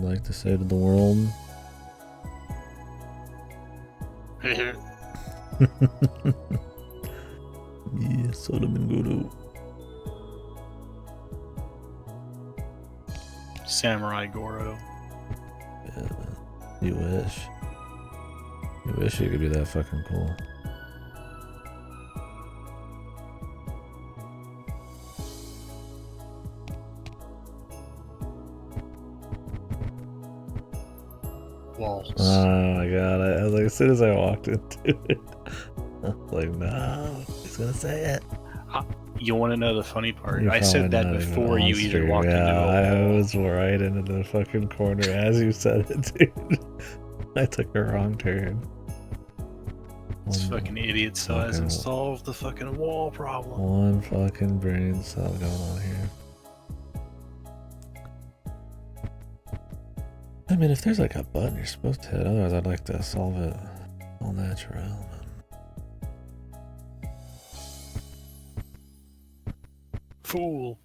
like to say to the world? Yeah, soda Minguru. Samurai Goro. Yeah, you wish. You wish you could be that fucking cool. Walls. Oh my god, I was like, as soon as I walked into it, I was like, no, he's gonna say it. You want to know the funny part? You're I said that probably not even before you on either stream. walked into a I wall. was right into the fucking corner as you said it, dude. I took a wrong turn. This fucking idiot still hasn't solved the fucking wall problem. One fucking brain cell going on here. I mean, if there's like a button you're supposed to hit, otherwise I'd like to solve it all natural, man. Fool.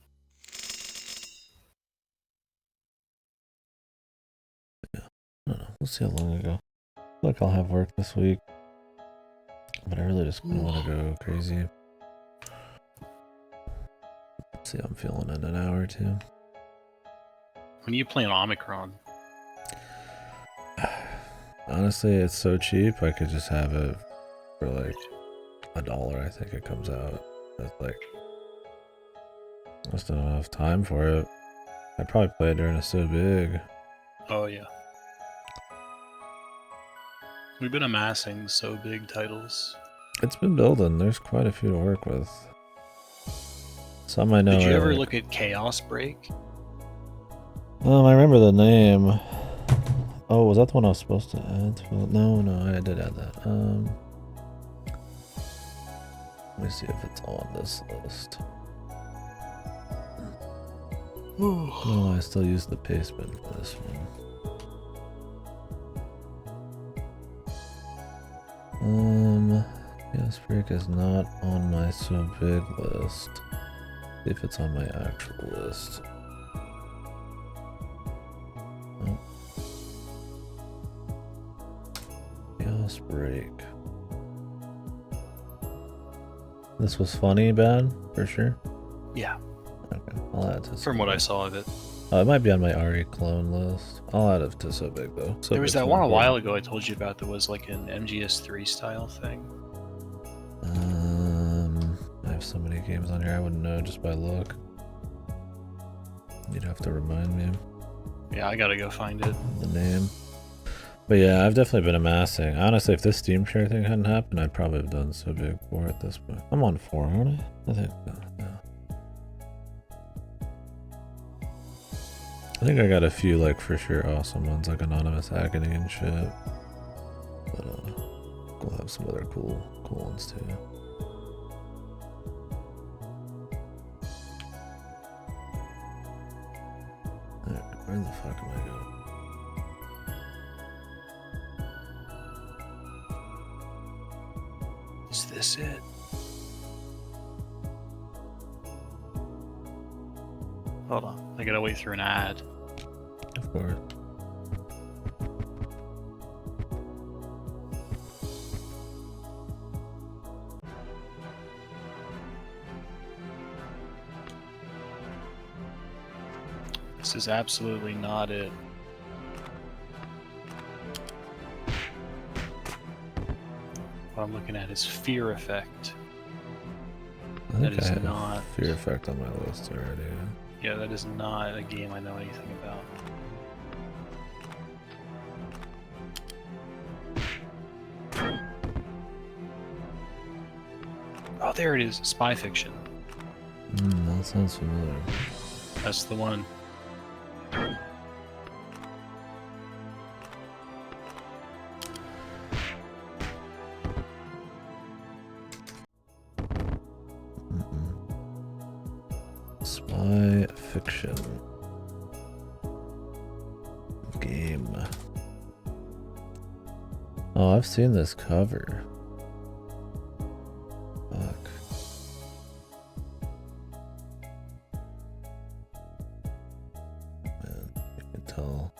Yeah, I don't know. We'll see how long I go. I feel like I'll have work this week, but I really just want to go crazy. See how I'm feeling in an hour or two. When you play an Omicron? Honestly, it's so cheap. I could just have it for like $1. I think it comes out. That's like, I just don't have time for it. I'd probably play it during a so big. Oh yeah. We've been amassing so big titles. It's been building. There's quite a few to work with. Some I know. Did you ever look at Chaos Break? I remember the name. Oh, was that the one I was supposed to add? No, I did add that. Let me see if it's on this list. Oh, I still use the paste bin for this one. Chaos Break is not on my so big list. See if it's on my actual list. Oh. Chaos Break. This was funny, bad, for sure? Yeah. Okay, I'll add to From what I saw of it. Oh, it might be on my RE clone list. I'll add it to so big though. So there was that one a while ago I told you about that was like an MGS3 style thing. I have so many games on here I wouldn't know just by look. You'd have to remind me. Yeah, I gotta go find it. The name. But yeah, I've definitely been amassing. Honestly, if this Steam share thing hadn't happened, I'd probably have done so big for it at this point. I'm on 4, aren't I? I think so, yeah. I think I got a few, like, for sure awesome ones, like Anonymous Agony and shit. But, we'll have some other cool ones, too. Alright, where the fuck am I going? Is this it? Hold on, I gotta wait through an ad. Of course. This is absolutely not it. What I'm looking at is Fear Effect. I think That is I have not Fear Effect on my list already. Yeah, that is not a game I know anything about. Oh, there it is. Spy Fiction. That sounds familiar. That's the one. Spy Fiction game. Oh, I've seen this cover. Fuck. Man, you can tell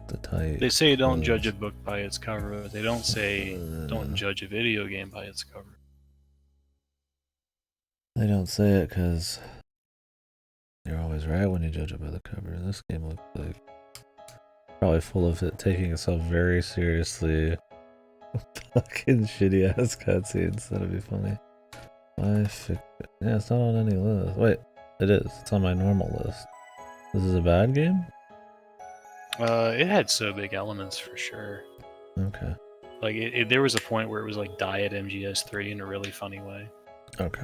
the tight. They say don't clothes. judge a book by its cover, but they don't say don't judge a video game by its cover. They don't say it because you're always right when you judge it by the cover. This game looks like probably full of it taking itself very seriously. Fucking shitty ass cutscenes. That'd be funny. Yeah, it's not on any list. Wait, it is. It's on my normal list. This is a bad game? It had so big elements for sure. Okay. Like there was a point where it was like Diet MGS3 in a really funny way. Okay.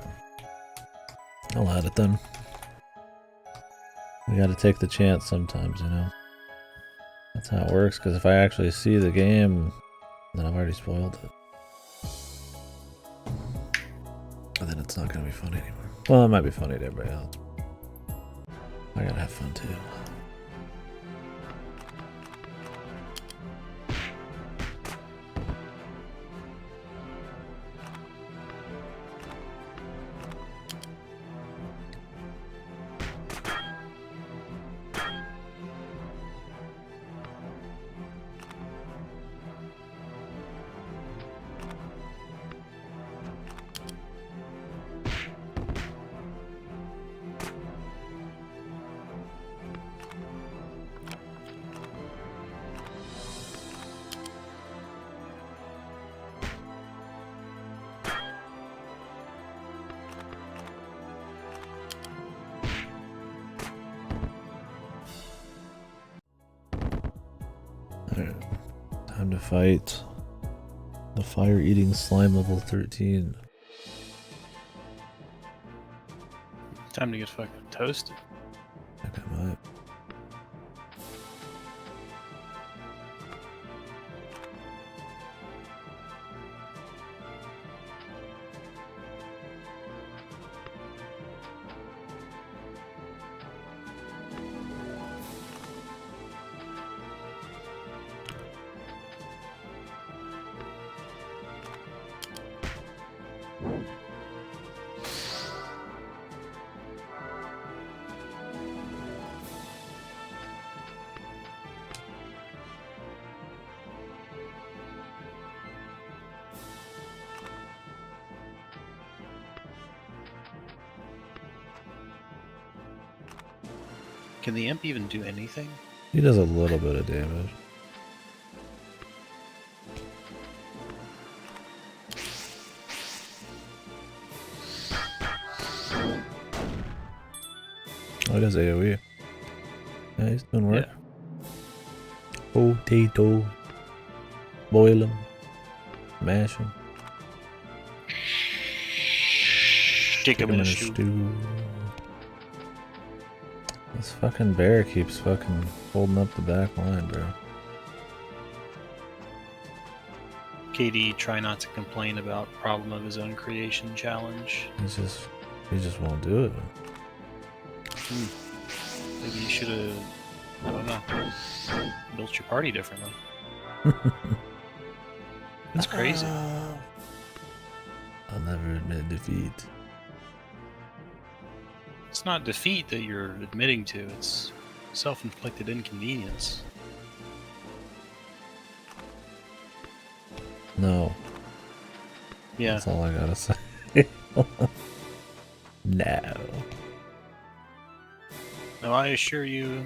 I'll add it then. We gotta take the chance sometimes, you know? That's how it works, because if I actually see the game, then I've already spoiled it. And then it's not gonna be funny anymore. Well, it might be funny to everybody else. I gotta have fun too. Alright, time to fight the fire-eating slime level 13. Time to get fucking toasted. I think I might. Can the imp even do anything? He does a little bit of damage. Oh, he does AoE. Yeah, he's doing work. Yeah. Potato. Boil him. Mash him. Kick him in a stew. This fucking bear keeps fucking holding up the back line, bro. KD, try not to complain about problem of his own creation challenge. He just won't do it. Maybe you should have, I don't know, built your party differently. It's crazy. I'll never admit defeat. It's not defeat that you're admitting to, it's self-inflicted inconvenience. No. Yeah. That's all I gotta say. No. No, I assure you,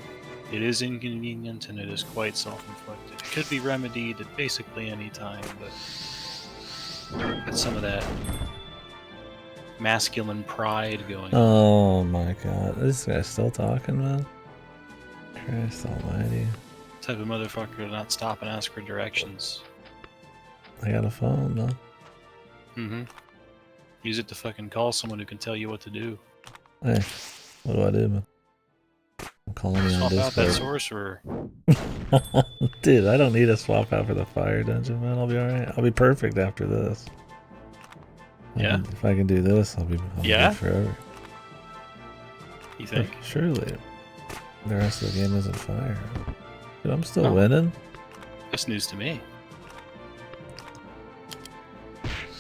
it is inconvenient and it is quite self-inflicted. It could be remedied at basically any time, but get some of that masculine pride going. Oh my god. This guy's still talking, man? Christ almighty. Type of motherfucker to not stop and ask for directions. I got a phone, though. Mm-hmm. Use it to fucking call someone who can tell you what to do. Hey, what do I do, man? I'm calling you on Swap out that Discord. sorcerer. Dude, I don't need a swap out for the fire dungeon, man. I'll be alright. I'll be perfect after this. Yeah? If I can do this, I'll be Yeah? good forever. You think? Surely. The rest of the game isn't fire. Dude, I'm still No. winning. That's news to me.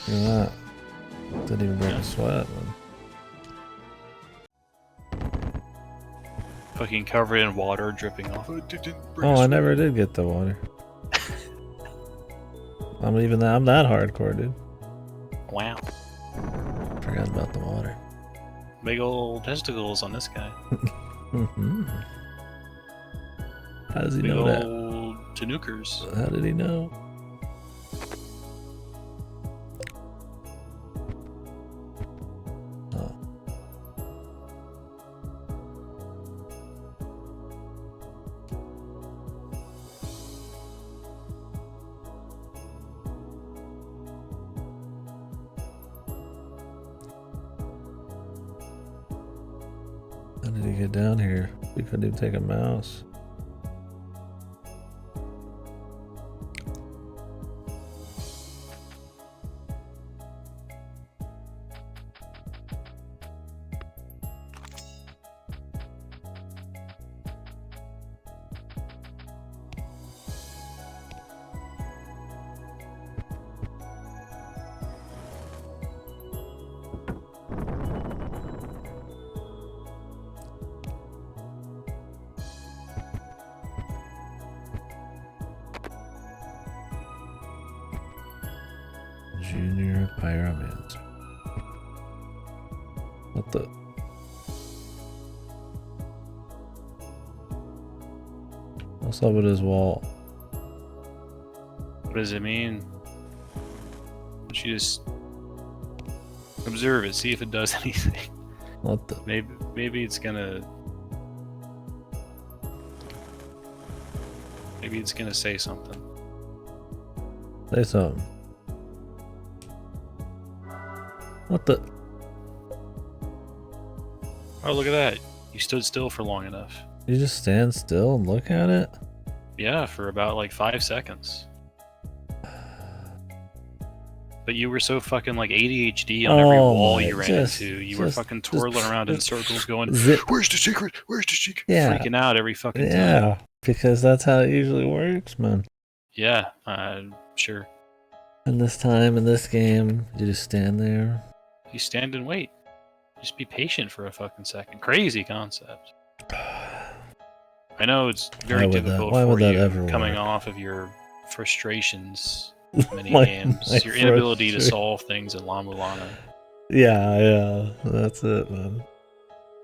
You're not. Didn't even break Yeah. a sweat, man. fucking covered in water dripping off. It didn't bring Oh, us I never food. did get the water. I'm that hardcore, dude. Wow. Forgot about the water. Big old testicles on this guy. Mm-hmm. How does he Big know that? old Tanukers. How did he know? Oh. How did he get down here? We couldn't even take a mouse. Junior Pyromancer. What the? What's up with his wall? What does it mean? Don't you just observe it, see if it does anything. What the? Maybe it's gonna. Maybe it's gonna say something. Say something. What the? Oh, look at that! You stood still for long enough. You just stand still and look at it? Yeah, for about like 5 seconds. But you were so fucking like ADHD on every wall you ran into. You were fucking twirling around in circles going, where's the secret? Where's the secret? Yeah. Freaking out every fucking time. Yeah, because that's how it usually works, man. Yeah, sure. And this time, in this game, you just stand there. You stand and wait. Just be patient for a fucking second. Crazy concept. I know it's very difficult for you coming off of your frustrations many games. Your inability to solve things in La Mulana. Yeah, that's it, man.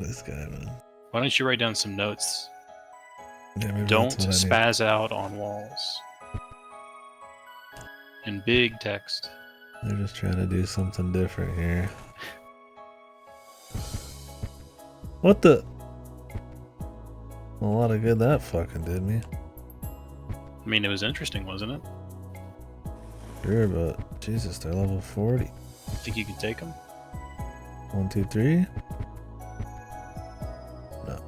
This guy, man. Why don't you write down some notes? Yeah, don't spaz out on walls. In big text. They're just trying to do something different here. What the? A lot of good that fucking did me. I mean, it was interesting, wasn't it? Sure, but Jesus, they're level 40. Think you could take them? 1, 2, 3? No.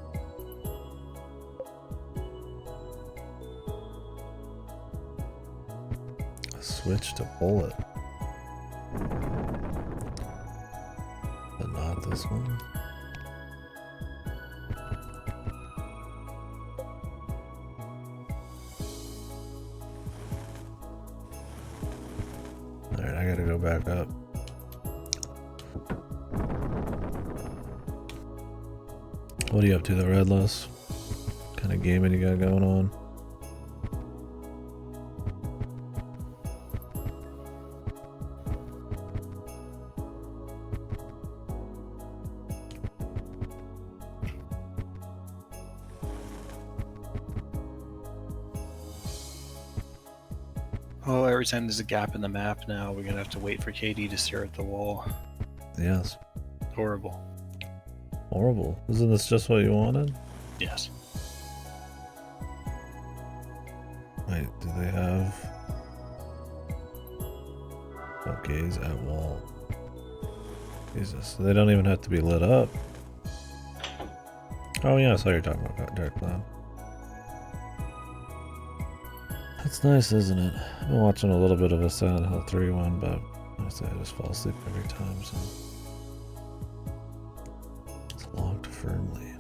Switch to bullet. But not this one. Alright, I gotta go back up. What are you up to, the Redless? What kind of gaming you got going on? Oh, every time there's a gap in the map now, we're gonna have to wait for KD to stare at the wall. Yes. Horrible. Horrible. Isn't this just what you wanted? Yes. Wait, do they have... Oh, gaze at wall. Jesus, they don't even have to be lit up. Oh yeah, I saw you're talking about Dark Cloud. It's nice, isn't it? I've been watching a little bit of a Silent Hill 3 one, but honestly I just fall asleep every time, so... It's locked firmly.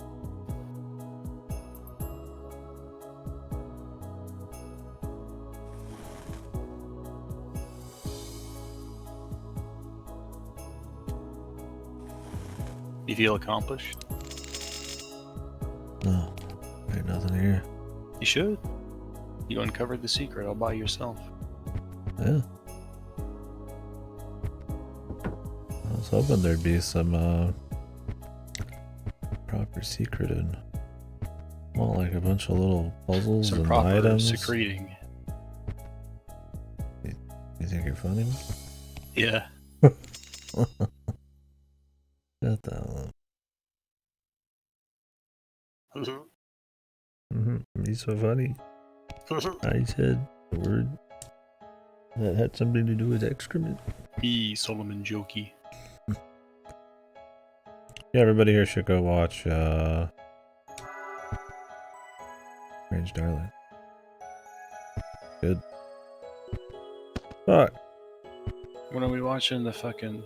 You feel accomplished? No. You should. You uncovered the secret all by yourself. Yeah. I was hoping there'd be some proper secret in. Well, like a bunch of little puzzles Some and proper items. secreting. You think you're funny? Yeah. Shut the hell up. He's so funny. I said the word that had something to do with excrement. Solomon Jokey. Yeah, everybody here should go watch Strange Darling. Good. Fuck. When are we watching the fucking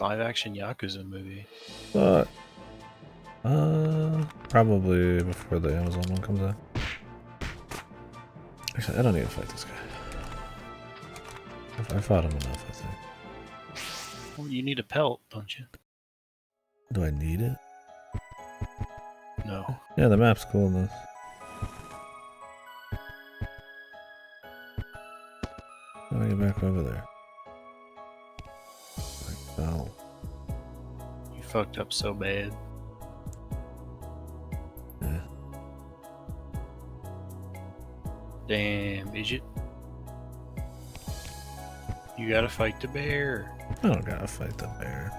live-action Yakuza movie? Fuck. Probably before the Amazon one comes out. Actually, I don't need to fight this guy. I fought him enough, I think. Well, you need a pelt, don't you? Do I need it? No. Yeah, the map's cool in this. How do I get back over there? Like, oh. You fucked up so bad. Yeah. Damn, Midget. You gotta fight the bear. I don't gotta fight the bear.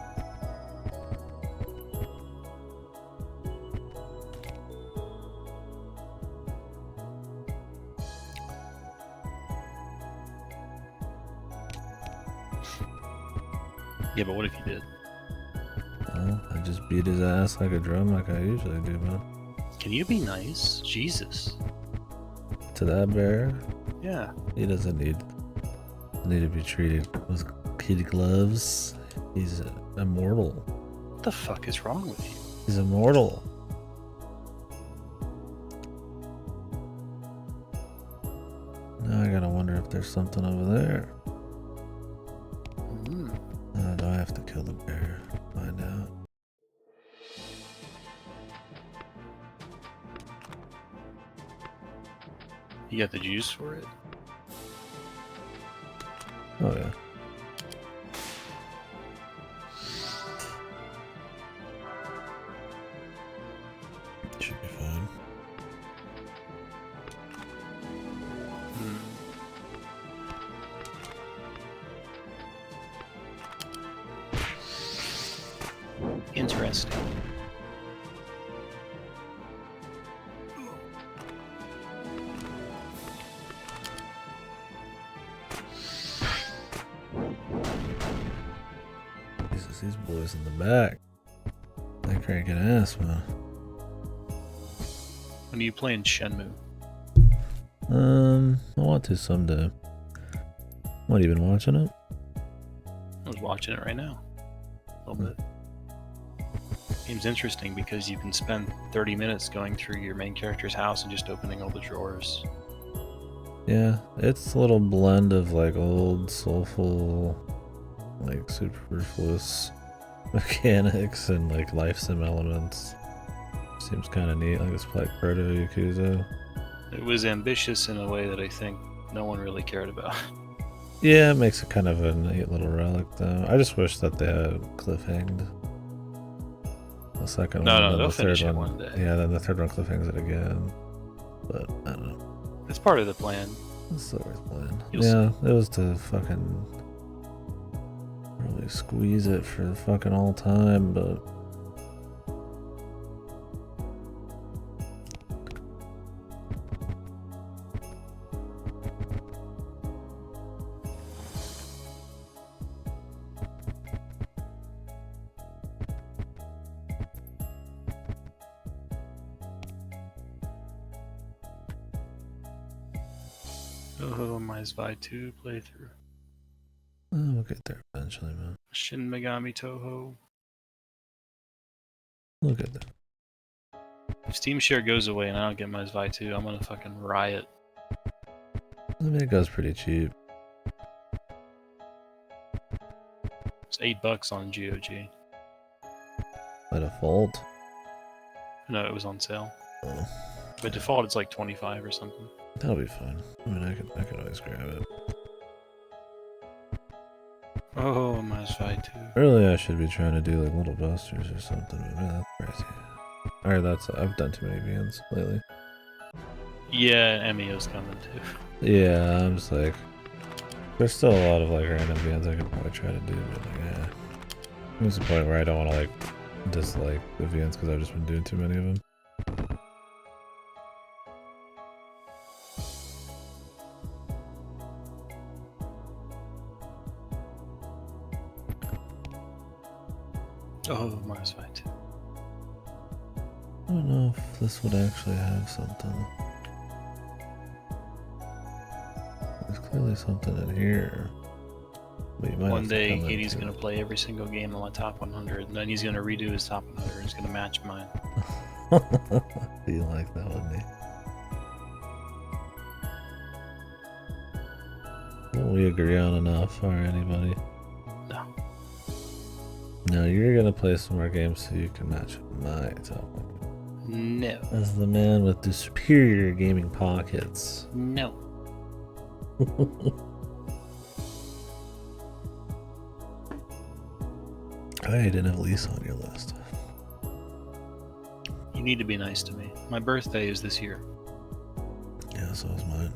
Yeah, but what if you did? Well, I just beat his ass like a drum like I usually do, man. Can you be nice? Jesus. To that bear? Yeah. He doesn't need to be treated with kid gloves. He's immortal. What the fuck is wrong with you? He's immortal. Now I gotta wonder if there's something over there. Do I have to kill the bear? Find out. You got the juice for it? Oh yeah. Should be fine. Interesting. Jesus, these boys in the back. They're cranking ass, man. When are you playing Shenmue? I want to someday. What, you been watching it? I was watching it right now. A little bit. Game's interesting because you can spend 30 minutes going through your main character's house and just opening all the drawers. Yeah, it's a little blend of like old, soulful, like superfluous mechanics and like life sim elements. Seems kind of neat, like it's like Proto Yakuza. It was ambitious in a way that I think no one really cared about. Yeah, it makes it kind of a neat little relic though. I just wish that they had cliffhanged the second one. No, and they'll the finish third it one. one day. Yeah, then the third one cliffhangs it again. But I don't know. It's part of the plan. It's still worth playing. You'll Yeah, it was to fucking really squeeze it for fucking all time, but Oh, my Spy 2 playthrough. we'll get there eventually, man. Shin Megami Toho. We'll get there. If Steam Share goes away and I don't get my Spy 2, I'm gonna fucking riot. I mean, it goes pretty cheap. It's $8 on GOG. By default. No, it was on sale. Oh. By default, it's like 25 or something. That'll be fun. I mean, I could always grab it. Oh, -5 too. Really, I should be trying to do like little busters or something, but man, that's crazy. Alright, I've done too many VNs lately. Yeah, MEO's coming too. Yeah, I'm just like, there's still a lot of like random VNs I could probably try to do, but like, yeah. There's the point where I don't want to like dislike the VNs because I've just been doing too many of them. Oh, -5 too. I don't know if this would actually have something. There's clearly something in here. But you might One day, KD's gonna play every single game on my top 100, and then he's gonna redo his top 100. He's gonna match mine. You like that, wouldn't he? Don't we agree on enough, or anybody? No. No, you're gonna play some more games so you can match my top 100. No. As the man with the superior gaming pockets. No. I didn't have Lisa on your list. You need to be nice to me. My birthday is this year. Yeah, so is mine.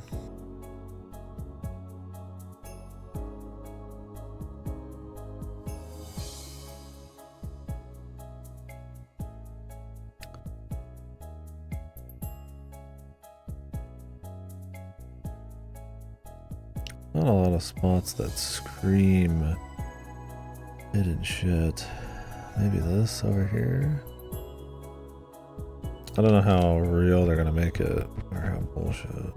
Not a lot of spots that scream hidden shit. Maybe this over here? I don't know how real they're gonna make it, or how bullshit.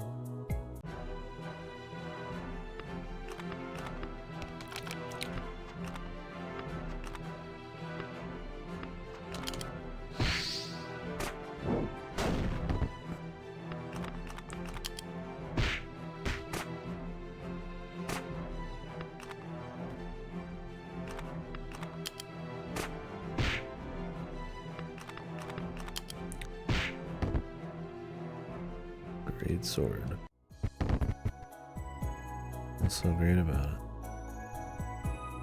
Great sword. What's so great about it?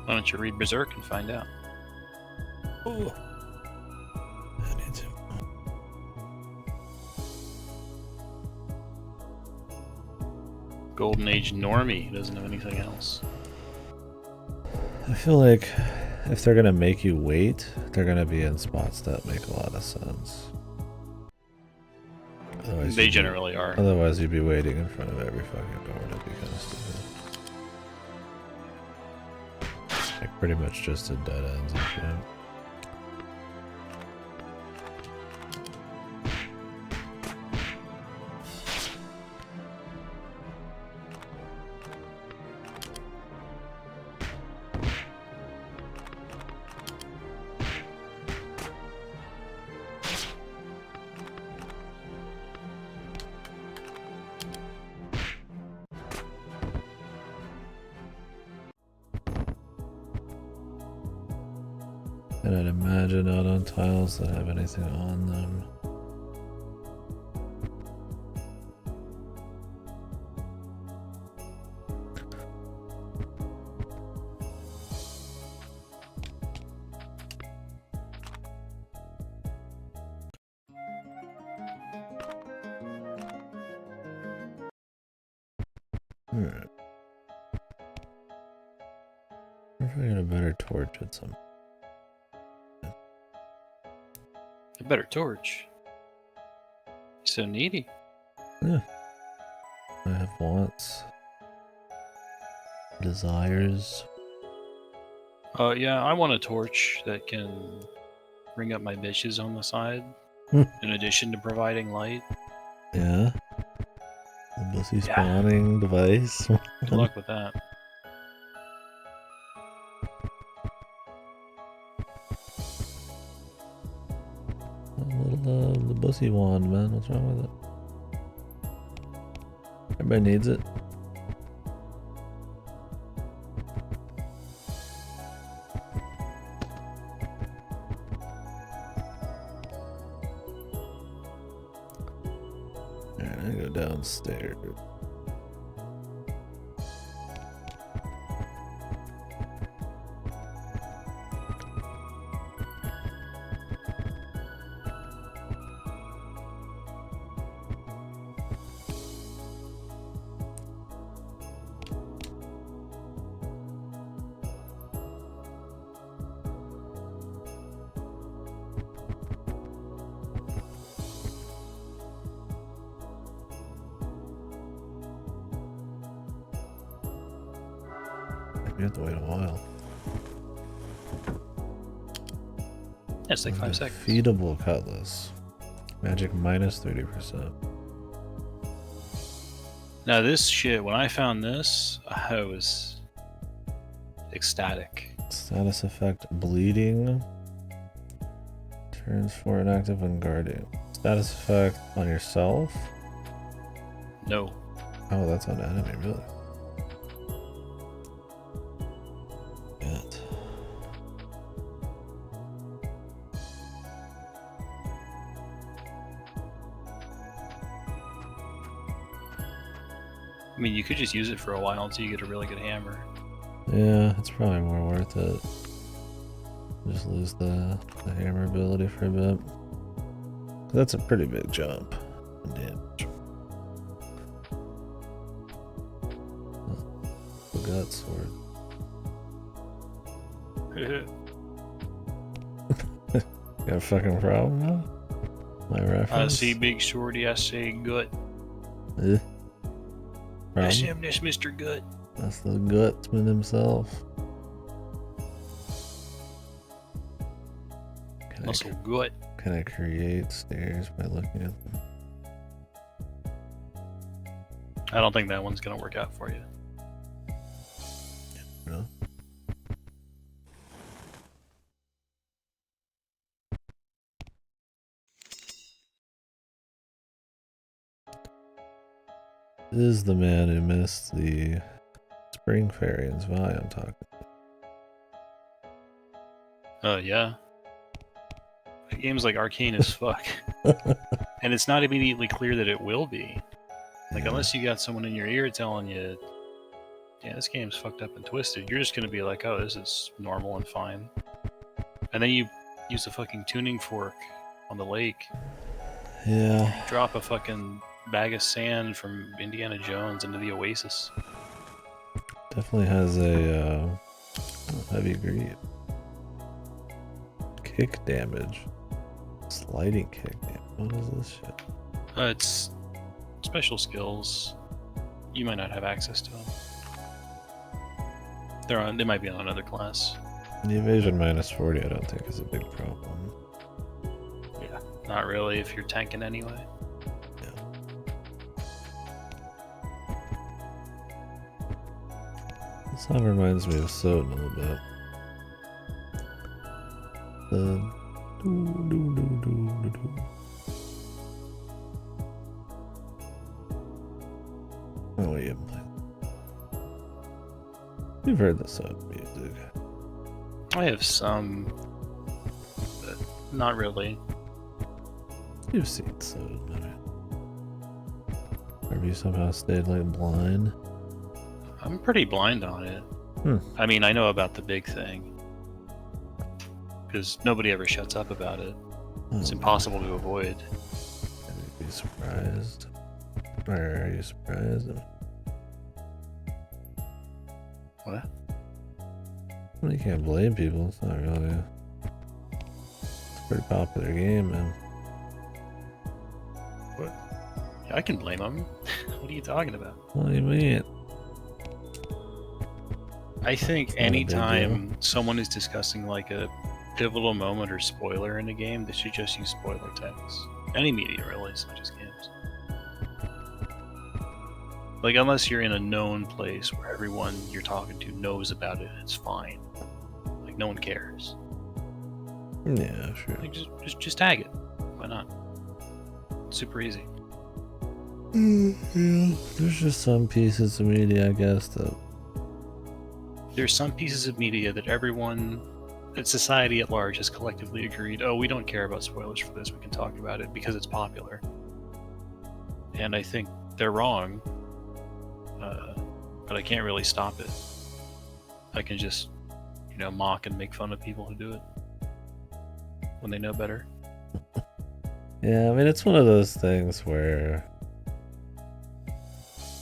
Why don't you read Berserk and find out? Oh, I need to. Golden Age normie who doesn't know anything else. I feel like if they're gonna make you wait, they're gonna be in spots that make a lot of sense. Otherwise They generally are. Otherwise, you'd be waiting in front of every fucking door. That'd be kind of stupid. Like pretty much just in dead ends and shit. And I'd imagine not on tiles that have anything on them. Alright. If I get a better torch at some. A better torch. So needy. Yeah. I have wants. Desires. Yeah, I want a torch that can bring up my bitches on the side, Hmm. in addition to providing light. Yeah. The bussy spawning device. Good luck with that. The bussy wand, man. What's wrong with it? Everybody needs it. Alright, I go downstairs. You have to wait a while. That's like 5 seconds. Feedable cutlass. Magic minus 30%. Now this shit, when I found this, I was ecstatic. Status effect bleeding. Turns 4 inactive when guarding. Status effect on yourself? No. Oh, that's on enemy, really? I mean, you could just use it for a while until you get a really good hammer. Yeah, it's probably more worth it. Just lose the hammer ability for a bit. That's a pretty big jump in damage. The gut sword. Got a fucking problem now? My reference? I see big shorty, I say gut. That's him, that's Mr. Gut. That's the Gutsman himself. Muscle gut. Can I create stairs by looking at them? I don't think that one's gonna work out for you. No? This is the man who missed the Spring Fairy in Zwei I'm talking about. Yeah. The game's like arcane as fuck. And it's not immediately clear that it will be. Like, unless you got someone in your ear telling you, yeah, this game's fucked up and twisted, you're just gonna be like, oh, this is normal and fine. And then you use a fucking tuning fork on the lake. Yeah. Drop a fucking bag of sand from Indiana Jones into the oasis. Definitely has a heavy greed. Kick damage. Sliding kick damage. What is this shit? It's special skills. You might not have access to them. They might be on another class. The evasion minus 40 I don't think is a big problem. Yeah, not really if you're tanking anyway. This song reminds me of Soden a little bit. Oh, yeah. You've heard the Soden music. I have some, but not really. You've seen Soden, right? Or have you somehow stayed like blind? I'm pretty blind on it. I mean, I know about the big thing. Because nobody ever shuts up about it. It's impossible to avoid. Can you be surprised? Or are you surprised? What? Well, you can't blame people. It's not really. It's a pretty popular game, man. What? Yeah, I can blame them. What are you talking about? What do you mean? I think anytime someone is discussing like a pivotal moment or spoiler in a game, they should just use spoiler text. Any media, really, it's not just games. Like, unless you're in a known place where everyone you're talking to knows about it, it's fine. Like, no one cares. Yeah, sure. Like, just tag it. Why not? It's super easy. Yeah. There's just some pieces of media, I guess, that... There's some pieces of media that that society at large has collectively agreed, oh, we don't care about spoilers for this, we can talk about it because it's popular. and I think they're wrong. But I can't really stop it. I can just, mock and make fun of people who do it when they know better. Yeah, I mean, it's one of those things where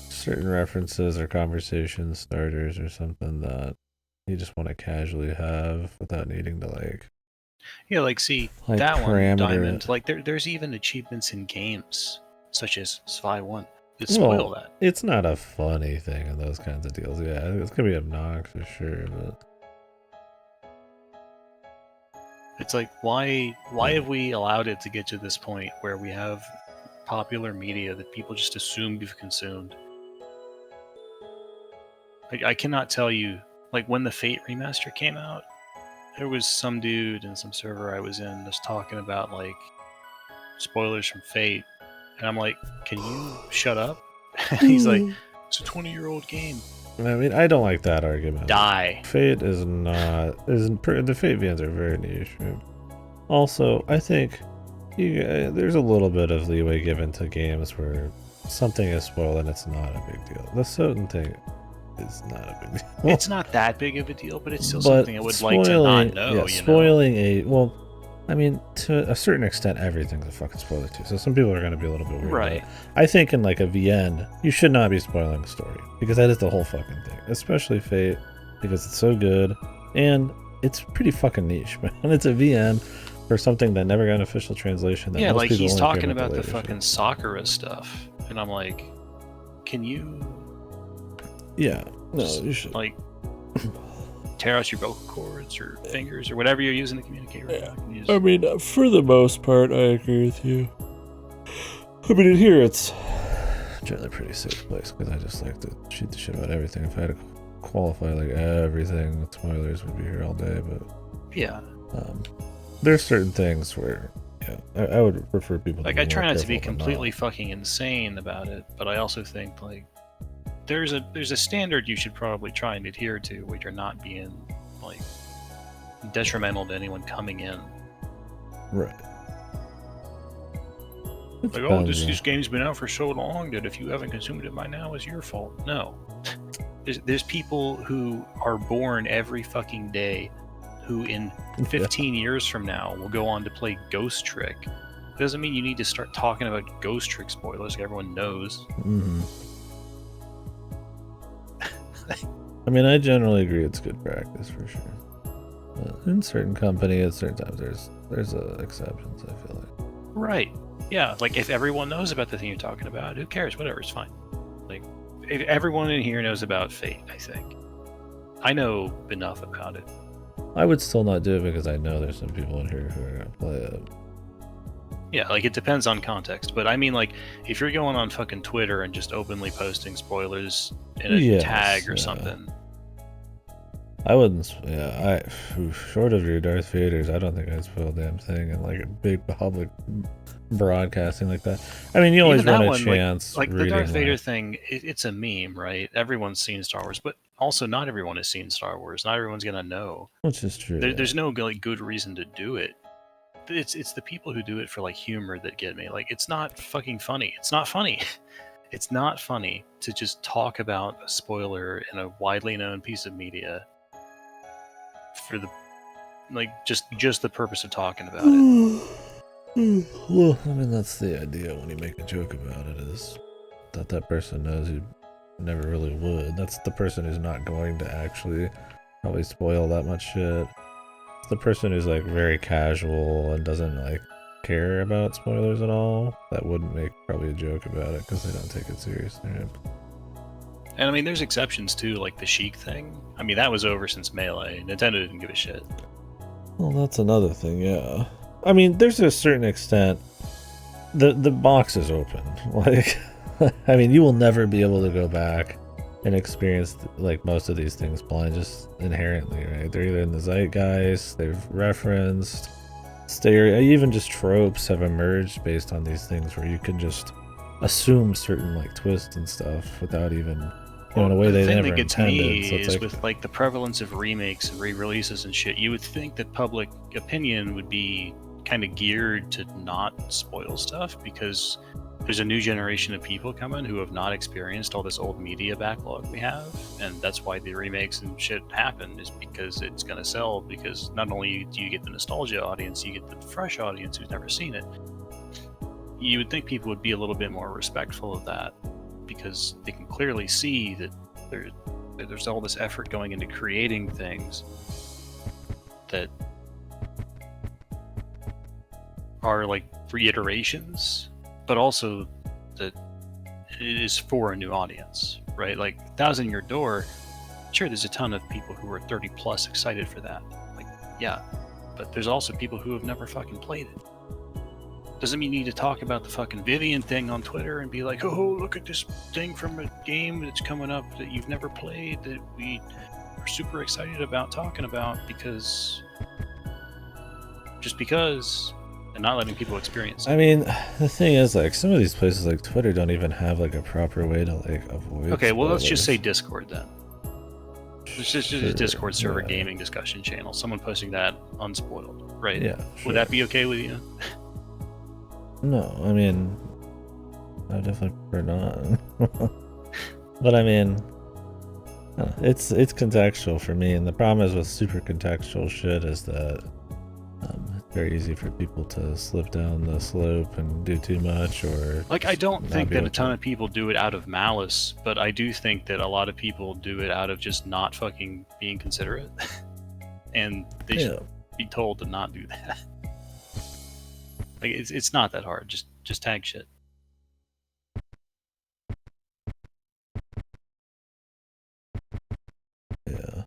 certain references or conversation starters or something that you just want to casually have without needing to see that one diamond. Like there's even achievements in games such as Spy 1 that spoil that. It's not a funny thing in those kinds of deals. Yeah, it's gonna be obnoxious, sure, but it's like why have we allowed it to get to this point where we have popular media that people just assume you've consumed? I cannot tell you, like when the Fate remaster came out, there was some dude in some server I was in just talking about like spoilers from Fate, and I'm like, can you shut up? He's like, it's a 20-year-old game. I mean, I don't like that argument. Die. Fate is not. The Fate fans are very niche. Right? Also, I think there's a little bit of leeway given to games where something is spoiled and it's not a big deal. The certain thing is not a big deal. It's not that big of a deal, but it's still something I would like to not know. Yeah, spoiling I mean, to a certain extent, everything's a fucking spoiler too. So some people are going to be a little bit weird. Right. I think in like a VN, you should not be spoiling the story because that is the whole fucking thing. Especially Fate because it's so good and it's pretty fucking niche, man. It's a VN for something that never got an official translation. That yeah, most like people he's only talking about the fucking shit. Sakura stuff, and I'm like, can you? Yeah, no, you should like tear out your vocal cords or fingers or whatever you're using to communicate right now. I mean, for the most part, I agree with you. I mean, in here, it's generally a pretty safe place because I just like to shoot the shit about everything. If I had to qualify like everything with spoilers, would be here all day. But yeah, there's certain things where I would prefer people. Like I try not to be completely fucking insane about it, but I also think like there's a standard you should probably try and adhere to where you're not being like detrimental to anyone coming in. Right. Like, this game's been out for so long that if you haven't consumed it by now, it's your fault. No. There's people who are born every fucking day who in 15 years from now will go on to play Ghost Trick. It doesn't mean you need to start talking about Ghost Trick spoilers like everyone knows. Mm-hmm. I mean, I generally agree it's good practice for sure. But in certain companies, at certain times, there's exceptions, I feel like. Right. Yeah, like if everyone knows about the thing you're talking about, who cares? Whatever, it's fine. Like, if everyone in here knows about Fate, I think. I know enough about it. I would still not do it because I know there's some people in here who are going to play it. Yeah, like it depends on context. But I mean, like, if you're going on fucking Twitter and just openly posting spoilers in a tag or something. I wouldn't, short of your Darth Vaders, I don't think I'd spoil a damn thing in like a big public broadcasting like that. I mean, you always run a chance. Like the Darth Vader thing, it's a meme, right? Everyone's seen Star Wars, but also not everyone has seen Star Wars. Not everyone's gonna know. Which is true. There's no like good reason to do it. It's the people who do it for like humor that get me. Like it's not fucking funny. It's not funny. It's not funny to just talk about a spoiler in a widely known piece of media for the like just the purpose of talking about it. Well, I mean that's the idea when you make a joke about it is that person knows you never really would. That's the person who's not going to actually probably spoil that much shit. It's the person who's like very casual and doesn't like care about spoilers at all. That wouldn't make probably a joke about it because they don't take it seriously. Right? And I mean, there's exceptions too, like the Sheik thing. I mean, that was over since Melee. Nintendo didn't give a shit. Well, that's another thing, yeah. I mean, there's a certain extent. The box is open. Like, I mean, you will never be able to go back and experience like most of these things blind, just inherently, right? They're either in the zeitgeist, they've referenced, even just tropes have emerged based on these things where you can just assume certain like twists and stuff without even. In a way they never intended. The thing that gets me is with like the prevalence of remakes and re-releases and shit, you would think that public opinion would be kind of geared to not spoil stuff because there's a new generation of people coming who have not experienced all this old media backlog we have, and that's why the remakes and shit happen, is because it's going to sell, because not only do you get the nostalgia audience, you get the fresh audience who's never seen it. You would think people would be a little bit more respectful of that, because they can clearly see that there's all this effort going into creating things that are like reiterations, but also that it is for a new audience, right? Like Thousand Year Door, sure, there's a ton of people who are 30 plus excited for that. Like, yeah, but there's also people who have never fucking played it. Doesn't mean you need to talk about the fucking Vivian thing on Twitter and be like, oh, look at this thing from a game that's coming up that you've never played that we are super excited about talking about because and not letting people experience it. I mean, the thing is, like, some of these places like Twitter don't even have like a proper way to like avoid Okay, well, let's spoilers. just say Discord then. It's just a Discord server gaming discussion channel. Someone posting that unspoiled, right? Yeah. Sure. Would that be okay with you? No, I mean, I definitely prefer not. But I mean, it's contextual for me, and the problem is with super contextual shit is that it's very easy for people to slip down the slope and do too much, or like, I don't think that a ton of people do it out of malice, but I do think that a lot of people do it out of just not fucking being considerate, and they should be told to not do that. Like, it's not that hard. Just tag shit. Yeah.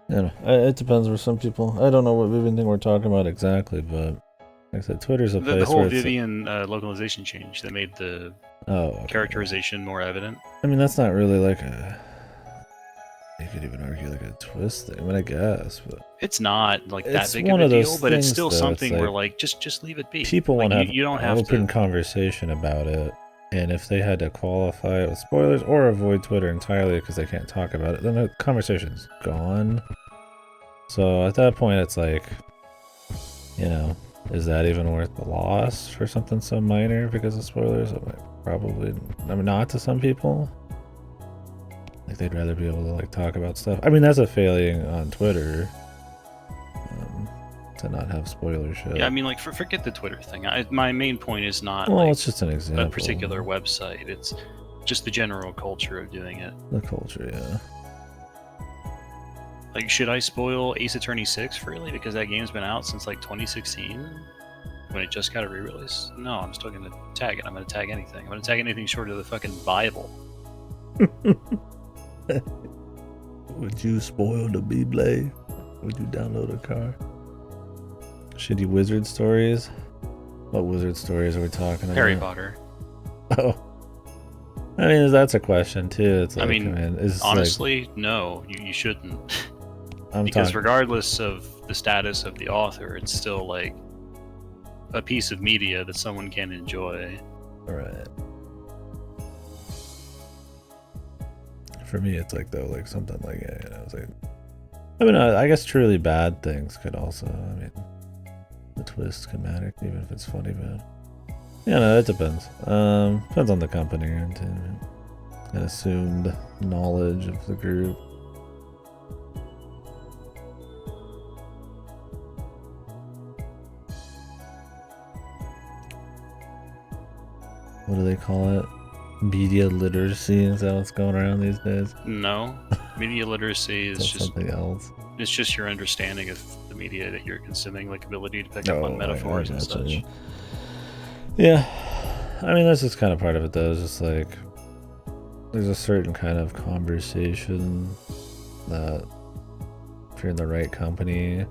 Yeah, it depends for some people. I don't know what Vivian thing we're talking about exactly, but like I said, Twitter's a place the whole where Vivian localization change that made the characterization more evident. I mean, that's not really like a. You could even argue like a twist thing. I mean, I guess, but it's not like that big of a deal. But it's still something where like just leave it be. People want to have you don't have open conversation about it, and if they had to qualify it with spoilers or avoid Twitter entirely because they can't talk about it, then the conversation's gone. So at that point, it's like, you know, is that even worth the loss for something so minor because of spoilers? Probably, I mean, not to some people. Like, they'd rather be able to like talk about stuff. I mean, that's a failing on Twitter, to not have spoiler shit. Yeah, I mean, like, forget the Twitter thing. My main point is not it's just an example. A particular website. It's just the general culture of doing it. The culture, yeah. Like, should I spoil Ace Attorney 6 freely because that game's been out since like 2016 when it just got a re-release? No, I'm still gonna tag it. I'm gonna tag anything. I'm gonna tag anything short of the fucking Bible. Would you spoil the Beyblade? Would you download a car? Shitty wizard stories? What wizard stories are we talking about? Harry Potter. Oh. I mean, that's a question too. It's like, I mean, is honestly, like, no, you shouldn't. Because regardless of the status of the author, it's still like a piece of media that someone can enjoy. Right. For me, it's like, though, like something like, yeah, you know, it's like, I mean, I guess truly bad things could also, I mean, the twist could matter, even if it's funny, but yeah, no, it depends. Depends on the company and assumed knowledge of the group. What do they call it? Media literacy? Is that what's going around these days? No. Media literacy is just something else. It's just your understanding of the media that you're consuming, like ability to pick up on metaphors and such. Yeah. I mean, that's just kind of part of it, though. It's just like, there's a certain kind of conversation that if you're in the right company,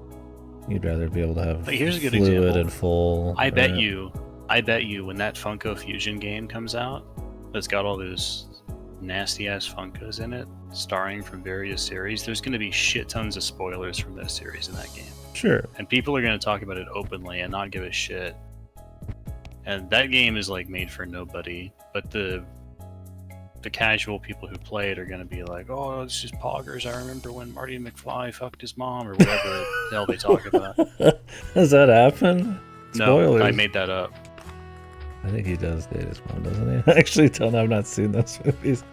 you'd rather be able to have here's a good fluid example. and full. I bet you when that Funko Fusion game comes out, that's got all those nasty ass Funkos in it, starring from various series, there's going to be shit tons of spoilers from those series in that game. Sure. And people are going to talk about it openly and not give a shit. And that game is like made for nobody, but the casual people who play it are going to be like, oh, it's just poggers. I remember when Marty McFly fucked his mom, or whatever the hell they talk about. Does that happen? Spoilers. No, I made that up. I think he does date his mom, doesn't he? I actually don't know. I've not seen those movies.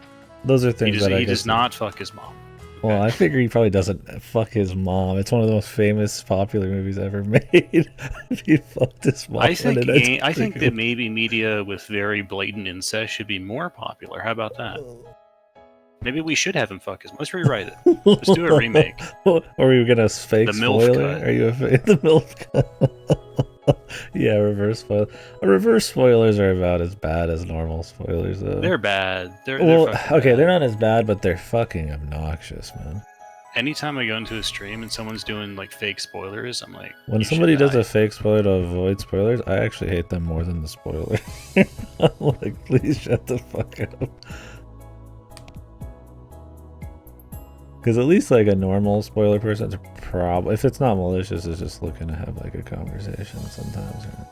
Those are things that he does not fuck his mom. Well, I figure he probably doesn't fuck his mom. It's one of the most famous, popular movies ever made. He fucked his mom. I think that maybe media with very blatant incest should be more popular. How about that? Maybe we should have him fuck his mom. Let's rewrite it. Let's do a remake. Or are we gonna fake the spoiler? MILF cut. Are you the MILF cut? Yeah, reverse spoiler. Reverse spoilers are about as bad as normal spoilers, though. They're bad. They're okay, bad. they're not as bad, but they're fucking obnoxious, man. Anytime I go into a stream and someone's doing like fake spoilers, I'm like, when somebody does a fake spoiler to avoid spoilers, I actually hate them more than the spoiler. I'm like, please shut the fuck up. Because at least like a normal spoiler person's probably, if it's not malicious, is just looking to have like a conversation sometimes. Right?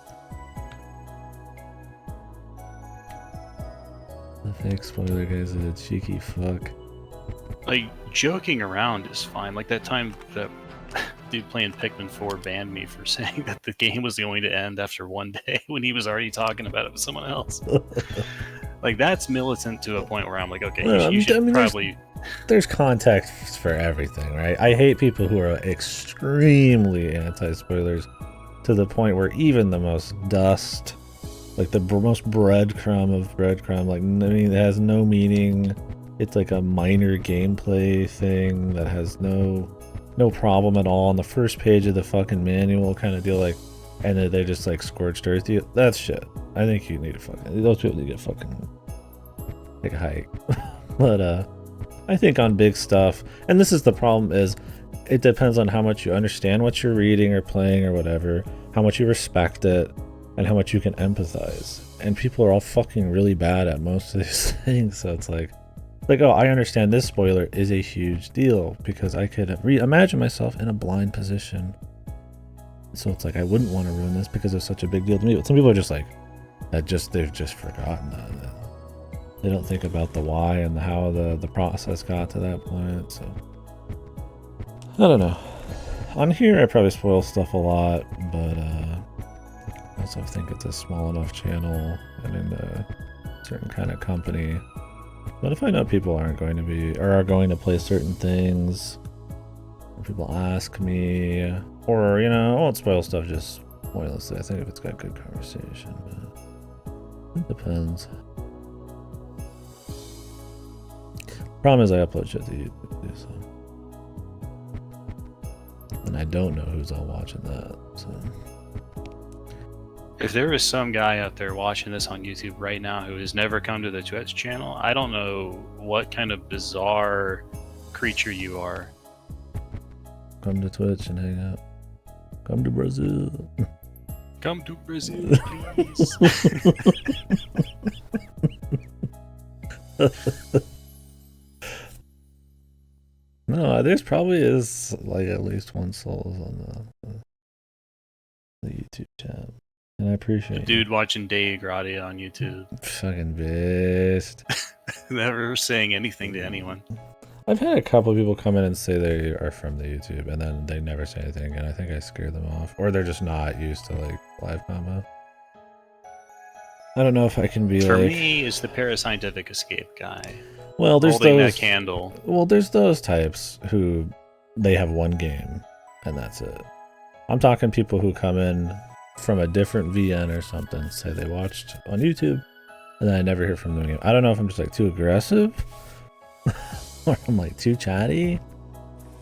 The fake spoiler guy's a cheeky fuck. Like, joking around is fine. Like that time that dude playing Pikmin 4 banned me for saying that the game was going to end after one day when he was already talking about it with someone else. Like, that's militant to a point where I'm like, okay, you should probably... There's context for everything, right? I hate people who are extremely anti-spoilers to the point where even the most dust, like the most breadcrumb of breadcrumb, like, I mean, it has no meaning. It's like a minor gameplay thing that has no problem at all on the first page of the fucking manual kind of deal, like, and then they just like scorched earth you. That's shit. I think you need to fucking, those people need to get fucking take a hike. But I think on big stuff, and this is the problem, is it depends on how much you understand what you're reading or playing or whatever, how much you respect it, and how much you can empathize. And people are all fucking really bad at most of these things, so it's like, oh, I understand this spoiler is a huge deal because I could imagine myself in a blind position. So it's like, I wouldn't want to ruin this because it's such a big deal to me. But some people are just like, they've just forgotten that. They don't think about the why and how the process got to that point. So I don't know. On here, I probably spoil stuff a lot, but I also think it's a small enough channel and in a certain kind of company. But if I know people aren't going to be, or are going to play certain things, or people ask me, or, you know, I won't spoil stuff just pointlessly. I think if it's got good conversation, but it depends. Problem is I upload shit to YouTube too, so. And I don't know who's all watching that, so. If there is some guy out there watching this on YouTube right now who has never come to the Twitch channel, I don't know what kind of bizarre creature you are. Come to Twitch and hang out. Come to Brazil. Come to Brazil, please. No, there's probably is like at least one Souls on the YouTube chat. And I appreciate the dude watching Day Gradia on YouTube. Fucking beast. Never saying anything to anyone. I've had a couple of people come in and say they are from the YouTube, and then they never say anything again. I think I scared them off. Or they're just not used to, like, live combo. I don't know if I can be For like... me, it's the parascientific escape guy. Well, there's holding those... that candle. Well, there's those types who... They have one game, and that's it. I'm talking people who come in from a different VN or something, say they watched on YouTube, and then I never hear from them again. I don't know if I'm just, like, too aggressive, or I'm, like, too chatty,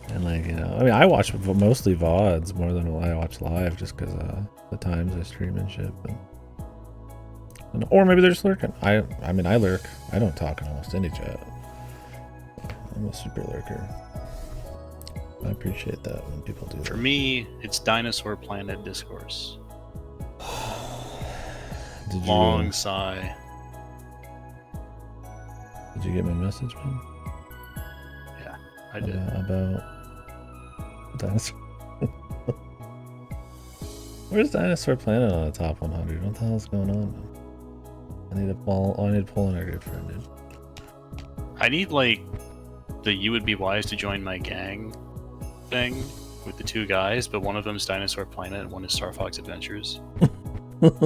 and, like, you know, I mean, I watch mostly VODs more than I watch live, just because the times I stream and shit, but... Or maybe they're just lurking. I mean, I lurk. I don't talk in almost any chat. I'm a super lurker. I appreciate that when people do that. For me, it's Dinosaur Planet Discourse. Long sigh. Did you get my message, man? Yeah, I did. About Dinosaur. Where's Dinosaur Planet on the top 100? What the hell's going on? I need to pull. Oh, I need to pull in our good friend, dude. I need, like, the "you would be wise to join my gang" thing, with the two guys, but one of them's Dinosaur Planet and one is Star Fox Adventures. That'd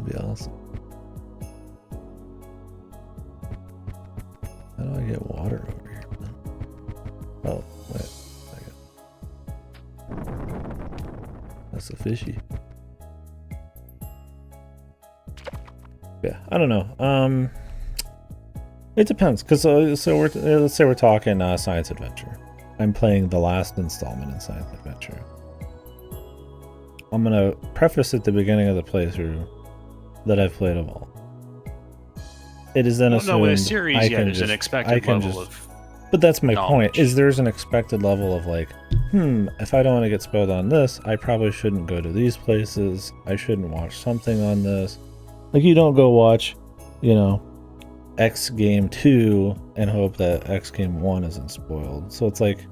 be awesome. How do I get water over here? Oh, wait a second. That's a fishy. Yeah, I don't know. It depends, because let's say we're talking Science Adventure. I'm playing the last installment in Science Adventure. I'm gonna preface at the beginning of the playthrough that I've played them all. It is then assumed no, in a series, there's an expected level of. But that's my knowledge. point. Is there's an expected level of like, if I don't want to get spoiled on this, I probably shouldn't go to these places. I shouldn't watch something on this. Like, you don't go watch, you know, X Game 2 and hope that X Game 1 isn't spoiled. So it's like,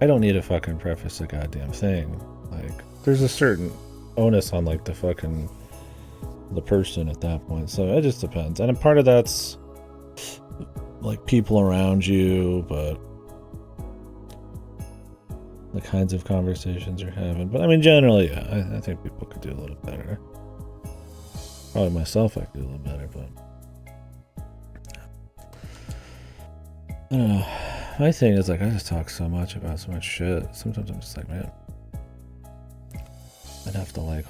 I don't need to fucking preface a goddamn thing. Like, there's a certain onus on like the person at that point. So it just depends. And a part of that's like people around you, but the kinds of conversations you're having. But I mean, generally, yeah, I think people could do a little better. Probably myself, I could do a little better, but I don't know. My thing is like, I just talk so much about so much shit. Sometimes I'm just like, man, I'd have to like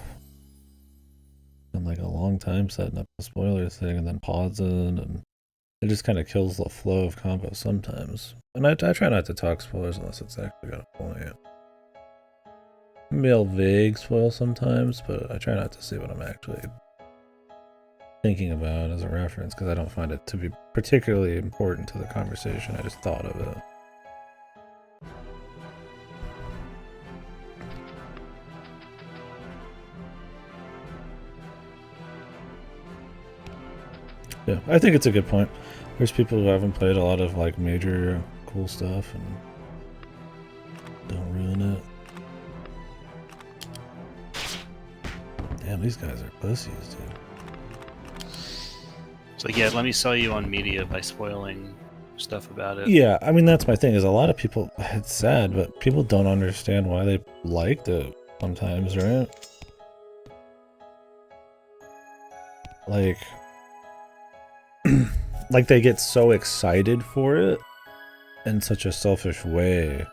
spend like a long time setting up the spoiler thing and then pausing, and it just kind of kills the flow of combo sometimes. And I try not to talk spoilers unless it's actually got a point. Maybe I'll vague spoil sometimes, but I try not to see what I'm actually thinking about as a reference, because I don't find it to be particularly important to the conversation. I just thought of it. Yeah, I think it's a good point. There's people who haven't played a lot of like major cool stuff and don't ruin it. Damn, these guys are pussies, dude. It's like, yeah, let me sell you on media by spoiling stuff about it. Yeah, I mean, that's my thing, is a lot of people, it's sad, but people don't understand why they liked it sometimes, right? Like, like they get so excited for it in such a selfish way.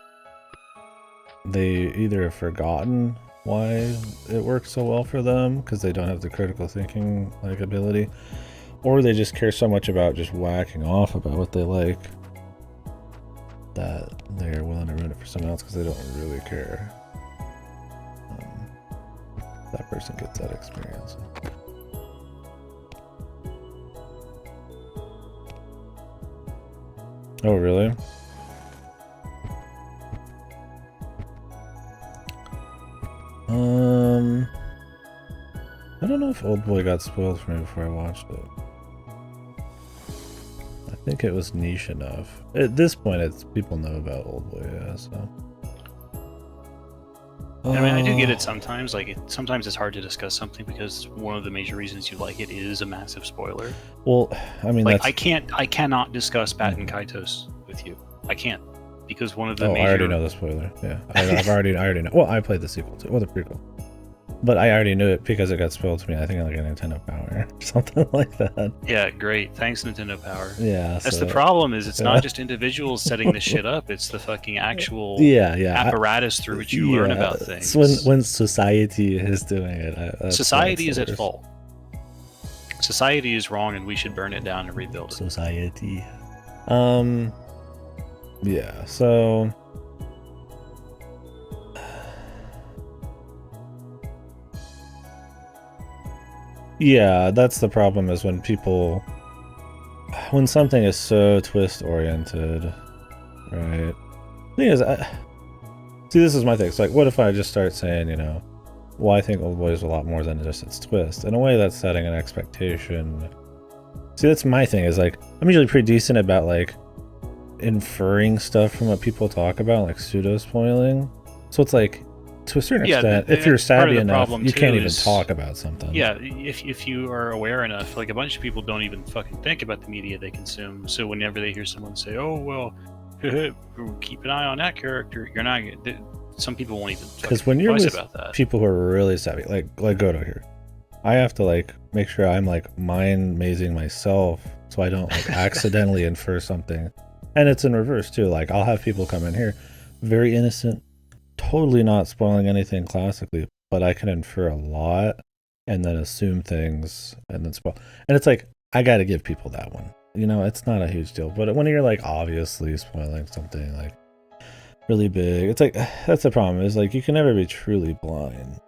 They either have forgotten why it works so well for them because they don't have the critical thinking like ability, or they just care so much about just whacking off about what they like that they're willing to ruin it for someone else because they don't really care. That person gets that experience. Oh, really? I don't know if Oldboy got spoiled for me before I watched it. I think it was niche enough. At this point, people know about Oldboy, yeah, so. I mean, I do get it sometimes. Like, sometimes it's hard to discuss something because one of the major reasons you like it is a massive spoiler. Well, I mean, like, I cannot discuss Baten Kaitos with you. I can't, because one of the major... I already know the spoiler. Yeah, I already know. Well, I played the sequel too, or the prequel, but I already knew it because it got spoiled to me. I think like a Nintendo Power or something like that. Yeah, great. Thanks, Nintendo Power. Yeah, that's the problem. Is it's not just individuals setting this shit up. It's the fucking actual apparatus through which you learn about things. It's when society is doing it. Society is at fault. Society is wrong, and we should burn it down and rebuild it. Society. Yeah, so yeah, that's the problem, is when something is so twist oriented, right? Thing is, see, this is my thing. It's like, what if I just start saying, you know, well, I think Oldboy is a lot more than just its twist. In a way, that's setting an expectation. See, that's my thing, is like, I'm usually pretty decent about like inferring stuff from what people talk about, like pseudo spoiling. So it's like, to a certain extent, if you're savvy enough, you can't even talk about something. Yeah, if you are aware enough, like a bunch of people don't even fucking think about the media they consume. So whenever they hear someone say, "Oh well, keep an eye on that character," you're not. Some people won't even. Because when you're with people who are really savvy, like Godo here, I have to like make sure I'm like mind mazing myself so I don't like accidentally infer something. And it's in reverse too. Like I'll have people come in here, very innocent, totally not spoiling anything classically, but I can infer a lot and then assume things and then spoil. And it's like I got to give people that one. You know, it's not a huge deal. But when you're like obviously spoiling something like really big, it's like that's the problem. Is like you can never be truly blind.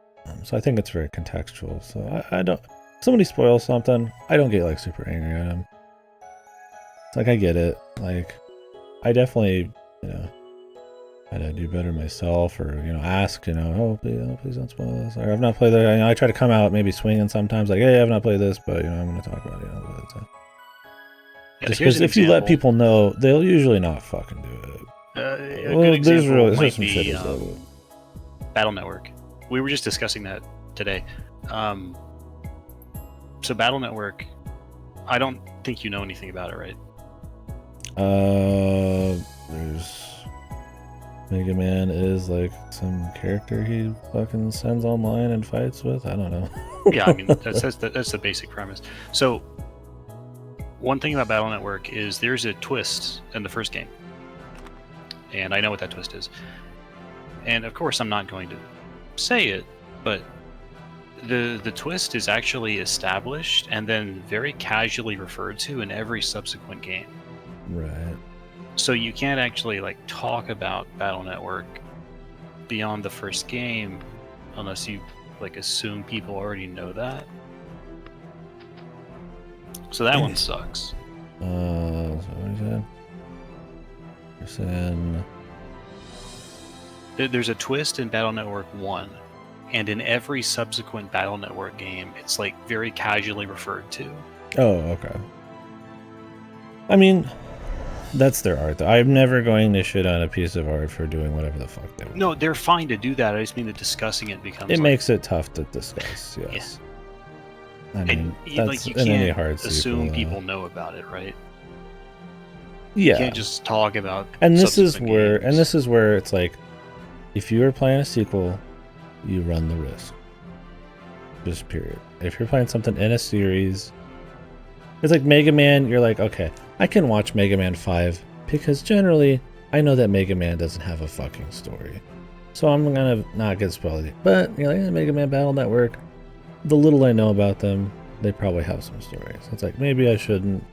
So I think it's very contextual. So I don't. If somebody spoils something, I don't get like super angry at them. It's like I get it. Like I definitely, you know, gotta do better myself, or you know, ask, you know, oh please don't spoil this. Or I've not played that. You know, I try to come out maybe swinging sometimes, like hey, I've not played this, but you know, I'm going to talk about it. You know, so. Yeah, just because if you let people know, they'll usually not fucking do it. A good example might be Battle Network. We were just discussing that today. So Battle Network, I don't think you know anything about it, right? There's Mega Man is like some character he fucking sends online and fights with. I don't know. Yeah, I mean that's the basic premise. So one thing about Battle Network is there's a twist in the first game. And I know what that twist is. And of course I'm not going to say it, but the twist is actually established and then very casually referred to in every subsequent game. Right. So you can't actually like talk about Battle Network beyond the first game unless you like assume people already know that. So that one sucks. So what is that? You're saying there's a twist in Battle Network 1, and in every subsequent Battle Network game, it's like very casually referred to. Oh, okay. I mean, that's their art. I'm never going to shit on a piece of art for doing whatever the fuck they want. No, they're fine to do that. I just mean that discussing it becomes. It makes it tough to discuss. Yes. Yeah. I mean, that's like you can't assume people know about it, right? Yeah. You can't just talk about. And this is where it's like, if you are playing a sequel, you run the risk. Just period. If you're playing something in a series, it's like Mega Man, you're like, okay, I can watch Mega Man 5 because generally I know that Mega Man doesn't have a fucking story. So I'm gonna not get spoiled. But you're like, Mega Man Battle Network, the little I know about them, they probably have some stories. So it's like, maybe I shouldn't.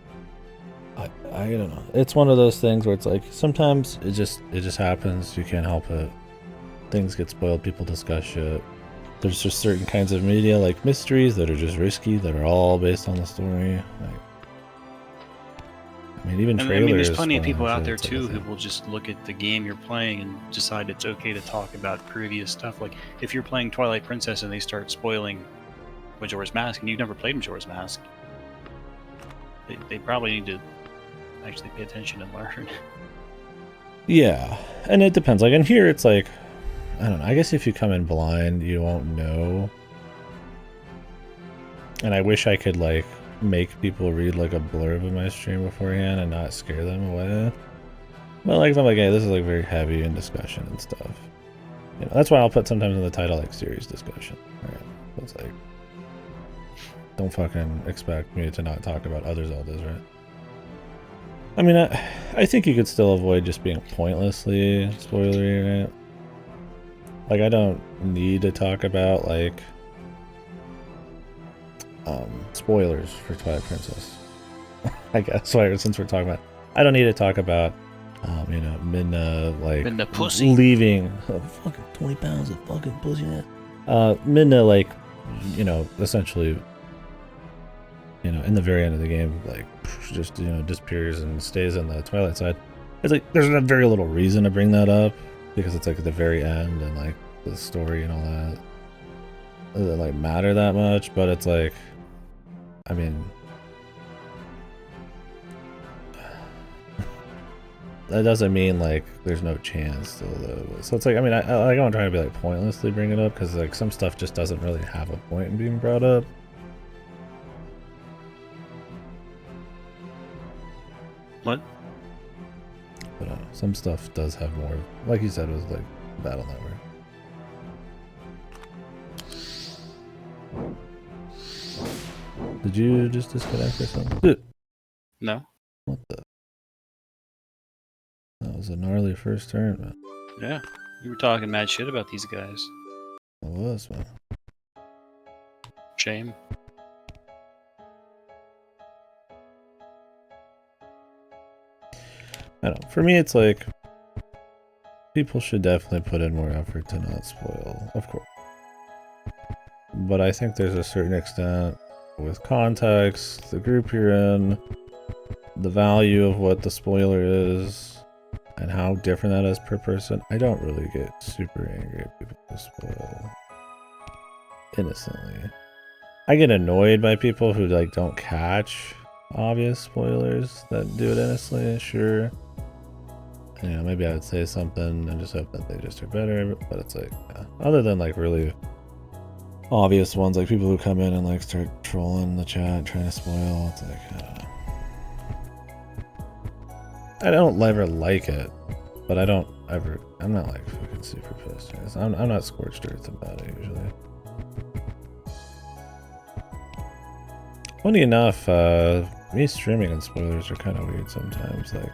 I don't know. It's one of those things where it's like, sometimes it just happens. You can't help it. Things get spoiled, people discuss shit. There's just certain kinds of media, like mysteries, that are just risky, that are all based on the story. Like, I mean, even trailers. I mean, there's plenty of people out there too who will just look at the game you're playing and decide it's okay to talk about previous stuff. Like, if you're playing Twilight Princess and they start spoiling Majora's Mask, and you've never played Majora's Mask, they probably need to actually pay attention and learn. Yeah, and it depends. Like in here, it's like, I don't know. I guess if you come in blind, you won't know. And I wish I could like make people read like a blurb of my stream beforehand and not scare them away. But like if I'm like, hey, this is like very heavy in discussion and stuff. You know, that's why I'll put sometimes in the title like serious discussion. Right? So it's like, don't fucking expect me to not talk about other Zeldas, right? I mean, I think you could still avoid just being pointlessly spoilery, right? Like, I don't need to talk about, like, spoilers for Twilight Princess. I guess, since we're talking about, I don't need to talk about, you know, Midna, like, Midna pussy. Leaving, fucking 20 pounds of fucking pussy. Midna, like, you know, essentially, you know, in the very end of the game, like, just, you know, disappears and stays in the Twilight side. It's like, there's very little reason to bring that up, because it's like at the very end and like the story and all that doesn't like matter that much. But it's like, I mean, that doesn't mean like there's no chance still though. So it's like, I mean, I don't try to be like pointlessly bring it up because like some stuff just doesn't really have a point in being brought up. What? But some stuff does have more, like you said, it was like Battle Network. Did you just disconnect or something? No. What the? That was a gnarly first turn, man. Yeah, you were talking mad shit about these guys. It was, man. Shame. I don't know. For me, it's like people should definitely put in more effort to not spoil, of course. But I think there's a certain extent with context, the group you're in, the value of what the spoiler is, and how different that is per person. I don't really get super angry at people who spoil innocently. I get annoyed by people who like don't catch obvious spoilers that do it innocently, sure. You know, maybe I would say something and just hope that they just are better, but it's like, yeah. Other than like really obvious ones, like people who come in and like start trolling the chat, trying to spoil, it's like, I don't know. I don't ever like it, but I'm not like fucking super pissed. I'm not scorched earth about it usually. Funny enough, me streaming and spoilers are kind of weird sometimes. Like,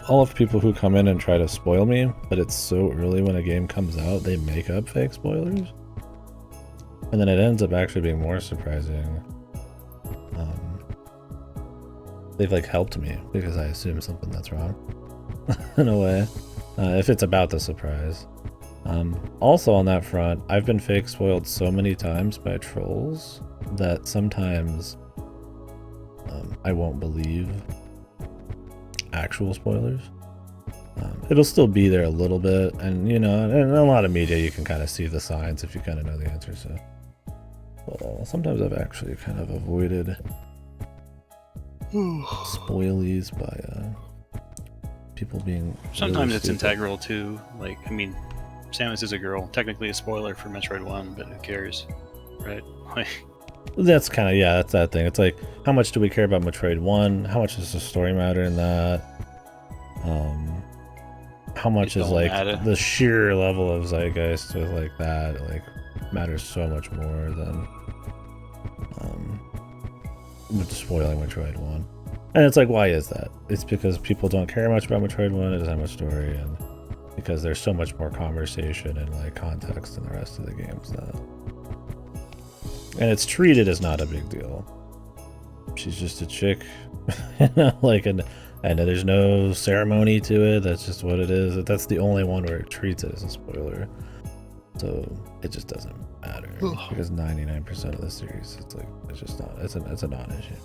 all of people who come in and try to spoil me, but it's so early when a game comes out, they make up fake spoilers. And then it ends up actually being more surprising. They've like helped me because I assume something that's wrong in a way, if it's about the surprise. Also on that front, I've been fake spoiled so many times by trolls that sometimes I won't believe actual spoilers. It'll still be there a little bit, and you know, in a lot of media you can kind of see the signs if you kind of know the answer. So, but sometimes I've actually kind of avoided spoilies by people being. Sometimes really it's stupid. integral too. Like, I mean, Samus is a girl. Technically a spoiler for Metroid 1, but who cares, right? Like, that's kind of, yeah, that's that thing. It's like, how much do we care about Metroid 1? How much does the story matter in that? How much is like the sheer level of zeitgeist with like that like matters so much more than with spoiling Metroid 1. And it's like, why is that? It's because people don't care much about Metroid 1, it doesn't have much story, and because there's so much more conversation and like context in the rest of the games that, and it's treated as not a big deal. She's just a chick, you know, like, and there's no ceremony to it. That's just what it is. That's the only one where it treats it as a spoiler. So it just doesn't matter because 99% of the series, it's like, it's just not. It's a non-issue.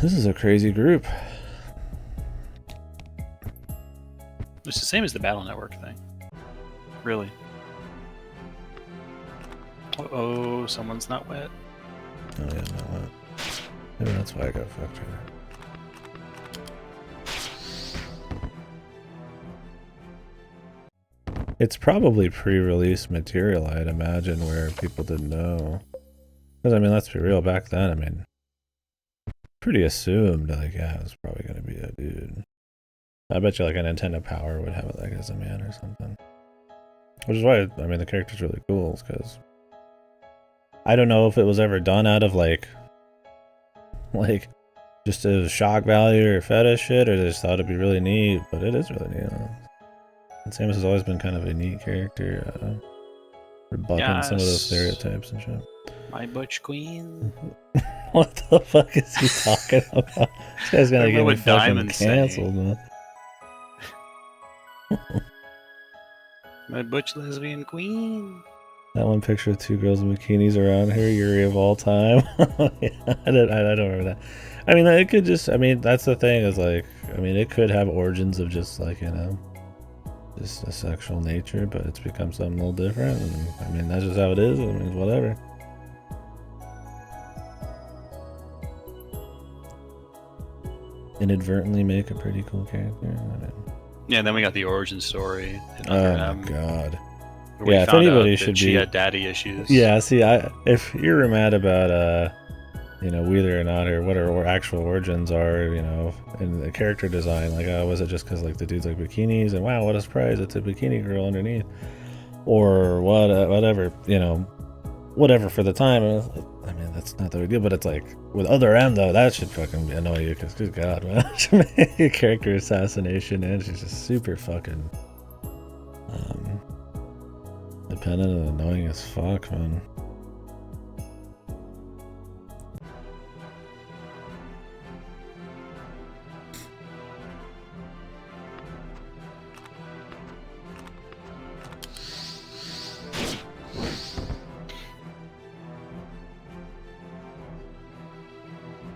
This is a crazy group. it's the same as the Battle Network thing. Really. Uh-oh, someone's not wet. Oh yeah, not wet. Maybe that's why I got fucked here. It's probably pre-release material, I'd imagine, where people didn't know. Because, I mean, let's be real, back then, I mean, pretty assumed, like, yeah, it was probably going to be a dude. I bet you, like, a Nintendo Power would have it, like, as a man or something. Which is why, I mean, the character's really cool, because I don't know if it was ever done out of, like, just a shock value or fetish shit, or they just thought it'd be really neat, but it is really neat. And Samus has always been kind of a neat character, rebutting some of those stereotypes and shit. My butch queen. What the fuck is he talking about? This guy's gonna get me fucking canceled, man. My butch lesbian queen. That one picture of two girls in bikinis around her, Yuri of all time. Yeah, I don't remember that. I mean, it could just, I mean, that's the thing is like, I mean, it could have origins of just like, you know, just a sexual nature, but it's become something a little different. And I mean, that's just how it is. I mean, whatever. inadvertently make a pretty cool character. Yeah, then we got the origin story. Oh my god. Yeah, if anybody should be, she had daddy issues. Yeah, see, if you're mad about you know, whether or not or what her actual origins are, you know, in the character design, like, was it just because like the dude's like bikinis and wow, what a surprise, it's a bikini girl underneath, or what, whatever, you know, whatever for the time. I mean, that's not that big deal, but it's like with other M though, that should fucking annoy you because good god, man, character assassination, and she's just super fucking dependent and annoying as fuck, man.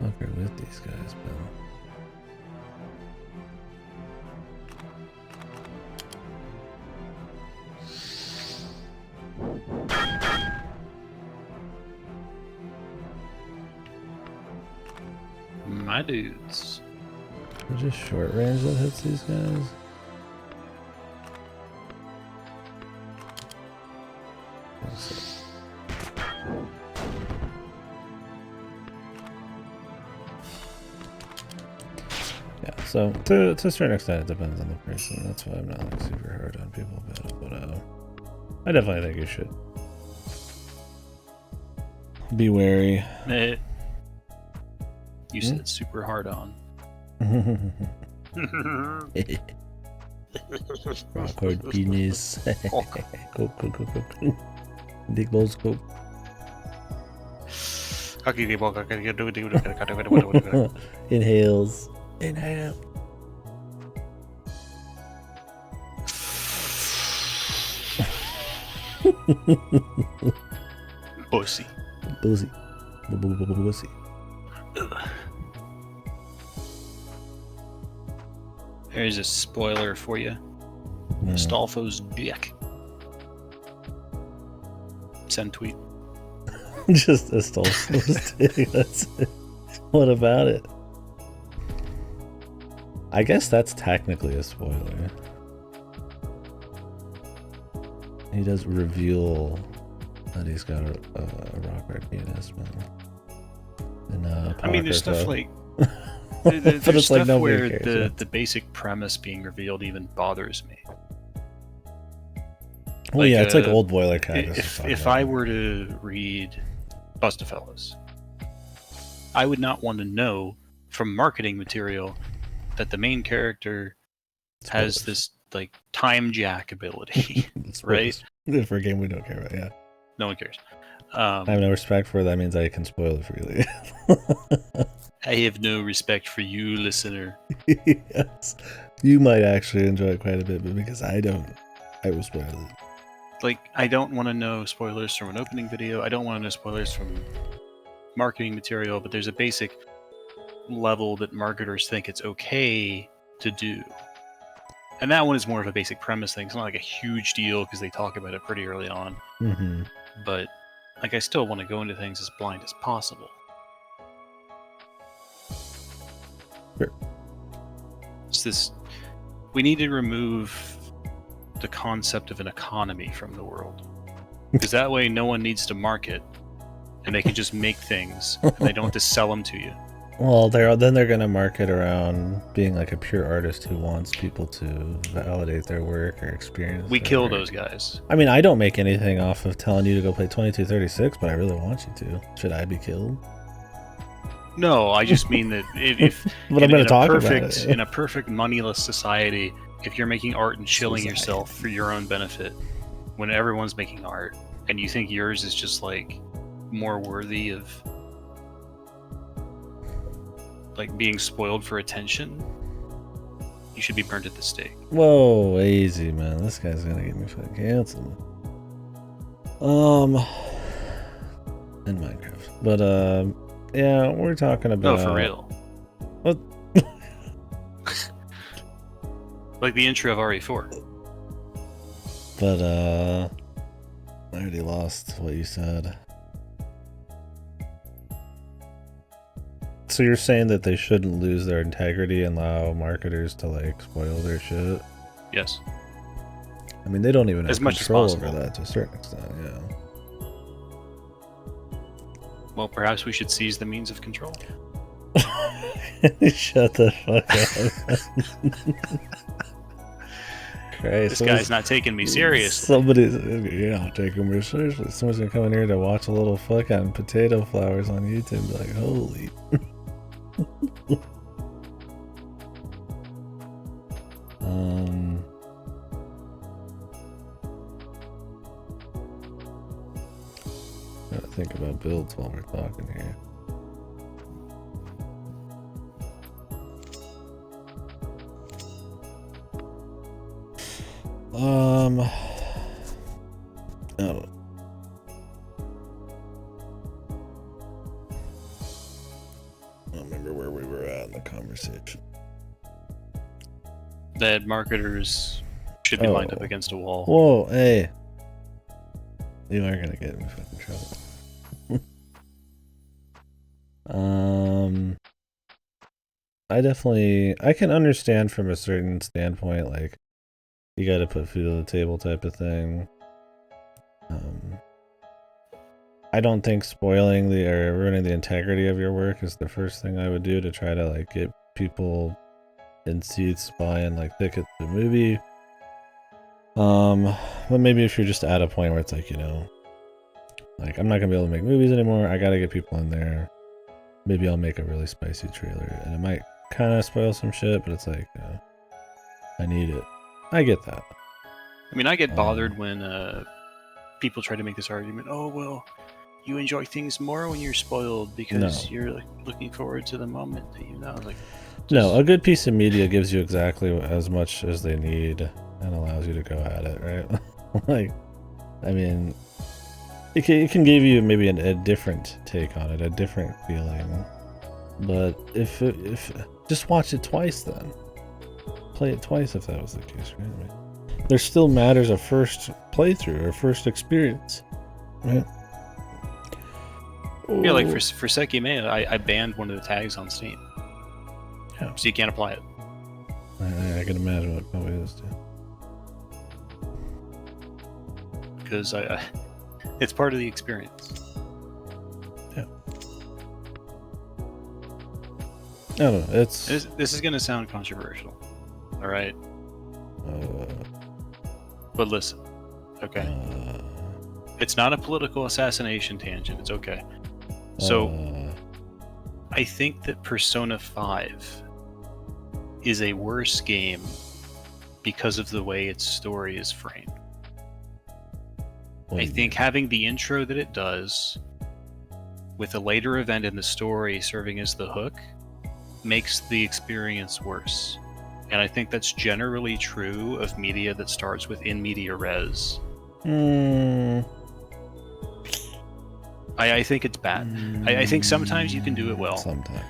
Fucker with these guys, man. My dudes. Is it just short range that hits these guys? Yeah, so to a certain extent it depends on the person. That's why I'm not like super hard on people about it, but I definitely think you should be wary. You said super hard on. Rock hard penis. Go. Big balls go. Inhales. Inhale. Pussy. Pussy. Pussy. There's a spoiler for you. Astolfo's dick. Send tweet. Just Astolfo's dick. That's it. What about it? I guess that's technically a spoiler. He does reveal that he's got a rock hard penis, man. I mean, there's stuff like there's stuff like where the basic premise being revealed even bothers me. Well, like, yeah, it's like old boiler kind of. If I were to read Bustafellas, I would not want to know from marketing material that the main character has this like time jack ability, right? For a game we don't care about, yeah. No one cares. I have no respect for it. That means I can spoil it freely. I have no respect for you, listener. Yes. You might actually enjoy it quite a bit, but because I don't, I will spoil it. Like, I don't want to know spoilers from an opening video. I don't want to know spoilers from marketing material, but there's a basic level that marketers think it's okay to do. And that one is more of a basic premise thing. It's not like a huge deal because they talk about it pretty early on. Mm-hmm. But, like, I still want to go into things as blind as possible. Sure. It's this... We need to remove the concept of an economy from the world. Because that way no one needs to market. And they can just make things. And they don't have to sell them to you. Well, they're going to market around being like a pure artist who wants people to validate their work or experience. We kill those guys. I mean, I don't make anything off of telling you to go play 2236, but I really want you to. Should I be killed? No, I just mean that if but I'm going to talk about it. In a perfect moneyless society, if you're making art and chilling yourself for your own benefit, when everyone's making art, and you think yours is just like more worthy of like being spoiled for attention, you should be burned at the stake. Whoa, easy, man. This guy's gonna get me fucking canceled. In Minecraft. But yeah, we're talking about... Oh, for real. What? Like the intro of RE4. But I already lost what you said. So you're saying that they shouldn't lose their integrity and allow marketers to like spoil their shit? Yes. I mean, they don't even have as much control as over possible. that to a certain extent, yeah. Well, perhaps we should seize the means of control. Shut the fuck up. Christ, This guy's not taking me seriously. You're not taking me seriously. Someone's gonna come in here to watch a little fucking potato flowers on YouTube and be like, holy. Gotta think about builds while we're talking here. Oh. I don't remember where we were at in the conversation. That marketers should be lined up against a wall. Whoa, hey. You are gonna get in fucking trouble. I can understand from a certain standpoint, like, you gotta put food on the table type of thing. I don't think spoiling or ruining the integrity of your work is the first thing I would do to try to, like, get people in seats buying, like, tickets to the movie. But maybe if you're just at a point where it's like, you know, like, I'm not gonna be able to make movies anymore, I gotta get people in there. Maybe I'll make a really spicy trailer, and it might kind of spoil some shit, but it's like, you know, I need it. I get that. I mean, I get bothered when people try to make this argument, oh, well, you enjoy things more when you're spoiled because you're like looking forward to the moment that you know. Like, no, a good piece of media gives you exactly as much as they need and allows you to go at it, right? Like, I mean, it can give you maybe a different take on it, a different feeling. But if just watch it twice then. Play it twice if that was the case, right? I mean, there still matters a first playthrough or first experience, right? Yeah, like for Sekime, I banned one of the tags on Steam. Yeah. So you can't apply it. I can imagine what probably is too. Because it's part of the experience. Yeah. I don't know. This is going to sound controversial. All right. But listen, okay. It's not a political assassination tangent. It's okay. So, I think that Persona 5 is a worse game because of the way its story is framed. I think having the intro that it does, with a later event in the story serving as the hook, makes the experience worse. And I think that's generally true of media that starts with in media res. I think it's bad. I think sometimes you can do it well. Sometimes.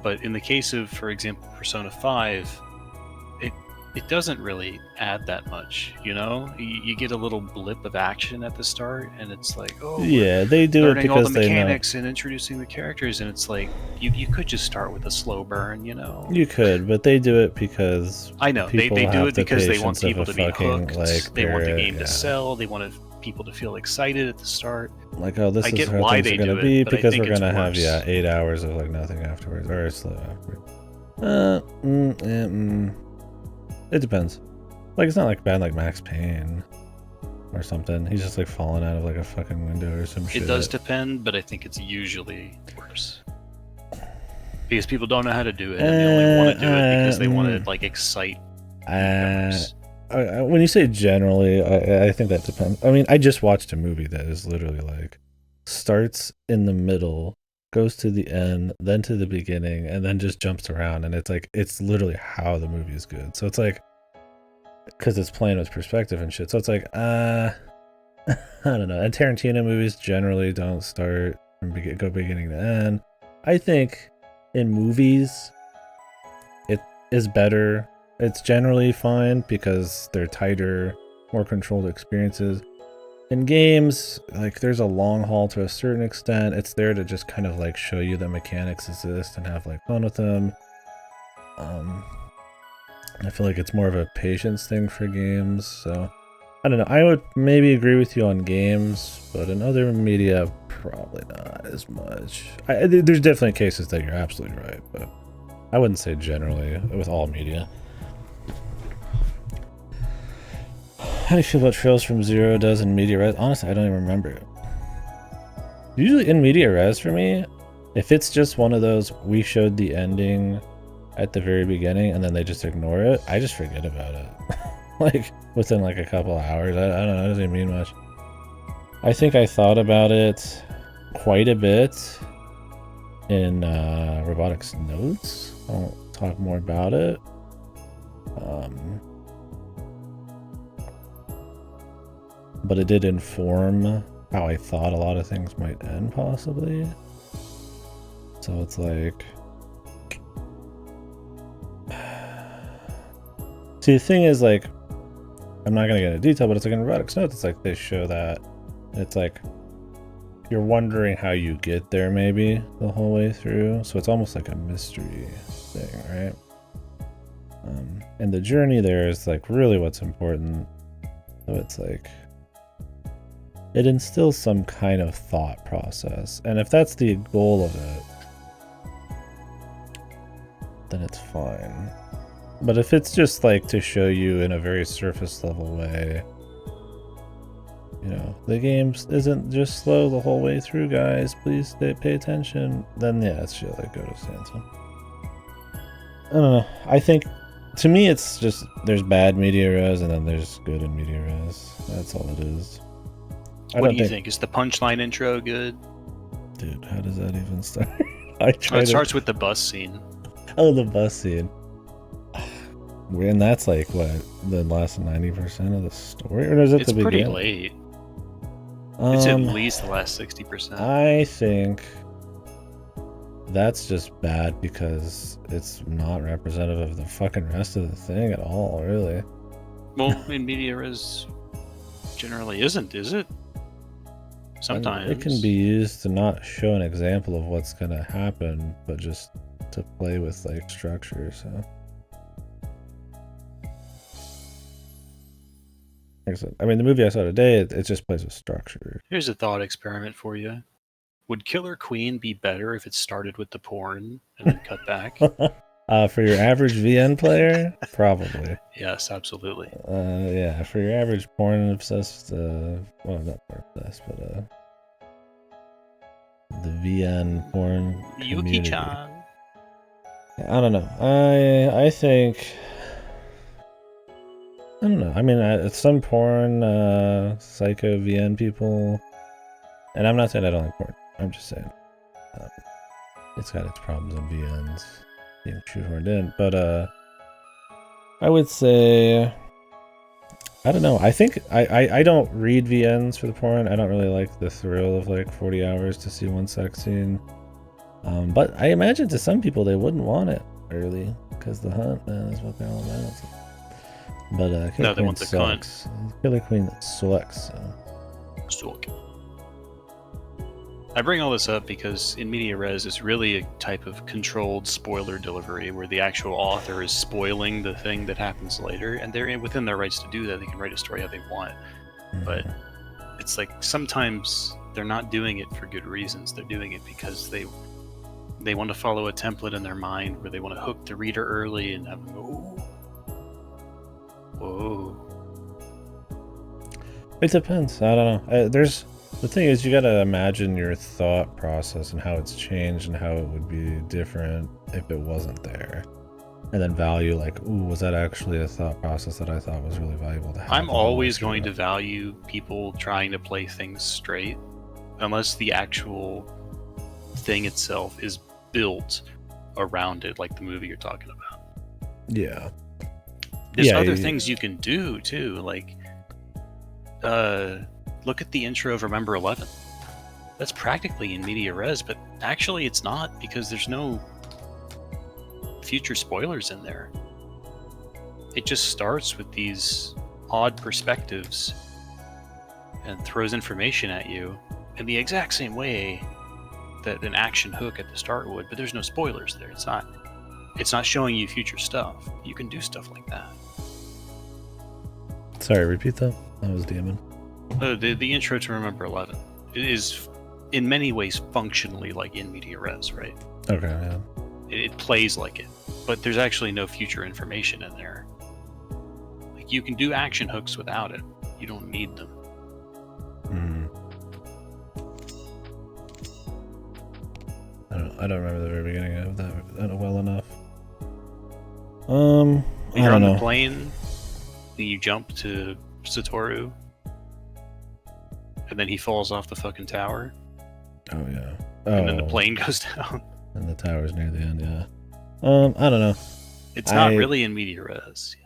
But in the case of, for example, Persona 5, it doesn't really add that much, you know? You get a little blip of action at the start, and it's like, oh, yeah, they do it because all the mechanics and introducing the characters, and it's like, you could just start with a slow burn, you know? You could, but they do it because I know they do it because they want people to be hooked. Like, they want the game to sell. They want people to feel excited at the start. Like, oh, this is how things are going to be because we're going to have 8 hours of like nothing afterwards or slow afterwards. It depends. Like, it's not like bad like Max Payne or something. He's just like falling out of like a fucking window or some shit. It does depend, but I think it's usually worse. Because people don't know how to do it, and they only want to do it because they want to like excite. When you say generally, I think that depends. I mean, I just watched a movie that is literally like starts in the middle, goes to the end, then to the beginning, and then just jumps around, and it's like it's literally how the movie is good. So it's like because it's playing with perspective and shit. So it's like I don't know. And Tarantino movies generally don't start from go beginning to end. I think in movies it is better. It's generally fine because they're tighter, more controlled experiences. in games, like there's a long haul to a certain extent. It's there to just kind of like show you that mechanics exist and have like fun with them. I feel like it's more of a patience thing for games, so I don't know. I would maybe agree with you on games, but in other media, probably not as much. There's definitely cases that you're absolutely right, but I wouldn't say generally with all media. How do you feel about Trails from Zero does in media res? Honestly, I don't even remember it. Usually in media res for me, if it's just one of those, we showed the ending at the very beginning and then they just ignore it, I just forget about it. Like within like a couple of hours. I don't know, it doesn't mean much. I think I thought about it quite a bit in robotics notes. I'll talk more about it. But it did inform how I thought a lot of things might end, possibly. So it's like... See, the thing is, like, I'm not going to get into detail, but it's like in robotics notes, it's like they show that it's like you're wondering how you get there maybe the whole way through. So it's almost like a mystery thing, right? And the journey there is like really what's important. So it's like it instills some kind of thought process. And if that's the goal of it, then it's fine. But if it's just like to show you in a very surface level way, you know, the game isn't just slow the whole way through, guys, please pay attention, then yeah, it's shit like go to Sansa. I don't know. I think, to me, it's just, there's bad media res and then there's good in media res. That's all it is. What do you think? Is the punchline intro good? Dude, how does that even start? It starts with the bus scene. Oh, the bus scene. And that's like, what, the last 90% of the story? Or is it the beginning? It's pretty late. It's at least the last 60%. I think that's just bad because it's not representative of the fucking rest of the thing at all, really. Well, in media res generally isn't, is it? Sometimes. I mean, it can be used to not show an example of what's going to happen, but just to play with, like, structure, so... I mean, the movie I saw today, it just plays with structure. Here's a thought experiment for you. Would Killer Queen be better if it started with the porn and then cut back? For your average VN player, probably. Yes, absolutely. Yeah, for your average porn obsessed, well, not porn obsessed, but the VN porn community. Yuki-chan. I don't know. I think... I don't know. I mean, some porn, psycho VN people, and I'm not saying I don't like porn. I'm just saying it's got its problems in VNs being shoehorned in. But I would say, I don't know. I think I don't read VNs for the porn. I don't really like the thrill of like 40 hours to see one sex scene. But I imagine to some people they wouldn't want it early because the hunt, man, is what they're all about. But Killer Queen sucks. Killer Queen sucks. Suck. I bring all this up because in media res it's really a type of controlled spoiler delivery where the actual author is spoiling the thing that happens later, and they're within their rights to do that. They can write a story how they want. But it's like sometimes they're not doing it for good reasons. They're doing it because they want to follow a template in their mind where they want to hook the reader early and have them go, ooh. Whoa. It depends. I don't know. The thing is, you gotta imagine your thought process and how it's changed and how it would be different if it wasn't there. And then value, like, ooh, was that actually a thought process that I thought was really valuable to have? I'm always going to value people trying to play things straight, unless the actual thing itself is built around it, like the movie you're talking about. Yeah. There's other things you can do too, like look at the intro of Remember 11. That's practically in media res, but actually it's not because there's no future spoilers in there. It just starts with these odd perspectives and throws information at you in the exact same way that an action hook at the start would, but there's no spoilers there. It's not showing you future stuff. You can do stuff like that. Sorry, repeat that. That was Demon. The intro to Remember 11 is in many ways functionally like in media res, right? Okay, yeah. It plays like it, but there's actually no future information in there. Like, you can do action hooks without it. You don't need them. I don't remember the very beginning of that well enough. You're on the plane, and you jump to Satoru, and then he falls off the fucking tower. Oh yeah. And then the plane goes down. And the tower's near the end, yeah. I don't know. It's not really in media res.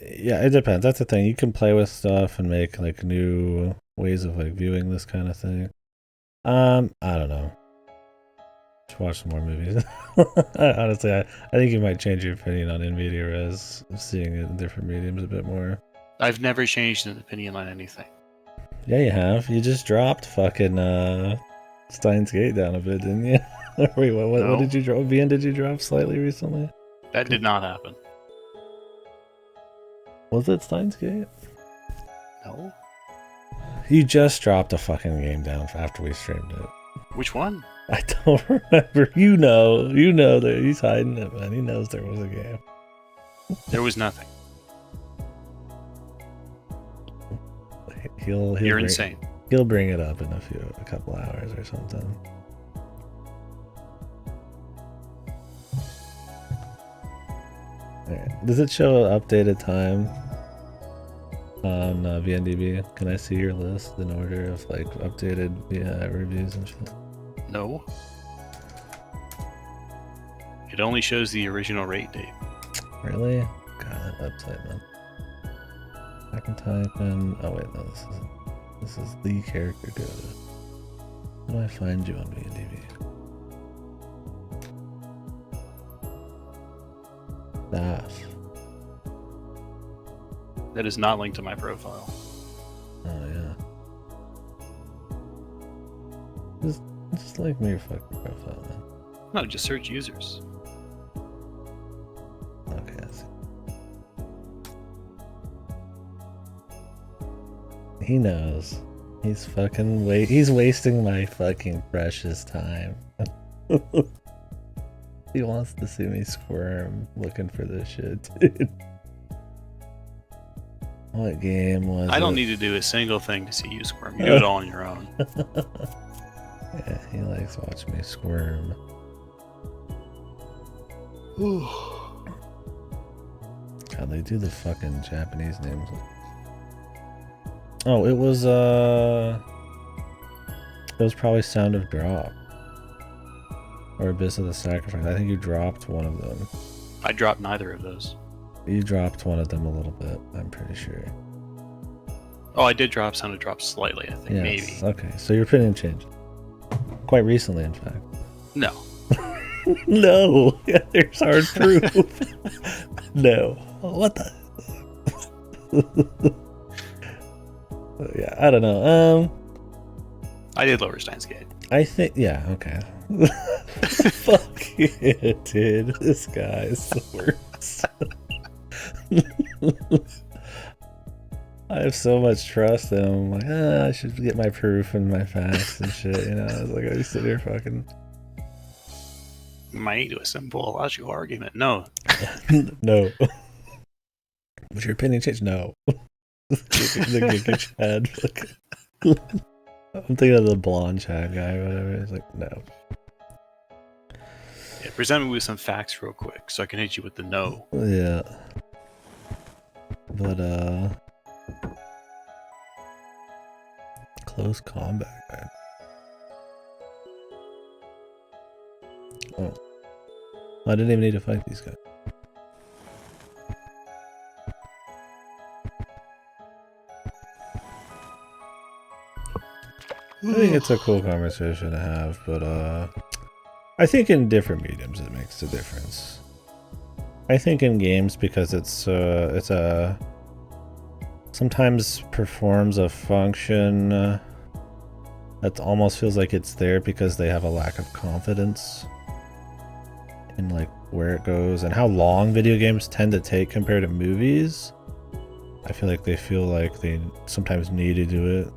Yeah, it depends. That's the thing. You can play with stuff and make like new ways of like viewing this kind of thing. I don't know. Just watch some more movies. Honestly, I think you might change your opinion on in media res, seeing it in different mediums a bit more. I've never changed an opinion on anything. Yeah, you have. You just dropped fucking Steins Gate down a bit, didn't you? Wait, what did you drop? VN, did you drop slightly recently? That did not happen. Was it Steins Gate? No. You just dropped a fucking game down after we streamed it. Which one? I don't remember. You know that he's hiding it, man. He knows there was a game. There was nothing. You're insane. He'll bring it up in a couple hours or something. Right. Does it show an updated time on VNDB? Can I see your list in order of like updated reviews and shit? No. It only shows the original rate date. Really? God, that website, man. I can type in. Oh wait, no, this is the character code. How do I find you on VNDB? Staff. That is not linked to my profile. Oh yeah. Just like me your fucking profile, man. No, just search users. Okay, I see. He knows. He's fucking he's wasting my fucking precious time. He wants to see me squirm looking for this shit, dude. What game was I don't need to do a single thing to see you squirm. You do it all on your own. Yeah, he likes watching me squirm. God, they do the fucking Japanese names. Oh, it was probably Sound of Drop. Or Abyss of the Sacrifice. I think you dropped one of them. I dropped neither of those. You dropped one of them a little bit, I'm pretty sure. Oh, I did drop Sound of Drop slightly, I think, yes. maybe. Okay, so your opinion changed. Quite recently, in fact. No. No! Yeah, there's hard proof. No. What the? Yeah, I don't know. I did lower Steins Gate. I think, yeah, okay. Fuck yeah, dude. This guy is the worst. I have so much trust in him. I'm like, I should get my proof and my facts and shit, you know? I was like, I sit here fucking... You might do a simple logical argument. No. No. Was your opinion changed? No. The Chad. I'm thinking of the blonde Chad guy or whatever. He's like, no. Yeah, present me with some facts real quick so I can hit you with the no. Yeah. But, close combat, man. Oh. I didn't even need to fight these guys. I think it's a cool conversation to have, but I think in different mediums it makes a difference. I think in games because it's a sometimes performs a function that almost feels like it's there because they have a lack of confidence in like where it goes and how long video games tend to take compared to movies. I feel like they feel like they sometimes need to do it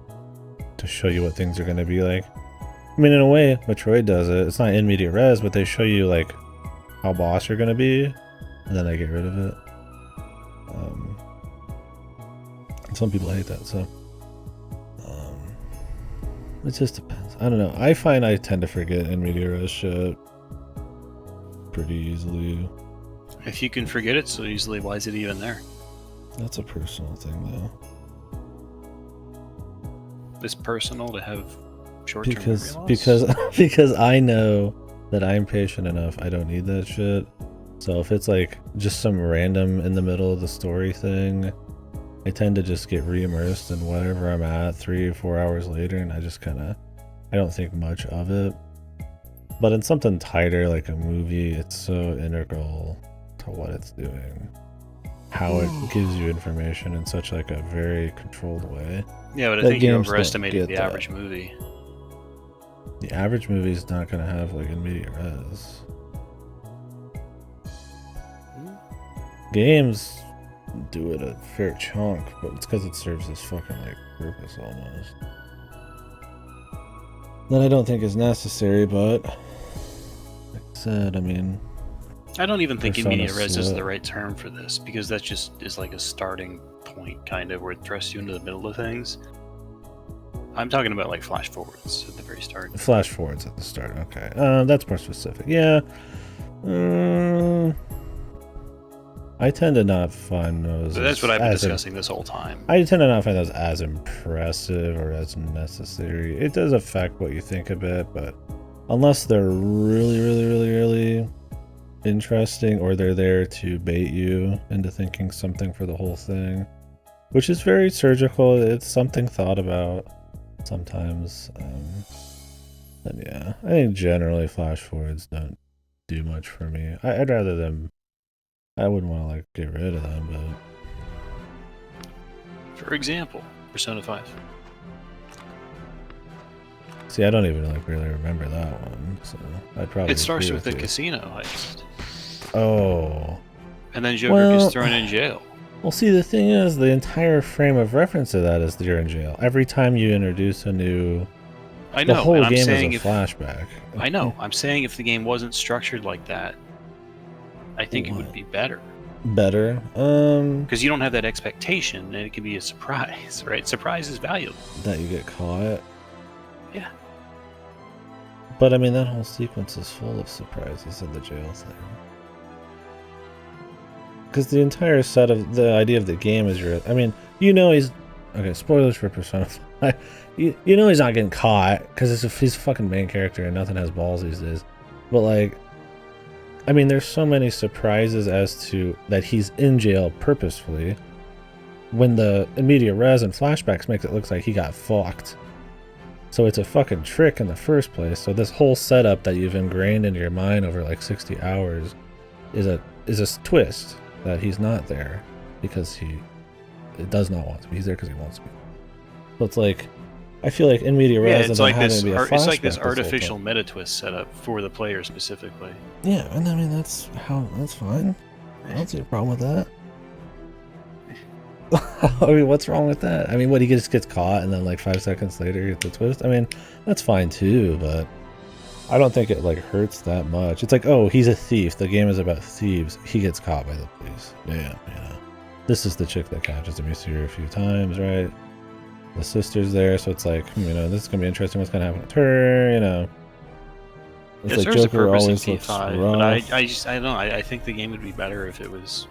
to show you what things are going to be like. I mean, in a way, Metroid does it. It's not in media res, but they show you like how boss you're going to be, and then they get rid of it. Some people hate that, so it just depends. I don't know. I find I tend to forget in media res shit pretty easily. If you can forget it so easily, why is it even there? That's a personal thing, though. It's personal to have short-term memory loss? Because I know that I'm patient enough. I don't need that shit. So if it's like just some random in the middle of the story thing, I tend to just get re-immersed in whatever I'm at 3 or 4 hours later, and I just kind of, I don't think much of it. But in something tighter like a movie, it's so integral to what it's doing. How it gives you information in such like a very controlled way. Yeah, but I think you overestimated the average movie. The average movie is not going to have like in media res. Games do it a fair chunk, but it's because it serves this fucking like purpose almost. That I don't think is necessary, but like I said, I mean, I don't even think media res is the right term for this, because that just is like a starting point kind of where it thrusts you into the middle of things. I'm talking about like flash forwards at the very start. Flash forwards at the start, okay. That's more specific. Yeah. I tend to not find those. So that's what I've been discussing this whole time. I tend to not find those as impressive or as necessary. It does affect what you think a bit, but unless they're really, really, really, really interesting, or they're there to bait you into thinking something for the whole thing, which is very surgical. It's something thought about sometimes. Then yeah, I think generally flash forwards don't do much for me. I'd rather them. I wouldn't want to like get rid of them, but for example, Persona 5. See, I don't even like really remember that one, so I'd probably. It starts with the casino heist. Oh. And then Joker gets thrown in jail. Well, see, the thing is, the entire frame of reference to that is that you're in jail. Every time you introduce a new. I know. The whole game is a flashback. I know. I'm saying if the game wasn't structured like that, I think it would be better. Better? Because you don't have that expectation, and it can be a surprise, right? Surprise is valuable. That you get caught? Yeah. But, I mean, that whole sequence is full of surprises in the jail thing. Because the entire set of the idea of the game is I mean, you know he's... Okay, spoilers for Persona 5. You know he's not getting caught, because he's a fucking main character and nothing has balls these days. But, like... I mean, there's so many surprises as to that he's in jail purposefully, when the immediate res and flashbacks makes it look like he got fucked. So it's a fucking trick in the first place. So this whole setup that you've ingrained into your mind over like 60 hours is a twist that he's not there because he does not want to be. He's there because he wants to be. So it's like, I feel like in media res, it's like this artificial meta twist set up for the player specifically. Yeah, and I mean that's fine. I don't see a problem with that. I mean, what's wrong with that? I mean, he just gets caught and then like 5 seconds later you get the twist. I mean, that's fine too, but I don't think it like hurts that much. It's like, oh, he's a thief. The game is about thieves. He gets caught by the police. Yeah, you know. This is the chick that catches him. You see her a few times, right? The sister's there, so it's like, you know, this is gonna be interesting. What's gonna happen with her? You know, it's like Joker always looks rough. But I don't know. I think the game would be better if it was.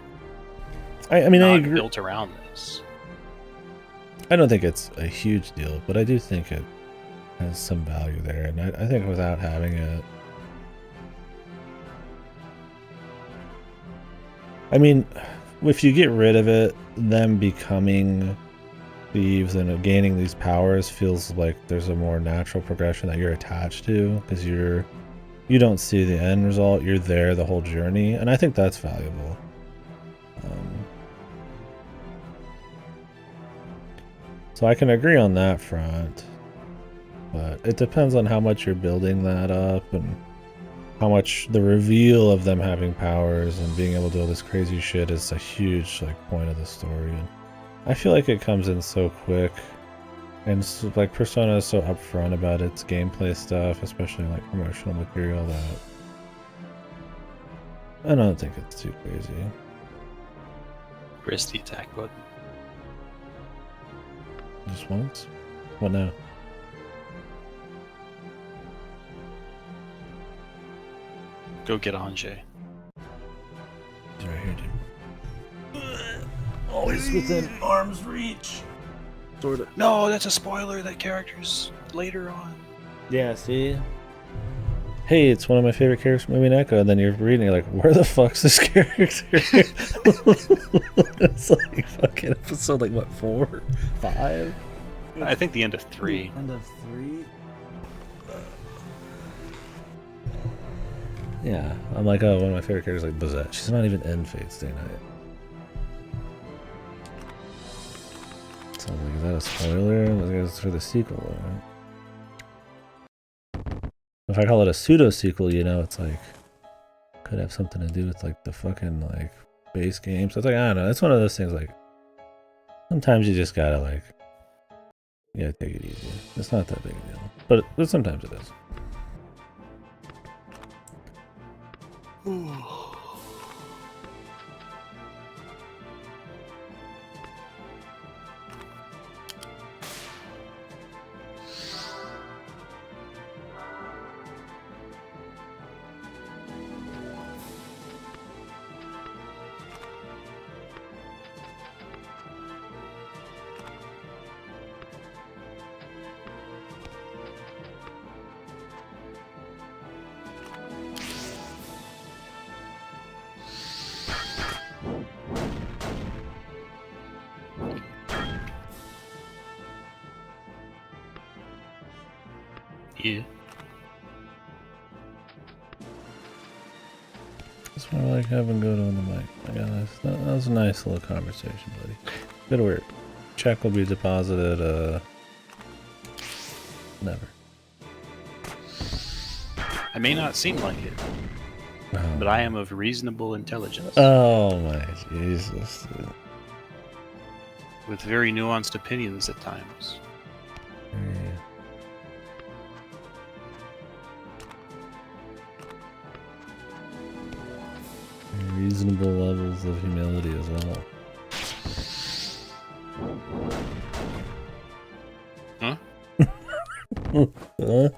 I mean, I agree. Built around this. I don't think it's a huge deal, but I do think it has some value there, and I think without having it, I mean, if you get rid of it, them becoming thieves and gaining these powers feels like there's a more natural progression that you're attached to, because you don't see the end result, you're there the whole journey, and I think that's valuable. So I can agree on that front, but it depends on how much you're building that up and how much the reveal of them having powers and being able to do all this crazy shit is a huge like point of the story. And I feel like it comes in so quick, and so, like Persona is so upfront about its gameplay stuff, especially like promotional material, that I don't think it's too crazy. Press the attack button. Just once? What now? Go get Anjay. He's right here, dude. Always within arm's reach. Sort of. No, that's a spoiler. That character's later on. Yeah, see? Hey, it's one of my favorite characters from Movie Neko, and then you're reading, you're like, where the fuck's this character? It's like fucking episode, like, what, 4? 5? I think the end of 3. End of 3? Yeah, I'm like, oh, one of my favorite characters is like Bazette. She's not even in Fate Stay Night. So I'm like, is that a spoiler? It's for the sequel, right? If I call it a pseudo sequel, you know, it's like could have something to do with like the fucking like base game. So it's like, I don't know. It's one of those things like sometimes you just gotta like, yeah, take it easy. It's not that big a deal, but sometimes it is. Yeah. That's why I like having good on the mic. That was a nice little conversation, buddy. Good work. Check will be deposited, never. I may not seem like it, but I am of reasonable intelligence. Oh my Jesus. Dude. With very nuanced opinions at times. Yeah. Reasonable levels of humility as well. Huh? Huh?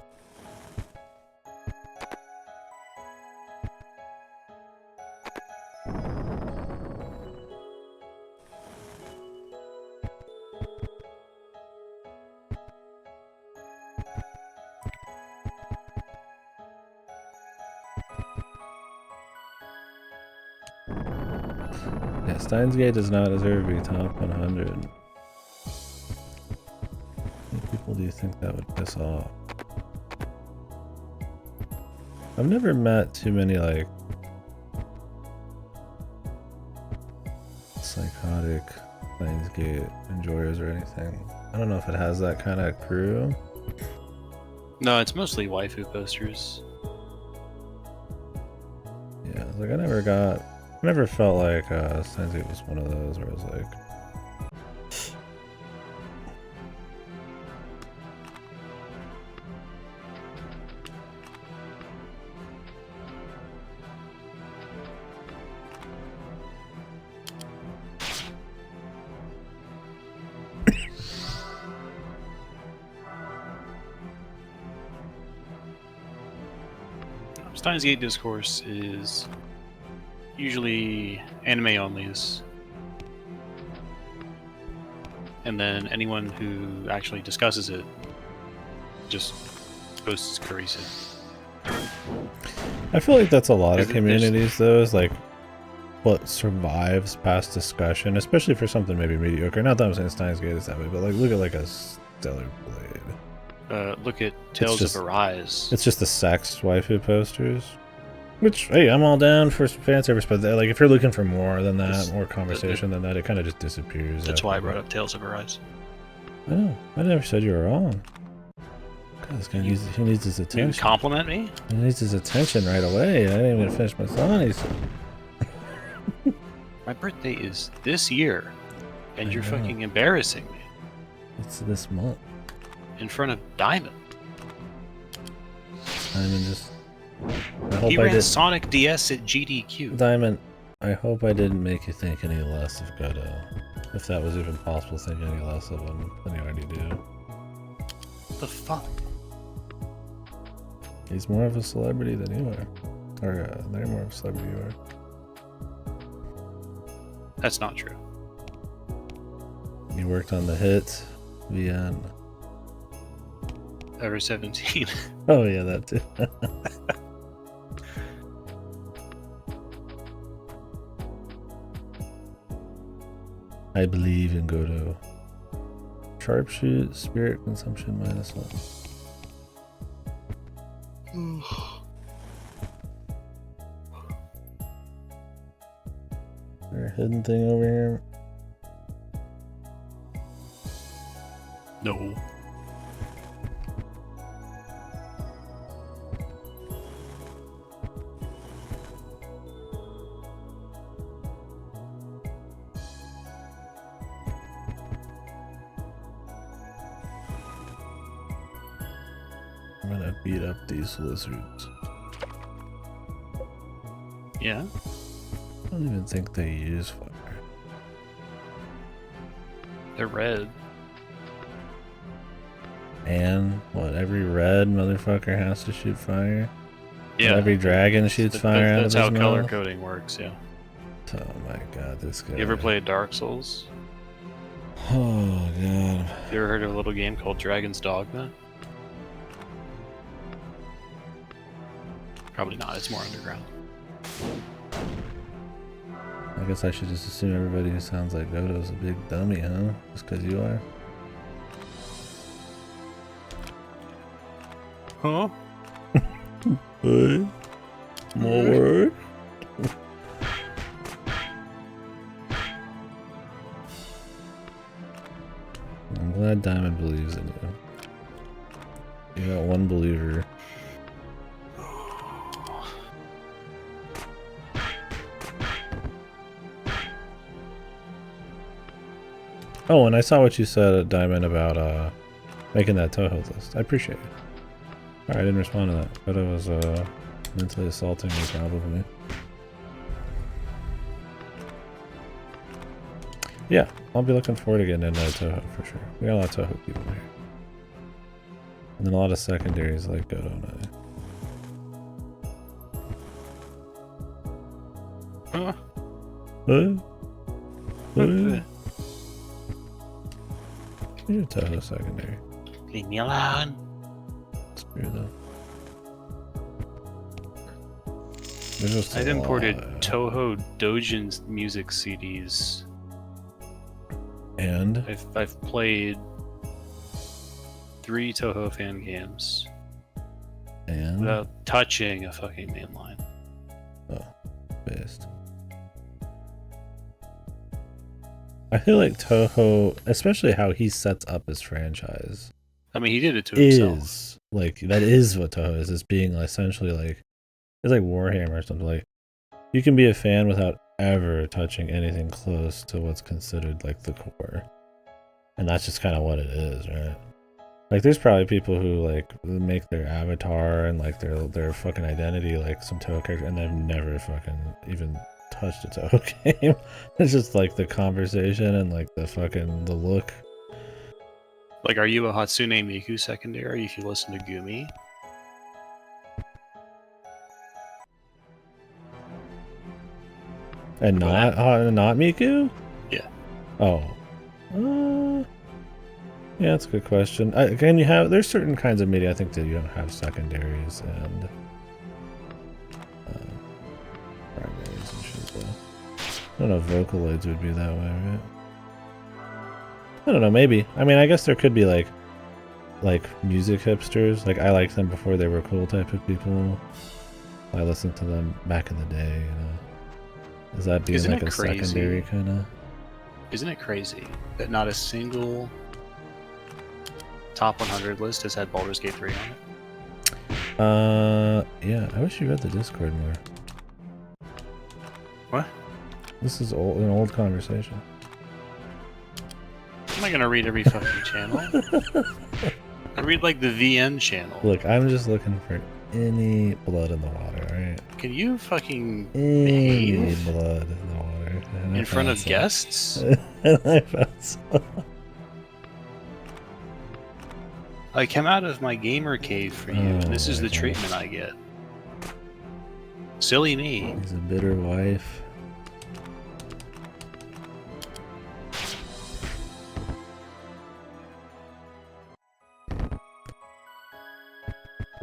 Yeah, Steins Gate does not deserve to be top 100. How many people do you think that would piss off? I've never met too many, like, psychotic Steins Gate enjoyers or anything. I don't know if it has that kind of crew. No, it's mostly waifu posters. Yeah, like I never felt like Steins Gate was one of those where it was like, Steins Gate discourse is usually anime onlys, and then anyone who actually discusses it just posts Carissa. I feel like that's a lot of communities though, is like what survives past discussion, especially for something maybe mediocre. Not that I'm saying Steins Gate is that way, but like look at like a Stellar Blade. Look at Tales of Arise. It's just the sex waifu posters. Which, hey, I'm all down for fan service, but like if you're looking for more than that, more conversation than that, it kind of just disappears. That's why I brought up Tales of Arise. I know. I never said you were wrong. God, this guy needs his attention. You compliment me? He needs his attention right away. I didn't even finish my song. My birthday is this year, and you're fucking embarrassing me. It's this month. In front of Diamond. Diamond just... I hope he ran Sonic DS at GDQ. Diamond, I hope I didn't make you think any less of Godo. If that was even possible, think any less of him than you already do. What the fuck? He's more of a celebrity than you are. Or, they're more of a celebrity than you are. That's not true. You worked on the hit, VN. Ever 17. Oh yeah, that too. I believe in Godo. Sharpshoot, spirit consumption -1. Is there a hidden thing over here? No. I'm gonna beat up these lizards. Yeah? I don't even think they use fire. They're red. And what? Every red motherfucker has to shoot fire. Yeah. And every dragon shoots fire out of his mouth. That's how color coding works. Yeah. Oh my god, this guy. You ever played Dark Souls? Oh god. You ever heard of a little game called Dragon's Dogma? Probably not. It's more underground. I guess I should just assume everybody who sounds like Godo's a big dummy, huh? Just because you are? Huh? Hey? More word? I'm glad Diamond believes in you. You got one believer. Oh, and I saw what you said, Diamond, about making that Toho list. I appreciate it. Sorry, I didn't respond to that, but it was mentally assaulting me, probably. Yeah, I'll be looking forward to getting into Toho for sure. We got a lot of Toho people here. And then a lot of secondaries like Godo and I. Huh? What? You're a Toho secondary. Leave me alone. Screw them. I've imported Toho Dojin's music CDs. And? I've played 3 Toho fan games. And? Without touching a fucking mainline. Oh, based. I feel like Toho, especially how he sets up his franchise. I mean, he did it to himself. Is like that is what Toho is being essentially like it's like Warhammer or something. Like you can be a fan without ever touching anything close to what's considered like the core, and that's just kind of what it is, right? Like there's probably people who like make their avatar and like their fucking identity like some Toho character, and they've never fucking even touched a Toho game. It's just like the conversation and like the look. Like, are you a Hatsune Miku secondary if you listen to Gumi? And not Miku? Yeah. Oh. Yeah, that's a good question. Again, there's certain kinds of media I think that you don't have secondaries and primaries and shit though. I don't know if Vocaloids would be that way, right? I don't know, maybe. I mean, I guess there could be like music hipsters. Like I liked them before they were cool type of people. I listened to them back in the day, you know. Is that being like a secondary kind of? Isn't it crazy that not a single top 100 list has had Baldur's Gate 3 on it. Yeah, I wish you read the Discord more. What? This is an old conversation. I'm not gonna read every fucking channel. I read like the VN channel. Look, I'm just looking for any blood in the water, alright? Can you fucking any behave? Blood in the water. In front of guests? And I found some. I come out of my gamer cave for you, and this is the treatment I get. Silly me. He's a bitter wife.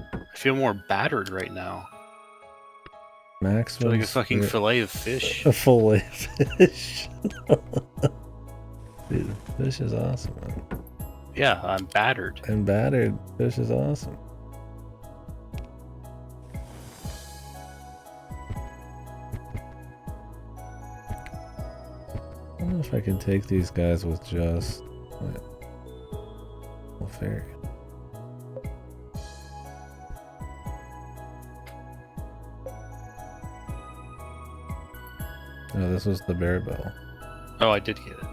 I feel more battered right now. Max I feel like a fucking fillet of fish. A fillet of fish. Dude, fish is awesome, man. Yeah, I'm battered. And battered. Fish is awesome. I don't know if I can take these guys with just... Well, fairy. No, this was the bear bell. Oh, I did get it.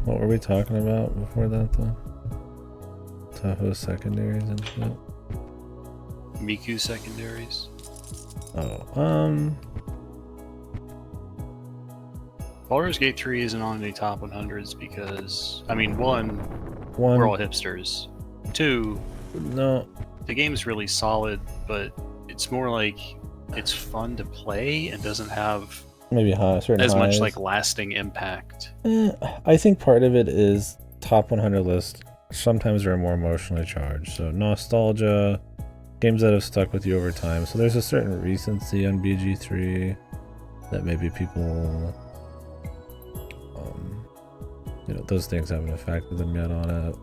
What were we talking about before that, though? Tahoe secondaries and shit? Miku secondaries. Oh, Baldur's Gate 3 isn't on any top 100s because, I mean, one, we're all hipsters. Two, no, the game's really solid, but it's more like it's fun to play and doesn't have maybe certain much like lasting impact. I think part of it is top 100 list sometimes are more emotionally charged. So nostalgia, games that have stuck with you over time. So there's a certain recency on BG3 that maybe people, those things haven't affected them yet on it.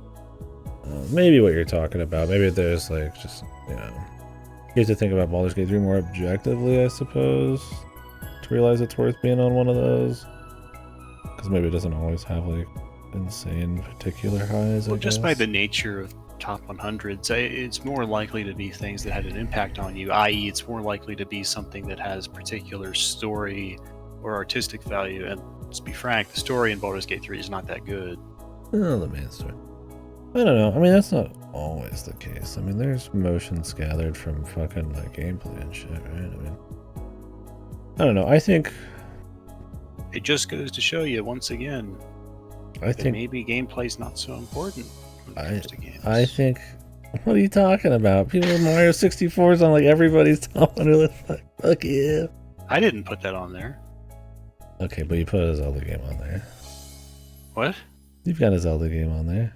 Maybe what you're talking about. Maybe there's like just, you have to think about Baldur's Gate 3 more objectively, I suppose, to realize it's worth being on one of those. Because maybe it doesn't always have like insane particular highs. Well, just by the nature of top 100s, it's more likely to be things that had an impact on you, i.e. it's more likely to be something that has particular story or artistic value. And let's be frank, the story in Baldur's Gate 3 is not that good. Oh, the main story. I don't know. I mean, that's not always the case. I mean, there's emotions gathered from fucking like gameplay and shit, right? I mean, I don't know. I think it just goes to show you once again. I think maybe gameplay's not so important when it comes to games. I think. What are you talking about? People with Mario 64's on like everybody's top 100 list. Fuck yeah. I didn't put that on there. Okay, but you put a Zelda game on there. What? You've got a Zelda game on there.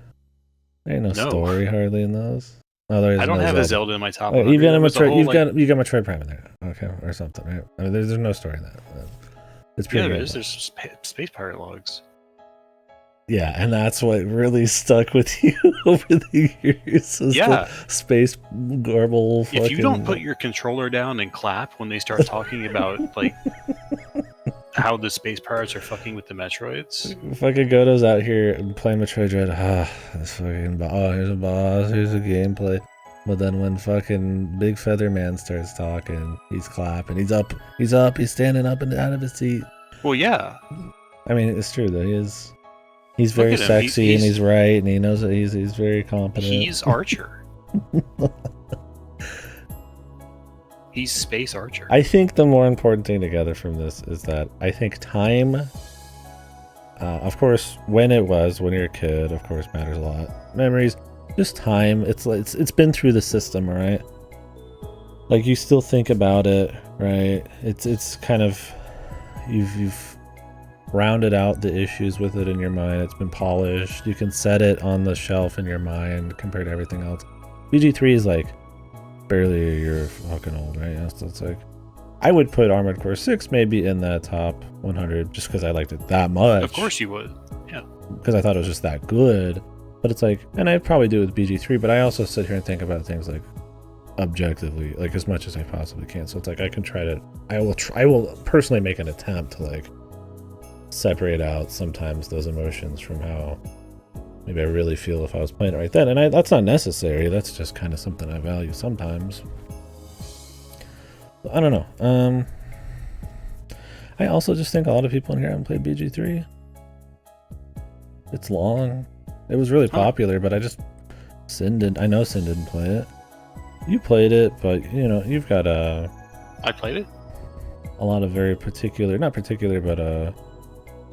There ain't no story hardly in those. Oh, there is. I don't have Zelda. a Zelda in my top. Oh, you've got a Metroid. You got Metroid Prime in there, okay, or something, right? I mean, there's no story in that. It's pretty. Yeah, there's Space Pirate logs. Yeah, and that's what really stuck with you over the years. Yeah, space garble. If you don't put your controller down and clap when they start talking about like how the space pirates are fucking with the Metroids. Fucking Goto's out here and playing Metroid Dread. This fucking here's a boss, here's a gameplay. But then when fucking Big Feather Man starts talking, he's clapping. He's up, he's standing up and out of his seat. Well, yeah. I mean, it's true though. He's very sexy and he's right and he knows that he's very competent. He's Archer. He's Space Archer. I think the more important thing to gather from this is that I think time, of course, when you're a kid, of course, matters a lot. Memories, just time. It's been through the system, right? Like you still think about it, right? It's kind of you've rounded out the issues with it in your mind. It's been polished. You can set it on the shelf in your mind compared to everything else. BG3 is like barely a year fucking old, right? So it's like I would put Armored Core 6 maybe in that top 100 just because I liked it that much. Of course you would, yeah. Because I thought it was just that good. But it's like, and I'd probably do it with BG3, but I also sit here and think about things like objectively, like as much as I possibly can. So it's like I can try to, I will personally make an attempt to like separate out sometimes those emotions from how maybe I really feel if I was playing it right then. And that's not necessary. That's just kind of something I value sometimes. I don't know. I also just think a lot of people in here haven't played BG3. It's long. It was really popular, but I know Sin didn't play it. You played it, but you know, you've got I played it? A lot of very particular, not particular, but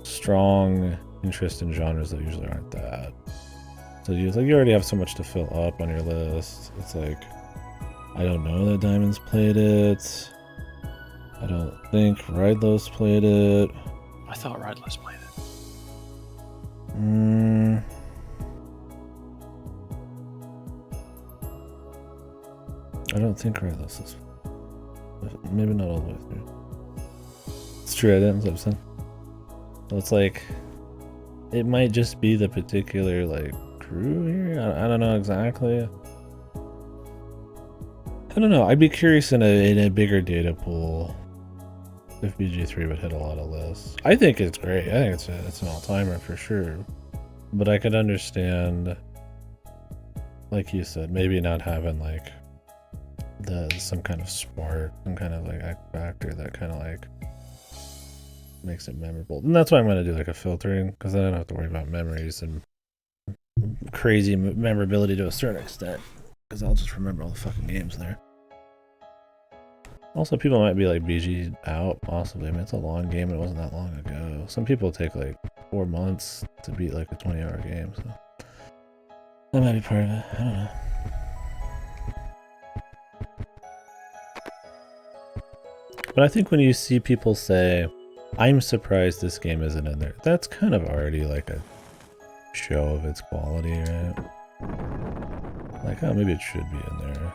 strong interest in genres that usually aren't that. So you already have so much to fill up on your list. It's like, I don't know that Diamonds played it. I don't think Rideless played it. I thought Rideless played it. I don't think Rideless is. Maybe not all the way through. It's true, I didn't listen. So it's like, it might just be the particular like crew here. I don't know exactly. I don't know. I'd be curious in a bigger data pool if BG3 would hit a lot of lists. I think it's great. I think it's an all-timer for sure. But I could understand, like you said, maybe not having like some kind of spark, some kind of like X factor that kind of like makes it memorable. And that's why I'm going to do like a filtering, because then I don't have to worry about memories and crazy memorability to a certain extent, because I'll just remember all the fucking games there. Also, people might be like BG out, possibly. I mean, it's a long game. It wasn't that long ago. Some people take like 4 months to beat like a 20-hour game, so that might be part of it. I don't know. But I think when you see people say, I'm surprised this game isn't in there, that's kind of already like a show of its quality, right? Like, oh, maybe it should be in there.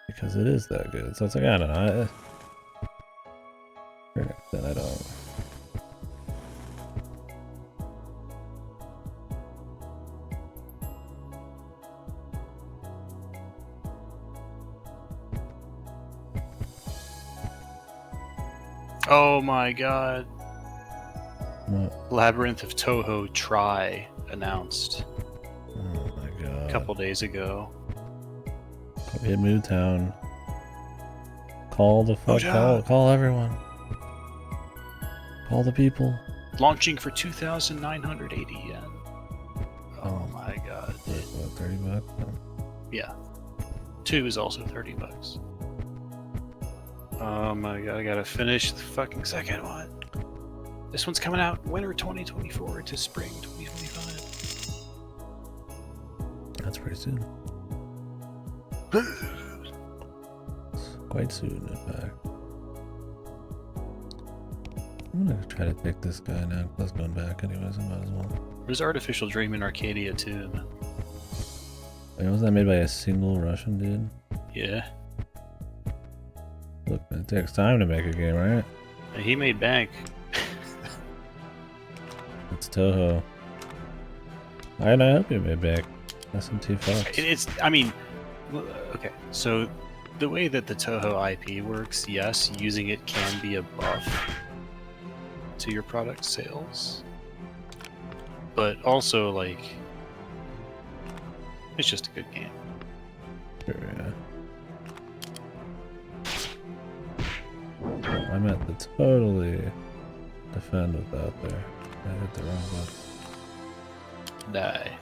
Because it is that good. So it's like, I don't know. Then I don't. Oh my god. What? Labyrinth of Toho Try announced. Oh my god. A couple days ago. Hit Mood Town. Call the fuck. Call everyone. Call the people. Launching for 2,980 yen. Oh my god. What, 30 bucks? Yeah. 2 is also 30 bucks. Oh my god, I gotta finish the fucking second one. This one's coming out winter 2024 to spring 2025. That's pretty soon. Quite soon, in fact. I'm gonna try to pick this guy now. Plus going back anyways, I might as well. There's Artificial Dream in Arcadia too, man. Wait, wasn't that made by a single Russian dude? Yeah. Look, it takes time to make a game, right? And he made bank. It's Toho. I hope you made bank. SMT Fox. It's, I mean, okay, so the way that the Toho IP works, yes, using it can be a buff to your product sales. But also, like, it's just a good game. Sure, yeah. I meant to totally defend with that there. I hit the wrong button. Die.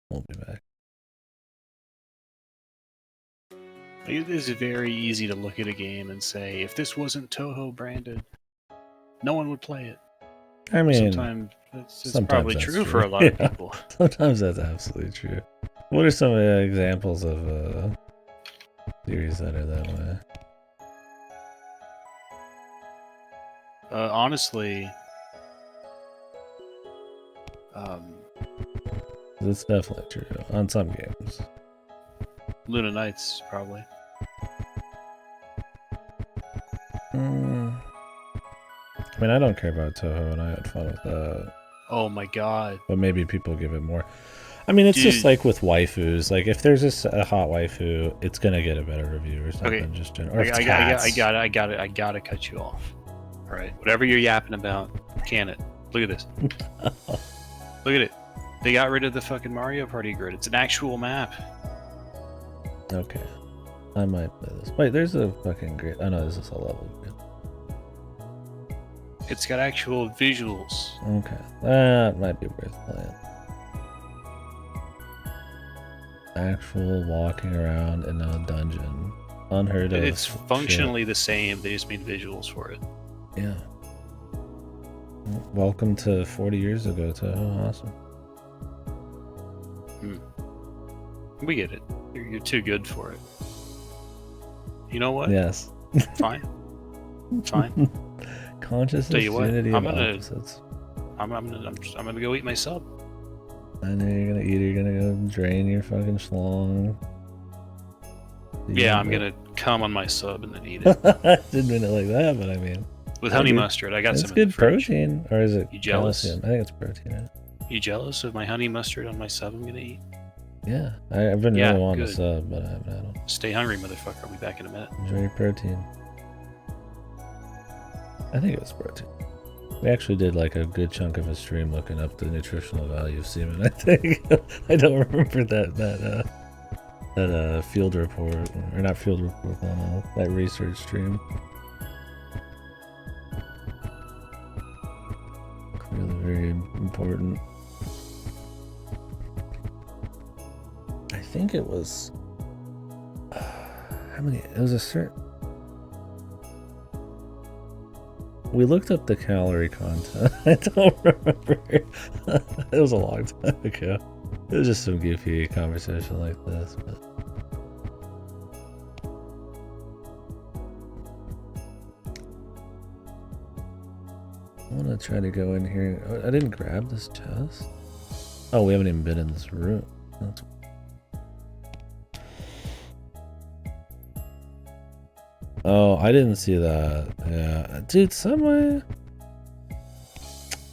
Won't be back. It is very easy to look at a game and say, if this wasn't Toho branded, no one would play it. I mean, sometimes it's probably true for a lot of people. Sometimes that's absolutely true. What are some examples of series that are that way? Honestly, it's definitely true on some games. Luna Knights probably. I mean, I don't care about Toho, and I had fun with that. Oh my god! But maybe people give it more. I mean, it's just like with waifus. Like, if there's a hot waifu, it's gonna get a better review or something. Okay. Just general. I gotta cut you off. All right, whatever you're yapping about, can it? Look at this. Look at it. They got rid of the fucking Mario Party grid. It's an actual map. Okay, I might play this. Wait, there's a fucking grid. Oh no, this is a level grid. It's got actual visuals. Okay, that might be worth playing. Actual walking around in a dungeon. Unheard of. It's functionally the same, they just made visuals for it. Yeah. Welcome to 40 years ago, Toho. Awesome. We get it. You're too good for it. You know what? Yes. Fine. Fine. Consciousness, unity of opposites. I'm gonna go eat my sub. I know you're gonna eat it, you're gonna go drain your fucking schlong. Yeah, I'm gonna come on my sub and then eat it. Didn't mean it like that, but I mean. With honey mustard, I got some. It's good protein, or is it you jealous? calcium? I think it's protein. Right? You jealous of my honey mustard on my sub I'm gonna eat? Yeah, I've been really wanting a sub, but I haven't had them. Stay hungry, motherfucker. I'll be back in a minute. Enjoy your protein. I think it was protein. We actually did like a good chunk of a stream looking up the nutritional value of semen. I think I don't remember that field report, or not field report, that research stream. Clearly very important. I think it was how many? It was a certain. We looked up the calorie content. I don't remember. It was a long time ago. It was just some goofy conversation like this. But... I want to try to go in here. I didn't grab this chest. Oh, we haven't even been in this room. That's... Oh, I didn't see that. Yeah, dude, Subway.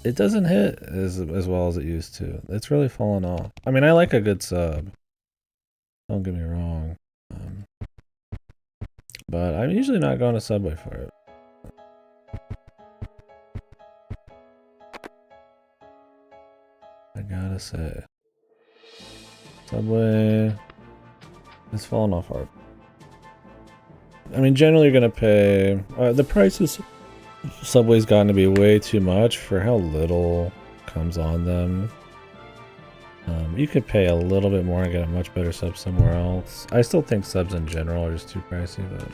It doesn't hit as well as it used to. It's really fallen off. I mean, I like a good sub. Don't get me wrong. But I'm usually not going to Subway for it. I gotta say. Subway has fallen off hard. I mean, generally you're gonna pay... the prices Subway's gotten to be way too much for how little comes on them. You could pay a little bit more and get a much better sub somewhere else. I still think subs in general are just too pricey, but...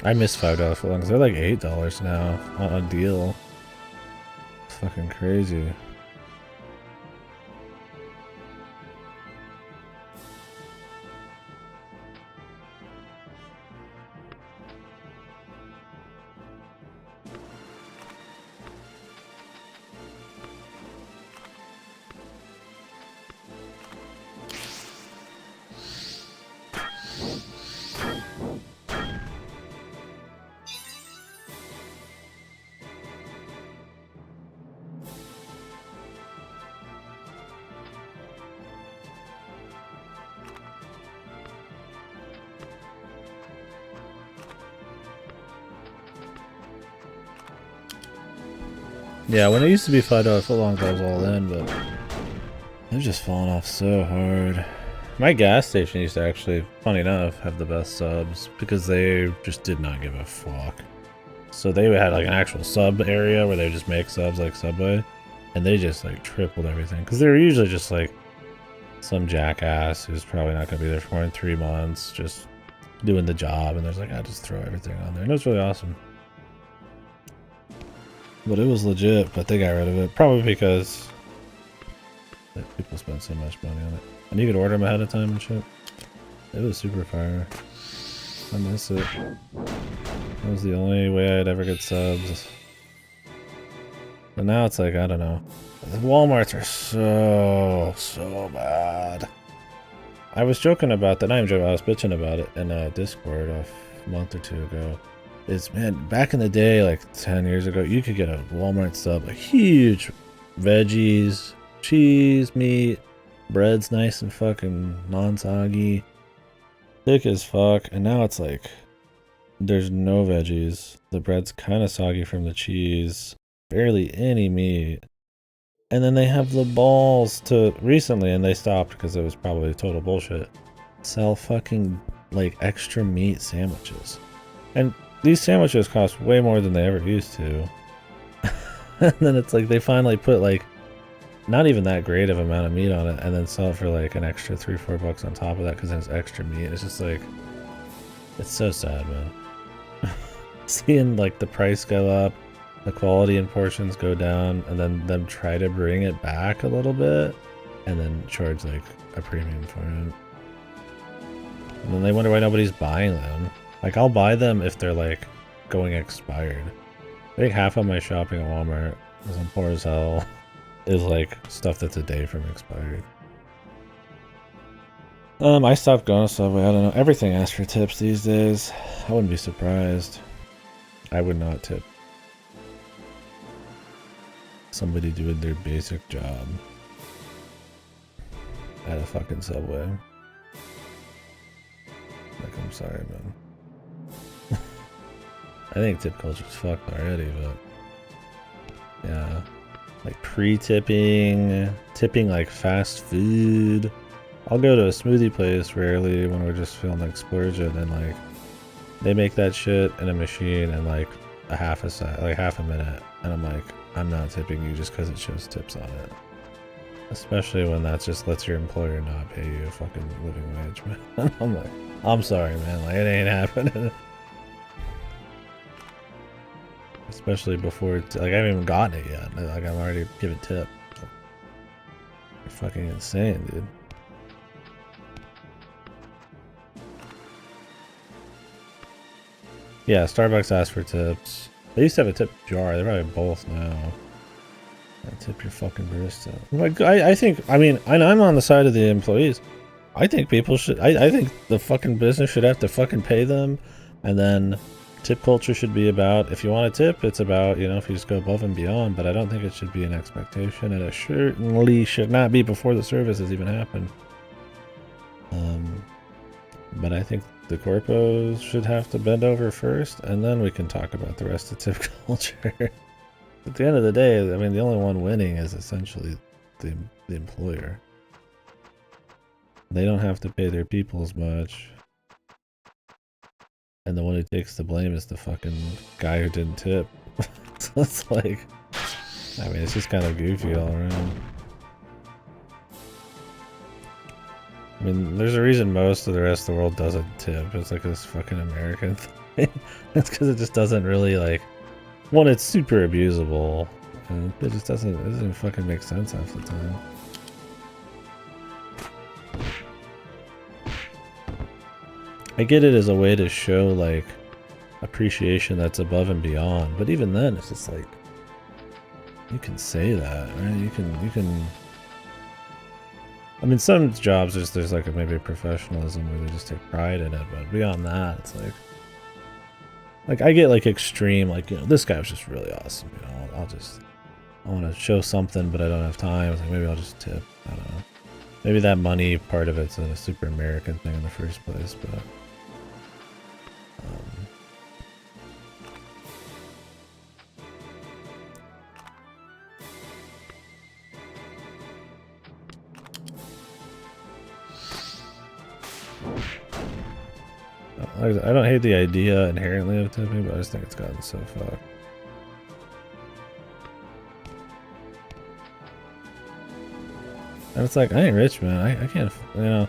I miss $5 footlongs. They're like $8 now on a deal. It's fucking crazy. Yeah, when it used to be $5 footlongs, I was all in, but they've just fallen off so hard. My gas station used to actually, funny enough, have the best subs because they just did not give a fuck. So they had like an actual sub area where they just make subs like Subway, and they just like tripled everything because they were usually just like some jackass who's probably not going to be there for more than 3 months, just doing the job, and there's like, I just throw everything on there, and it was really awesome. But it was legit, but they got rid of it. Probably because that people spend so much money on it. And you could order them ahead of time and shit. It was super fire. I miss it. That was the only way I'd ever get subs. But now it's like, I don't know. The Walmarts are so bad. I was joking about that. I was bitching about it in Discord a month or two ago. Man, back in the day, like 10 years ago, you could get a Walmart sub, like huge veggies, cheese, meat, bread's nice and fucking non-soggy, thick as fuck. And now it's like, there's no veggies. The bread's kind of soggy from the cheese, barely any meat. And then they have the balls to, recently, and they stopped because it was probably total bullshit, sell fucking like extra meat sandwiches. And these sandwiches cost way more than they ever used to. And then it's like they finally put like not even that great of amount of meat on it and then sell it for like an extra $3-4 on top of that because it's extra meat. It's just like, it's so sad, man. Seeing like the price go up, the quality and portions go down, and then them try to bring it back a little bit and then charge like a premium for it. And then they wonder why nobody's buying them. Like, I'll buy them if they're like going expired. I think half of my shopping at Walmart, because I'm poor as hell, is like stuff that's a day from expired. I stopped going to Subway. I don't know. Everything asks for tips these days. I wouldn't be surprised. I would not tip somebody doing their basic job at a fucking Subway. Like, I'm sorry, man. I think tip culture's fucked already, but yeah. Like pre-tipping, tipping like fast food. I'll go to a smoothie place rarely when we're just feeling like splurging, and like they make that shit in a machine in like half a minute, and I'm like, I'm not tipping you just because it shows tips on it. Especially when that just lets your employer not pay you a fucking living wage, man. I'm like, I'm sorry, man. Like, it ain't happening. Especially before, like, I haven't even gotten it yet. Like, I'm already giving tip. You're fucking insane, dude. Yeah, Starbucks asks for tips. They used to have a tip jar. They probably have both now. Tip your fucking barista. Like, I think, I mean, I'm on the side of the employees. I think people should, I think the fucking business should have to fucking pay them, and then tip culture should be about, if you want a tip, it's about, you know, if you just go above and beyond, but I don't think it should be an expectation, and it certainly should not be before the service has even happened. But I think the corpos should have to bend over first, and then we can talk about the rest of tip culture. At the end of the day, I mean, the only one winning is essentially the employer. They don't have to pay their people as much. And the one who takes the blame is the fucking guy who didn't tip. So it's like, I mean, it's just kind of goofy all around. I mean, there's a reason most of the rest of the world doesn't tip. It's like this fucking American thing. It's because it just doesn't really, like, one, it's super abusable, and it just doesn't fucking make sense half the time. I get it as a way to show, like, appreciation that's above and beyond, but even then, it's just like, you can say that, right? You can. I mean, some jobs there's like maybe a professionalism where they just take pride in it, but beyond that, it's like I get like extreme, like, you know, this guy was just really awesome, you know, I want to show something, but I don't have time. It's like, maybe I'll just tip. I don't know. Maybe that money part of it's a super American thing in the first place, but I don't hate the idea inherently of tipping, but I just think it's gotten so fucked. And it's like, I ain't rich, man. I can't, you know.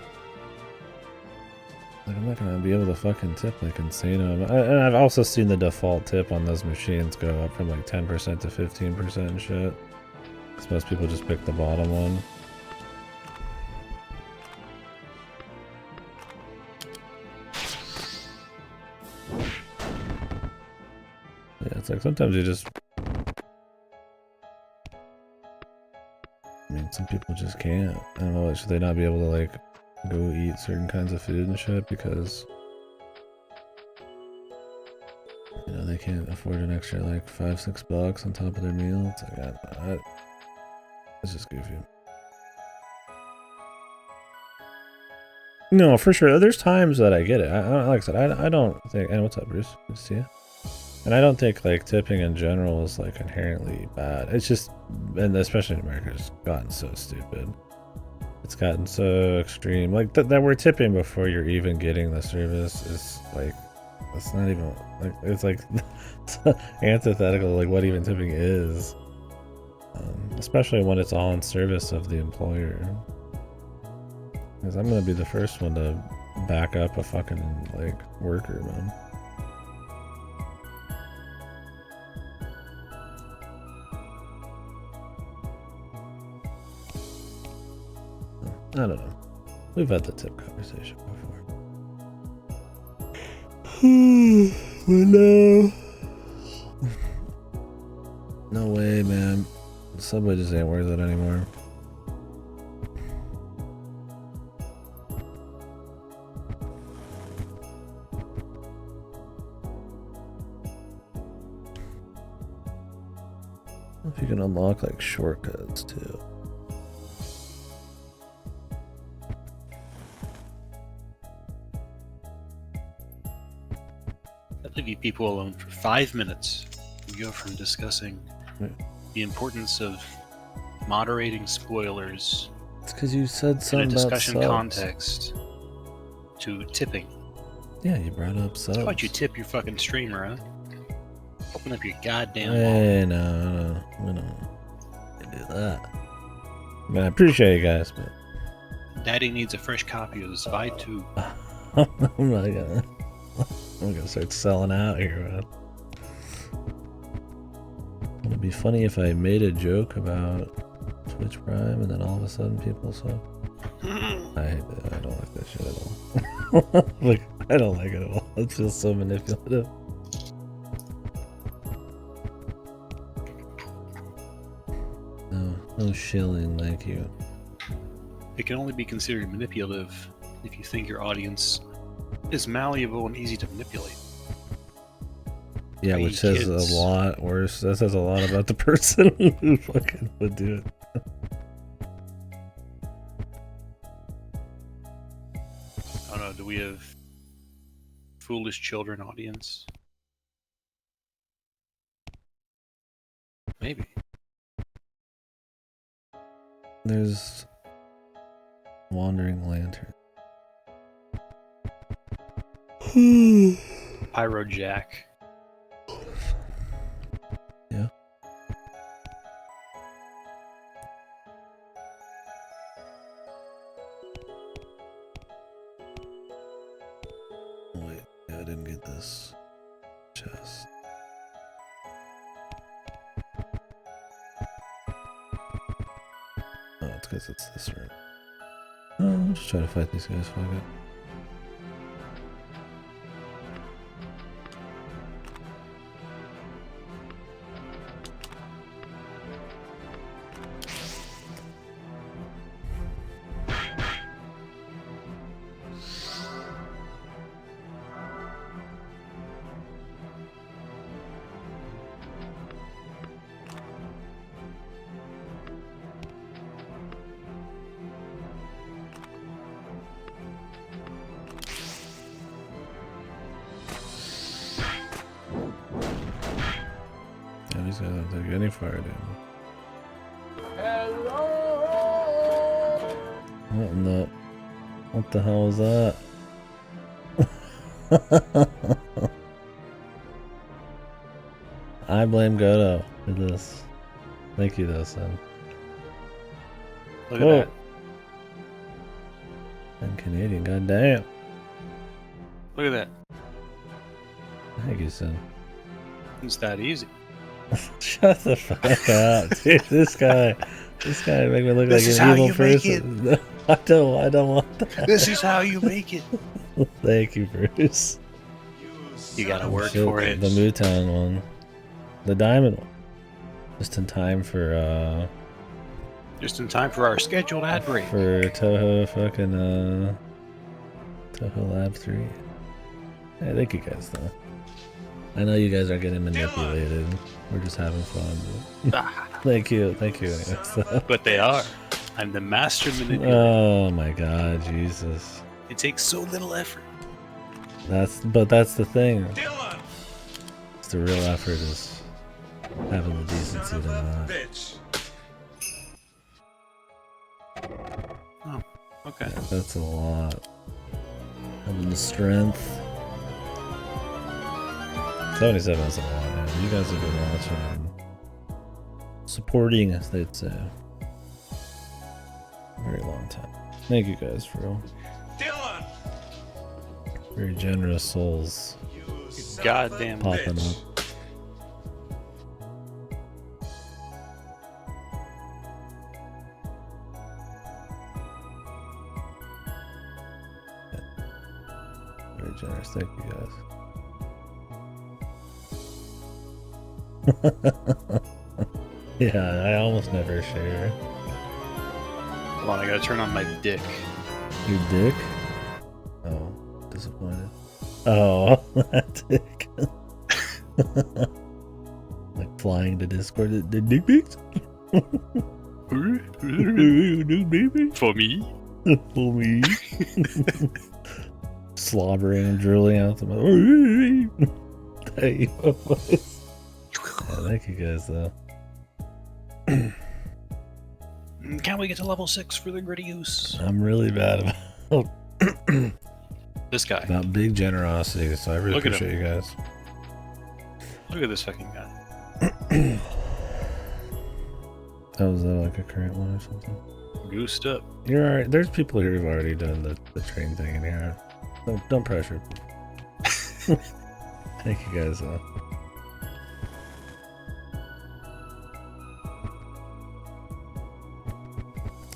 Like, I'm not gonna be able to fucking tip like insane. And I've also seen the default tip on those machines go up from like 10% to 15% and shit. Because most people just pick the bottom one. It's like sometimes you just... I mean, some people just can't. I don't know, like, should they not be able to, like, go eat certain kinds of food and shit because... You know, they can't afford an extra, like, $5-6 on top of their meal. It's like, it's just goofy. No, for sure. There's times that I get it. Like I said, I don't think... And what's up, Bruce? Good to see you. And I don't think, like, tipping in general is, like, inherently bad. It's just... And especially in America, it's gotten so stupid. It's gotten so extreme. Like, that we're tipping before you're even getting the service is, like... It's not even... Like, it's, like... antithetical, like, what even tipping is. Especially when it's all in service of the employer. Because I'm gonna be the first one to back up a fucking, like, worker, man. I don't know. We've had the tip conversation before. No. No way, man. The Subway just ain't worth it anymore. If you can unlock, like, shortcuts too. I'd leave you people alone for 5 minutes. We go from discussing the importance of moderating spoilers. It's because you said something in a discussion about context to tipping. Yeah, you brought up subs. How about you tip your fucking streamer, huh? Open up your goddamn Hey, no. We don't do that. I mean, I appreciate you guys, but... Daddy needs a fresh copy of the Spy 2. I'm gonna start selling out here, man. It'd be funny if I made a joke about Twitch Prime and then all of a sudden people saw. I hate that. I don't like that shit at all. Like, I don't like it at all. It feels so manipulative. No shilling, thank you. It can only be considered manipulative if you think your audience is malleable and easy to manipulate. Yeah, which says a lot worse. That says a lot about the person who fucking would do it. I don't know, do we have foolish children audience? Maybe. There's Wandering Lantern. Pyro Jack. Yeah. Wait, yeah, I didn't get this chest. Oh, it's because it's this room. Oh, I'll just try to fight these guys. Fuck it. These guys don't take any fire damage. Hello. What the hell was that? I blame Godo for this. Thank you though, son. Look at that. I'm Canadian, goddamn. Look at that. Thank you, son. It's that easy. Shut the fuck up, dude. This guy make me look like an evil person. I don't want that. This is how you make it. Thank you, Bruce. You gotta work for it. The Mootown one. The diamond one. Just in time for our scheduled ad break. For Toho fucking Toho Lab 3. Hey, thank you guys though. I know you guys are getting manipulated. We're just having fun. Thank you. But they are. I'm the master manipulator. Oh my god, Jesus. It takes so little effort. That's the thing. It's the real effort is having the decency to not. Oh, okay. Yeah, that's a lot. Having the strength. 77 is a lot, man. You guys have been watching and supporting, as they'd say. A very long time. Thank you guys for real. Very generous souls. Goddamn popping bitch. up. Very generous. Thank you guys. Yeah, I almost never share. Hold on, I gotta turn on my dick. Your dick? Oh, disappointed. Oh, that dick. Like flying to Discord. The dick pics? For me? For me. Slobbering and drooling out the mouth. Hey, yeah, thank you guys though. Can we get to level 6 for the gritty use? I'm really bad about This guy. about big generosity, so I really Look at appreciate you guys. Look at this fucking guy. Oh, was that like a current one or something? Goosed up. You're alright. There's people here who've already done the train thing in here. Don't pressure. Thank you guys though.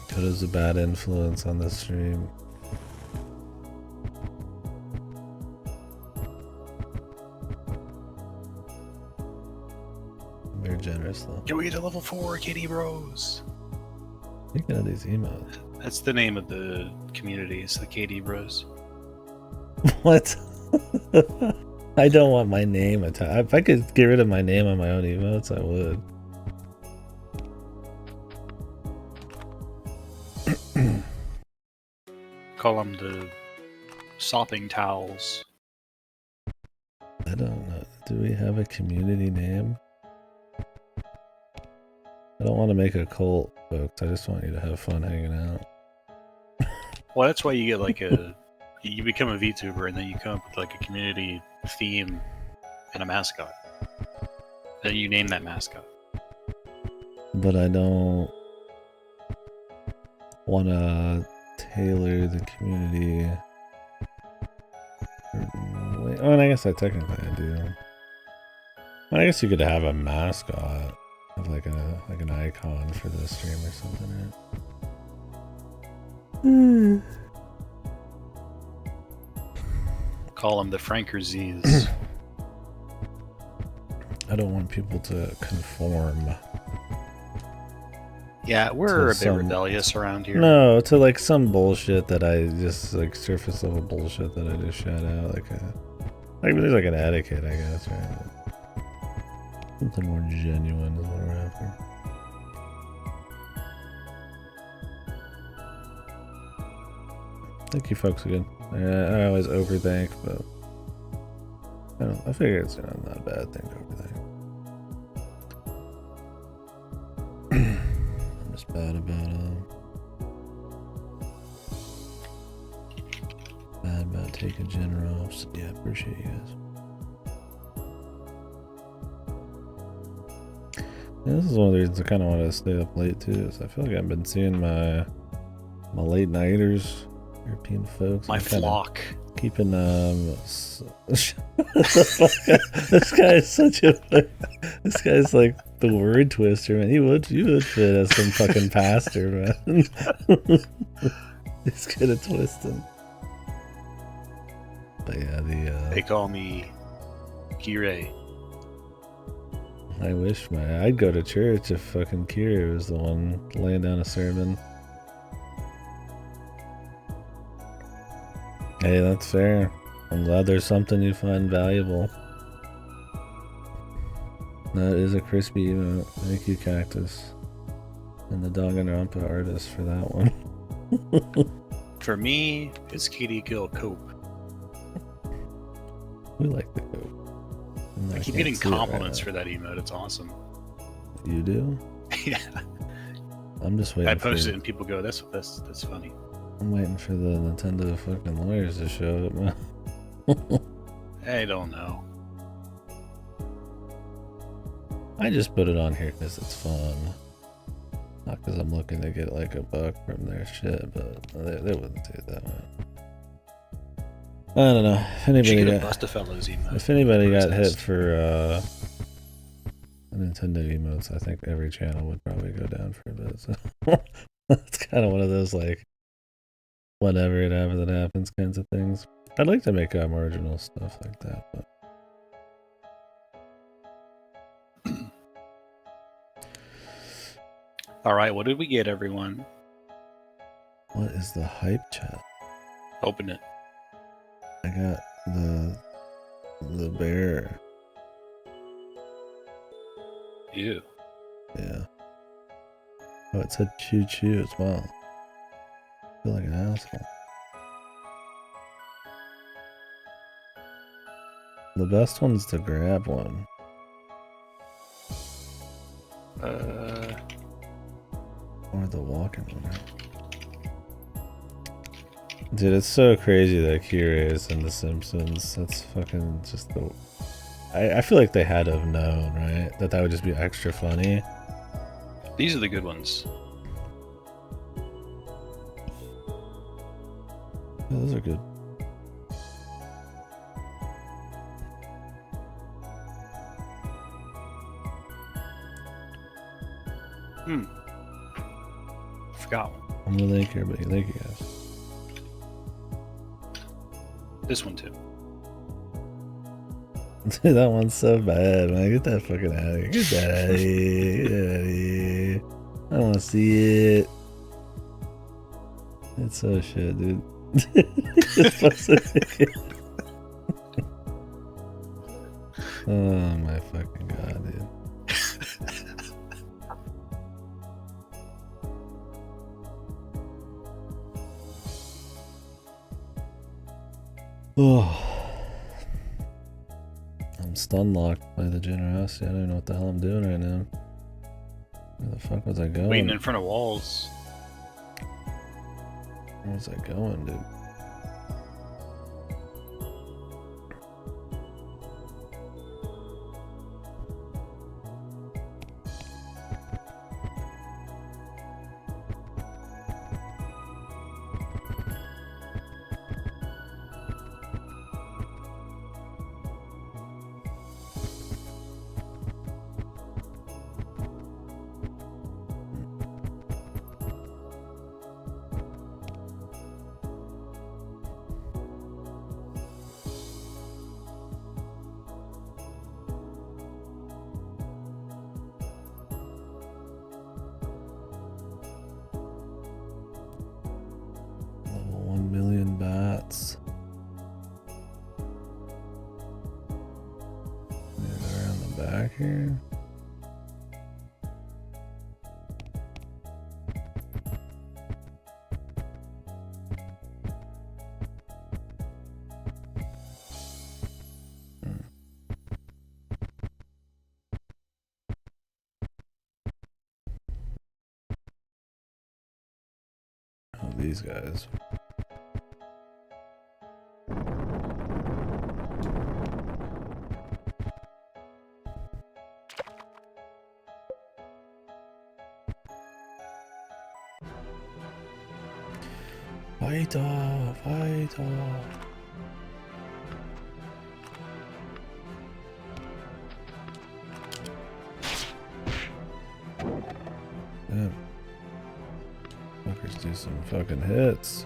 Koda's a bad influence on this stream. Very generous though. Can we get to level 4, kitty bros? Speaking of these emails. That's the name of the community. It's the KD bros. What? I don't want my name attached. If I could get rid of my name on my own emotes, I would. Call them the sopping towels. I don't know. Do we have a community name? I don't want to make a cult, folks. I just want you to have fun hanging out. Well, that's why you get like a... You become a VTuber and then you come up with like a community theme and a mascot. Then you name that mascot. But I don't want to tailor the community. Oh, and I guess I technically I do. I guess you could have a mascot, have like an icon for the stream or something, right? Call them the Frankerz's. I don't want people to conform. Yeah, we're a bit rebellious around here. No, to like some bullshit that I just like surface level bullshit that I just shout out. Like there's like an etiquette, I guess, right? Something more genuine is what we're after. Thank you, folks, again. I always overthink, but I figure it's not a bad thing to overthink. I'm just bad about taking generals. Yeah, appreciate you guys. Yeah, this is one of the reasons I kind of want to stay up late too. Is I feel like I've been seeing my late nighters, European folks. My flock. Keeping this guy is such a. This guy's like the word twister, man. You would fit as some fucking pastor, man. He's good at twisting. But yeah, They call me Kirei. I wish I'd go to church if fucking Kira was the one laying down a sermon. Hey, that's fair. I'm glad there's something you find valuable. That is a crispy emote. Thank you, Cactus. And the Danganronpa artist for that one. For me, it's KDkill Cope. We like the Cope. I keep getting compliments for that emote. It's awesome. You do? Yeah. I'm just waiting. I post it and people go, "That's funny." I'm waiting for the Nintendo fucking lawyers to show up, man. I don't know. I just put it on here because it's fun. Not because I'm looking to get like a buck from their shit, but they wouldn't do that, man. I don't know. If anybody got hit for Nintendo emotes, I think every channel would probably go down for a bit. So it's kind of one of those like whatever it happens kinds of things. I'd like to make more original stuff like that, but all right, what did we get, everyone? what is the hype chat? Open it. I got the bear. Ew. Yeah. Oh, it said choo choo as well. I feel like an asshole. The best one's the grab one. Or the walking one, right? Dude, it's so crazy that Kira is in The Simpsons. That's fucking just the... I feel like they had to have known, right? That would just be extra funny. These are the good ones. Yeah, those are good. Forgot one. I'm gonna thank everybody. Thank you guys. This one too. Dude, that one's so bad, man. Get that fucking out of here. Get that out of here. Get out of here. I don't want to see it. It's so shit, dude. Oh my fucking god, dude. Oh. I'm stun locked by the generosity. I don't know what the hell I'm doing right now. Where the fuck was I going? Waiting in front of walls. Where was I going, dude? Level 1 million bats. Maybe around the back here. Oh, these guys. Fight off! Fight off! Damn. Fuckers do some fucking hits.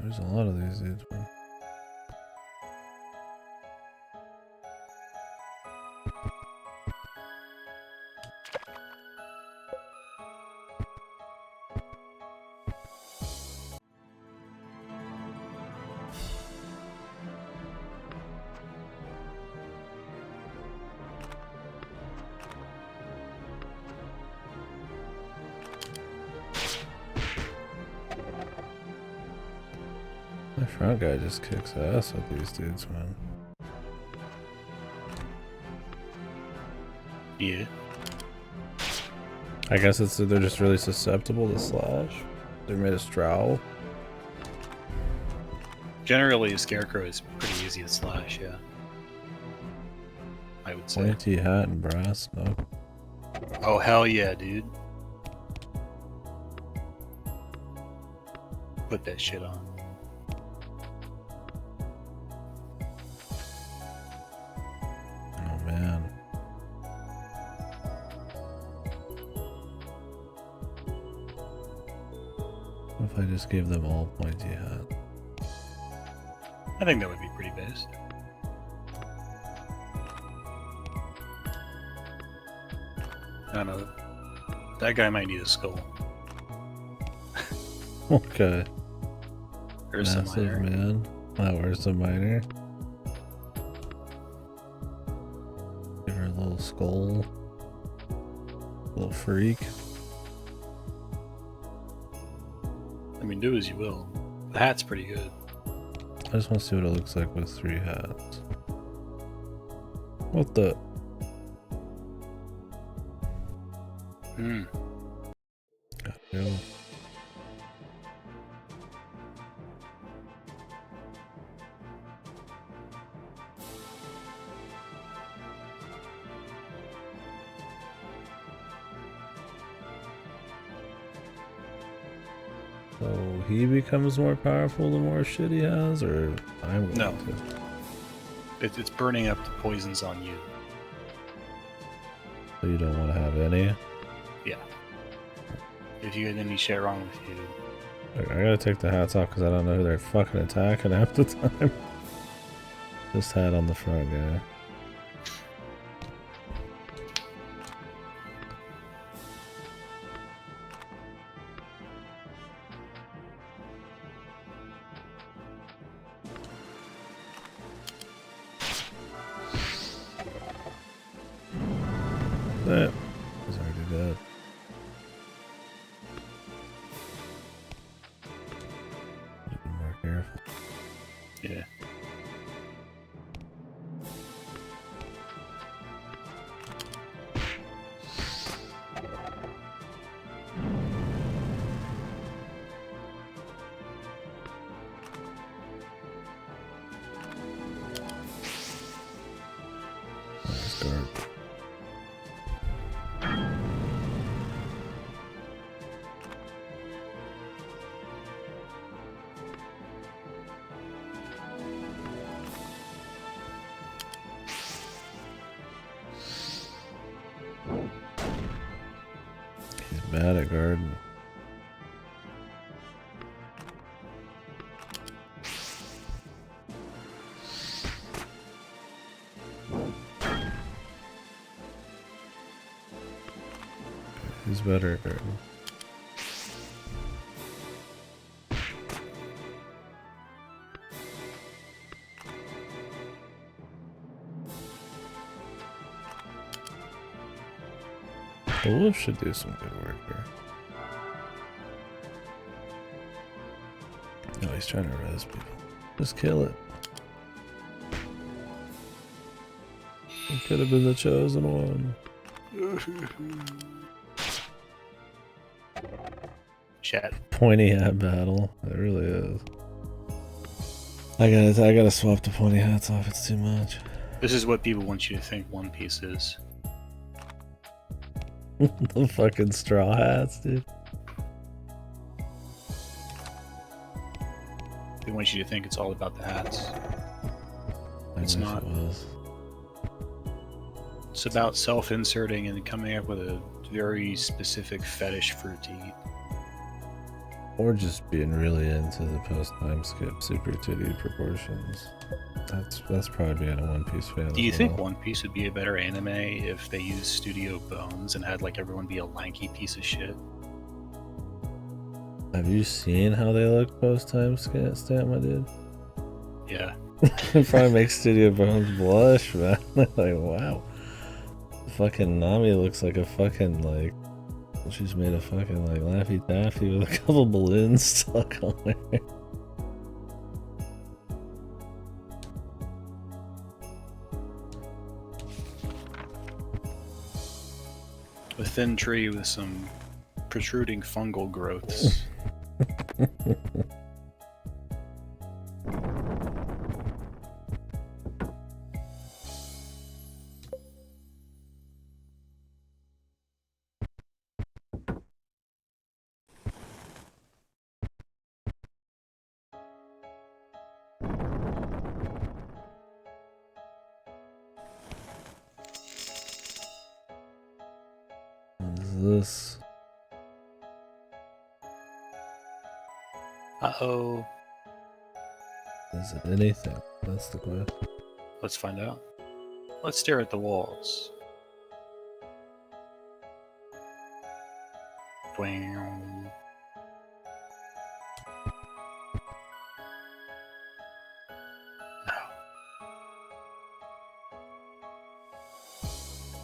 There's a lot of these dudes, man. My front guy just kicks ass with these dudes, man. Yeah. I guess they're just really susceptible to slash. They're made of straw. Generally, a scarecrow is pretty easy to slash, yeah. I would say. Pointy hat and brass knuck. Oh, hell yeah, dude. Put that shit on. Oh man. What if I just gave them all pointy hat? I think that would be pretty basic. I don't know. That guy might need a skull. Okay. There's some Massive minor. man. Oh, where's the miner? Give her a little skull. Little freak. I mean, do as you will. The hat's pretty good. I just want to see what it looks like with 3 hats. What the? Hmm. Ew. So he becomes more powerful the more shit he has, or I'm going No. to? It's burning up the poisons on you. So you don't want to have any? Yeah. If you get any shit wrong with you. I gotta take the hats off because I don't know who they're fucking attacking half the time. Just hat on the front guy. That was already dead. Be more careful. Yeah. Nice guard. He's bad at guarding. He's better at guarding. The wolf should do some good work here. No, he's trying to res people. Just kill it. He could have been the chosen one. Chat. Pointy hat battle. It really is. I gotta swap the pointy hats off. It's too much. This is what people want you to think One Piece is. The fucking straw hats, dude. They want you to think it's all about the hats. I It's wish not. It was. It's about self-inserting and coming up with a very specific fetish fruit to eat. Or just being really into the post-time skip super titty proportions. That's probably being a One Piece fan. Do you think One Piece would be a better anime if they used Studio Bones and had like everyone be a lanky piece of shit? Have you seen how they look post-time stamp, my dude? Yeah. It probably makes Studio Bones blush, man. Like, wow. Fucking Nami looks like a fucking, like, she's made a fucking, like, Laffy Taffy with a couple balloons stuck on her. A thin tree with some protruding fungal growths. What is this? Uh-oh. Is it anything? That's the question. Let's find out. Let's stare at the walls. Bwam.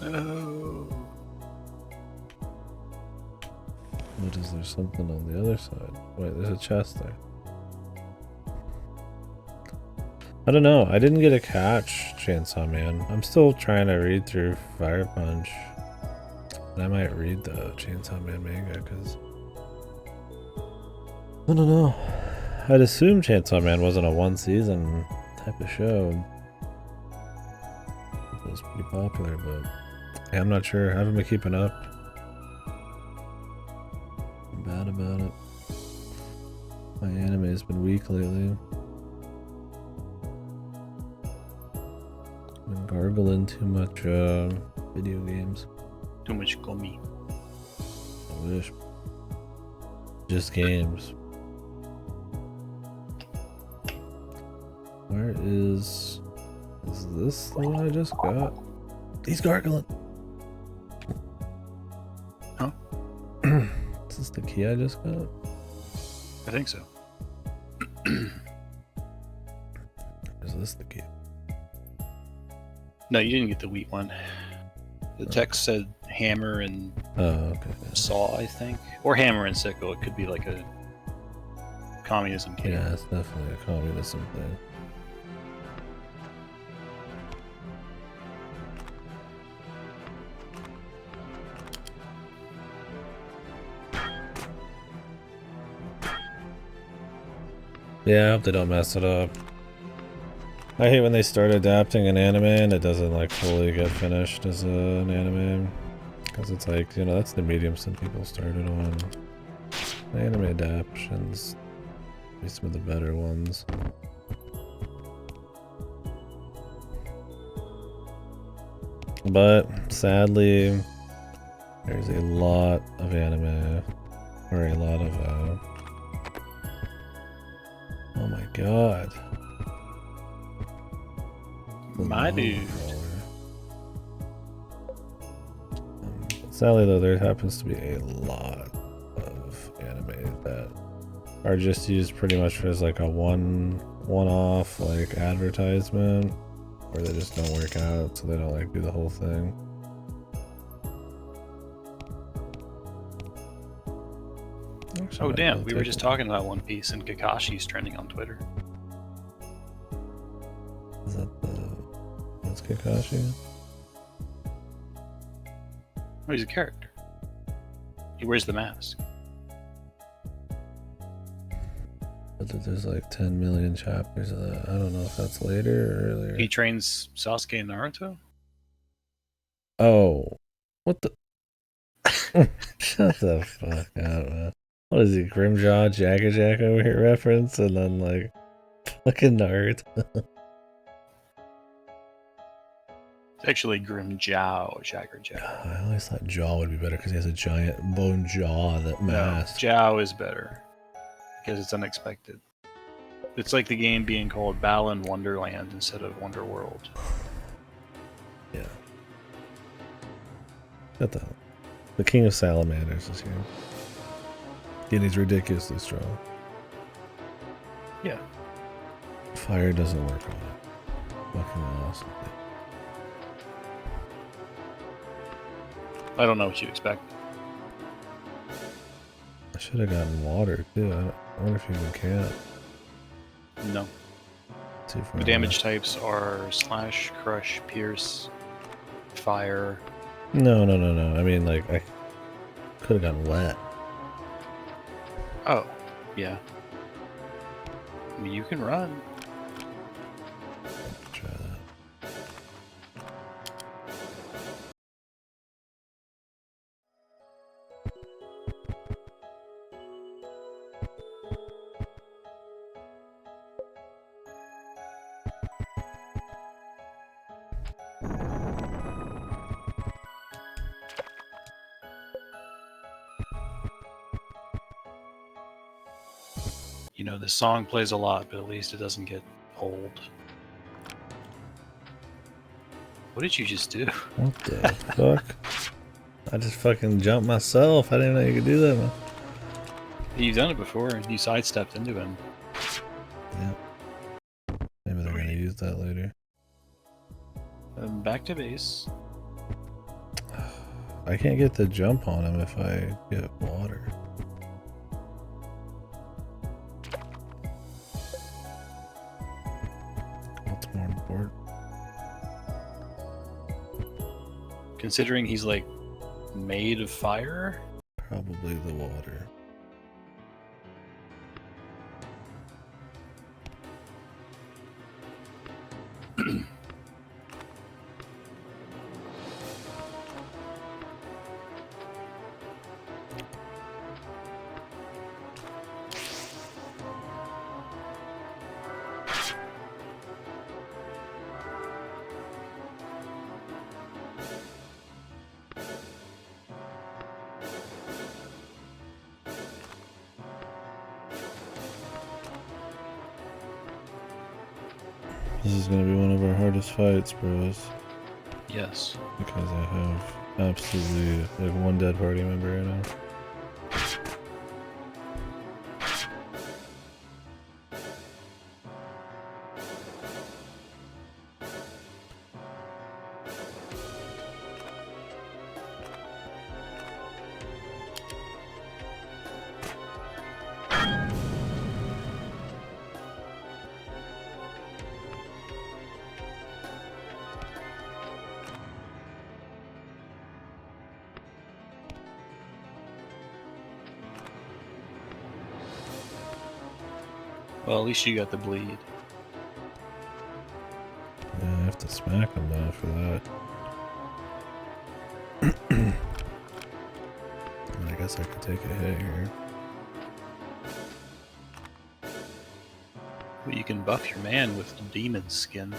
No. What is there? Something on the other side? Wait, there's a chest there. I don't know. I didn't get a catch, Chainsaw Man. I'm still trying to read through Fire Punch. And I might read the Chainsaw Man manga because I don't know. I'd assume Chainsaw Man wasn't a one season type of show. It was pretty popular, but yeah, I'm not sure. I haven't been keeping up. I'm bad about it. My anime has been weak lately. Been gargling too much video games. Too much gummy. I wish. Just games. Where is this the one I just got? He's gargling. Huh? Is this the key I just got? I think so. Is this the key? No, you didn't get the wheat one. The text said hammer and Okay. saw, I think. Or hammer and sickle. It could be like a communism key. Yeah, it's definitely a communism thing. Yeah, I hope they don't mess it up. I hate when they start adapting an anime and it doesn't like fully get finished as an anime. Because it's like, you know, that's the medium some people started on. Anime adaptations, maybe some of the better ones. But sadly, there's a lot of anime, or a lot of oh my god. My dude. Sadly though, there happens to be a lot of anime that are just used pretty much as like a one-off like advertisement, or they just don't work out, so they don't like do the whole thing. Actually, Oh damn, we were just talking about One Piece and Kakashi's trending on Twitter. Is that the... What's Kakashi? Oh, he's a character. He wears the mask. But there's like 10 million chapters of that. I don't know if that's later or earlier. He trains Sasuke and Naruto? Oh. What the... Shut the fuck up, man. What is he, Grimjaw, Jack over here reference? And then like... Fucking Naruto. It's actually Grim Jiao, Jagger Jiao. I always thought Jaw would be better because he has a giant bone jaw that mask. No, Jiao is better. because it's unexpected. It's like the game being called Balan Wonderland instead of Wonderworld. Yeah. What the hell? The King of Salamanders is here. And he's ridiculously strong. Yeah. Fire doesn't work on it. Fucking awesome. I don't know what you expect. I should have gotten water too. I wonder if you even can. No. Too far The damage types are slash, crush, pierce, fire. No. I mean, like, I could have gotten wet. Oh, yeah. I mean, you can run. Try that. You know, this song plays a lot, but at least it doesn't get old. What did you just do? What the fuck? I just fucking jumped myself. I didn't know you could do that, man. You've done it before, and you sidestepped into him. Yeah. Maybe they're gonna use that later. Back to base. I can't get the jump on him if I get water. What's more important? Considering he's like made of fire? Probably the water. This is gonna be one of our hardest fights, bros. Yes. Because I have absolutely like one dead party member right now. Well, at least you got the bleed. Yeah, I have to smack him though for that. I guess I could take a hit here. Well, you can buff your man with demon skin.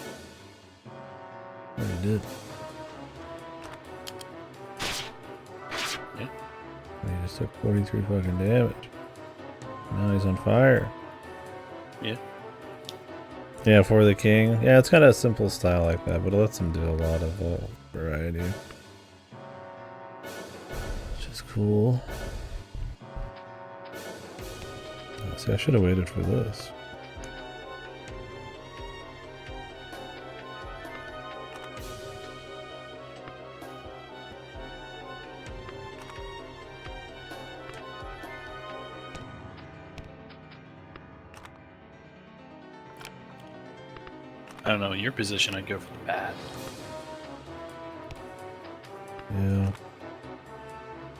Already did. Yeah. He just took 43 fucking damage. Now he's on fire. Yeah. Yeah, for the king. Yeah, it's kind of a simple style like that, but it lets him do a lot of variety. Which is cool. See, I should have waited for this. I don't know, in your position, I'd go for the bat. Yeah.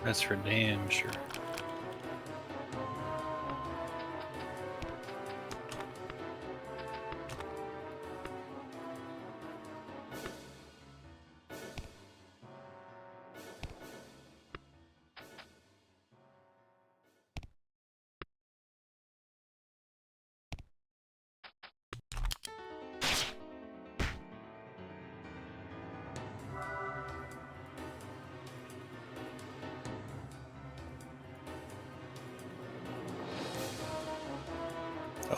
That's for damn sure.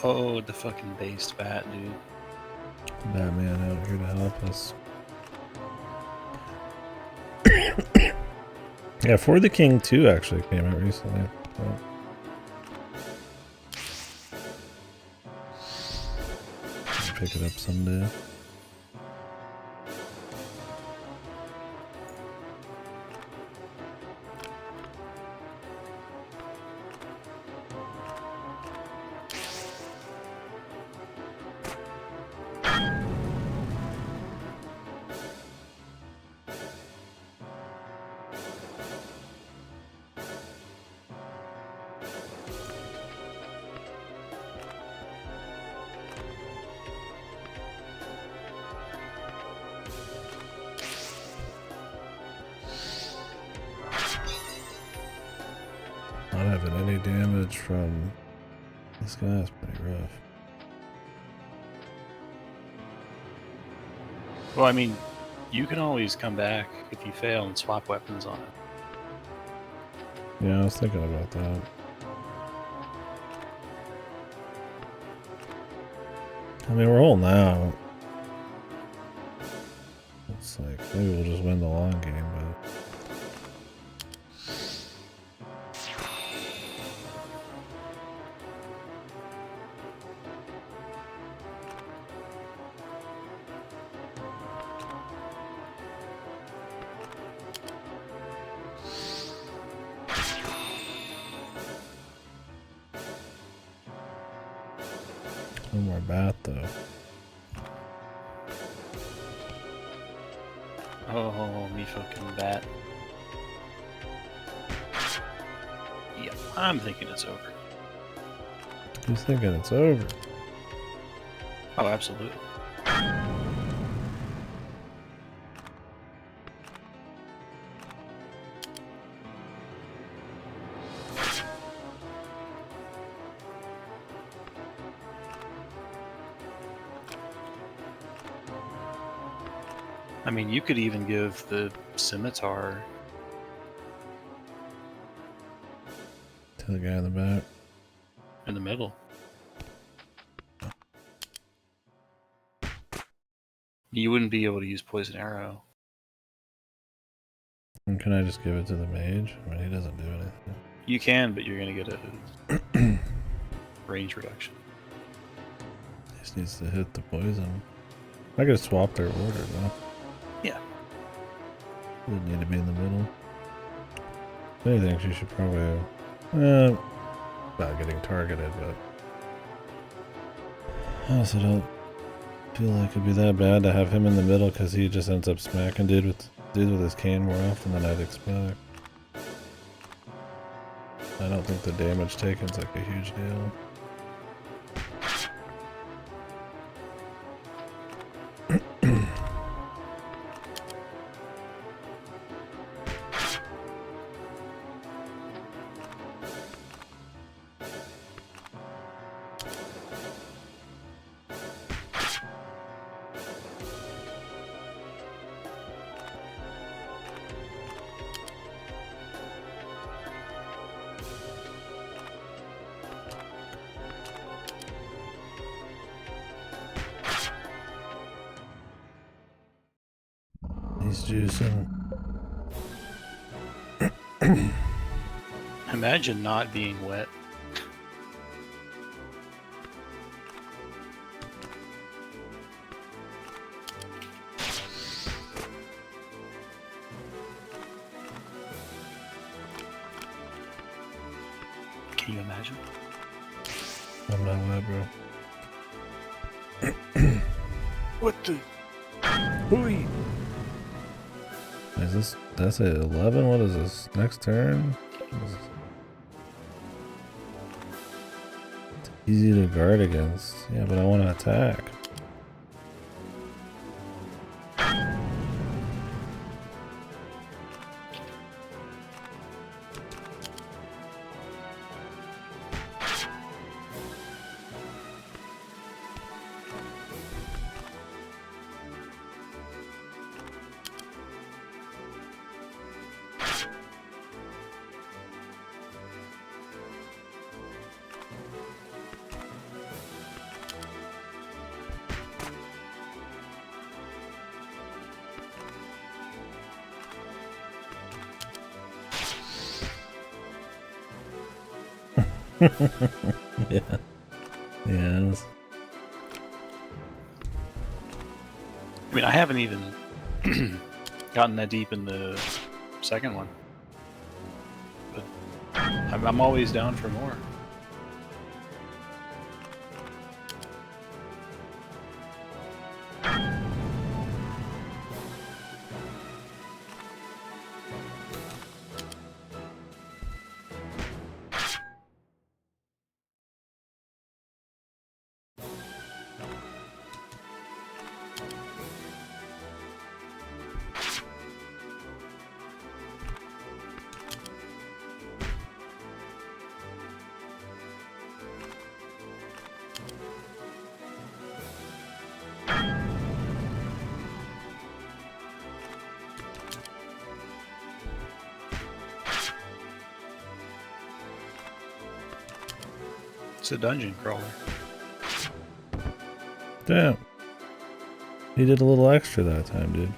Oh, the fucking based bat, dude. Batman out here to help us. Yeah, For the King 2 actually came out recently. So. I'll pick it up someday. Not having any damage from this guy is pretty rough. Well, I mean, you can always come back if you fail and swap weapons on it. Yeah, I was thinking about that. I mean, we're holding out. It's like, maybe we'll just win the long game, but... No more bat, though. Oh, me fucking bat. Yeah, I'm thinking it's over. Who's thinking it's over? Oh, absolutely. I mean, you could even give the scimitar To the guy in the back. in the middle. You wouldn't be able to use poison arrow. And can I just give it to the mage? I mean, he doesn't do anything. You can, but you're gonna get a range reduction. He just needs to hit the poison. I could swap their order, though. Yeah. Doesn't need to be in the middle. If anything, she should probably... not getting targeted, but... I also don't feel like it'd be that bad to have him in the middle, because he just ends up smacking dudes with his cane more often than I'd expect. I don't think the damage taken's like a huge deal. He's juicing. Imagine not being wet. Can you imagine? I'm not wet, bro. What the? Hooey! Is this... that's it, 11? What is this? Next turn? It's easy to guard against. Yeah, but I want to attack. Yeah. Yes. I mean, I haven't even gotten that deep in the second one, but I'm always down for more. It's a dungeon crawler. Damn. He did a little extra that time, dude.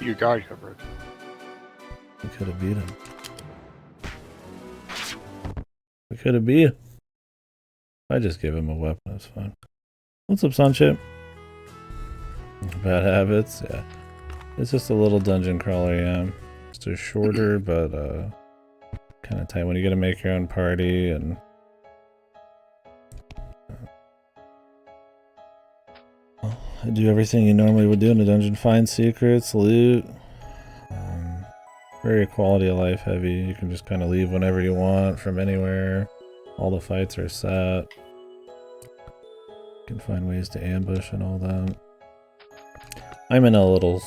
Your guard got broken. We could have beat him. We could have beat him. I just give him a weapon, it's fine. What's up, Sunchip? Bad habits, yeah. It's just a little dungeon crawler, yeah. Just a shorter, but kind of tight when you gotta make your own party and do everything you normally would do in a dungeon. Find secrets, loot. Very quality of life heavy. You can just kind of leave whenever you want from anywhere. All the fights are set. You can find ways to ambush and all that. I'm in a little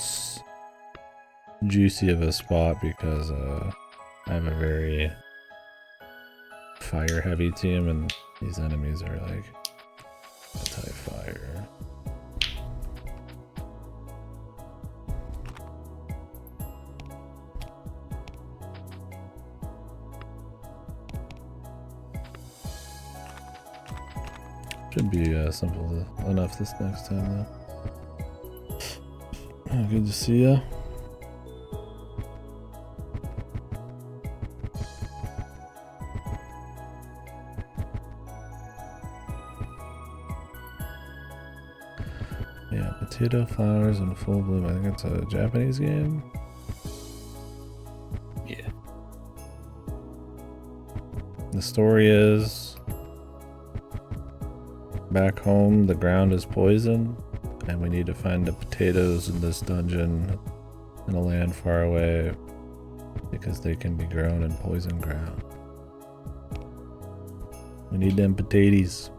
juicy of a spot because I have a very fire heavy team and these enemies are like anti-fire. Should be simple enough this next time though. Good to see ya. Yeah, potato flowers in full bloom. I think it's a Japanese game. Yeah. The story is back home the ground is poison and we need to find the potatoes in this dungeon in a land far away because they can be grown in poison ground. We need them potatoes.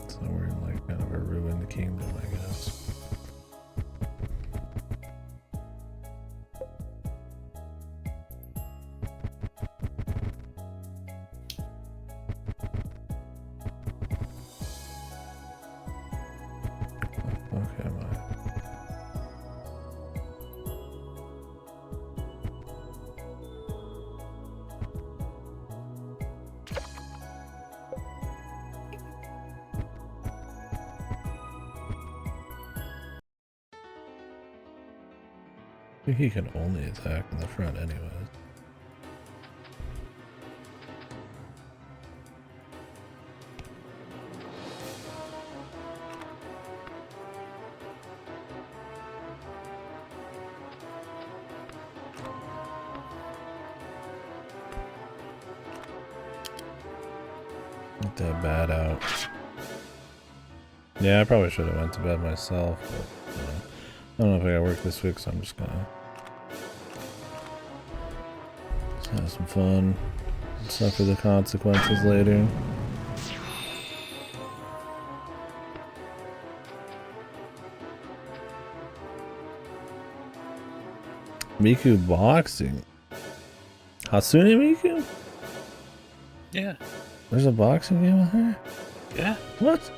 So we're in like kind of a ruined kingdom, I guess. Okay, I think he can only attack in the front anyways. Get that bat out. Yeah, I probably should have went to bed myself, but I don't know if I got work this week, so I'm just gonna have some fun, suffer the consequences later. Miku boxing. Hatsune Miku? Yeah. There's a boxing game with her? Yeah. What?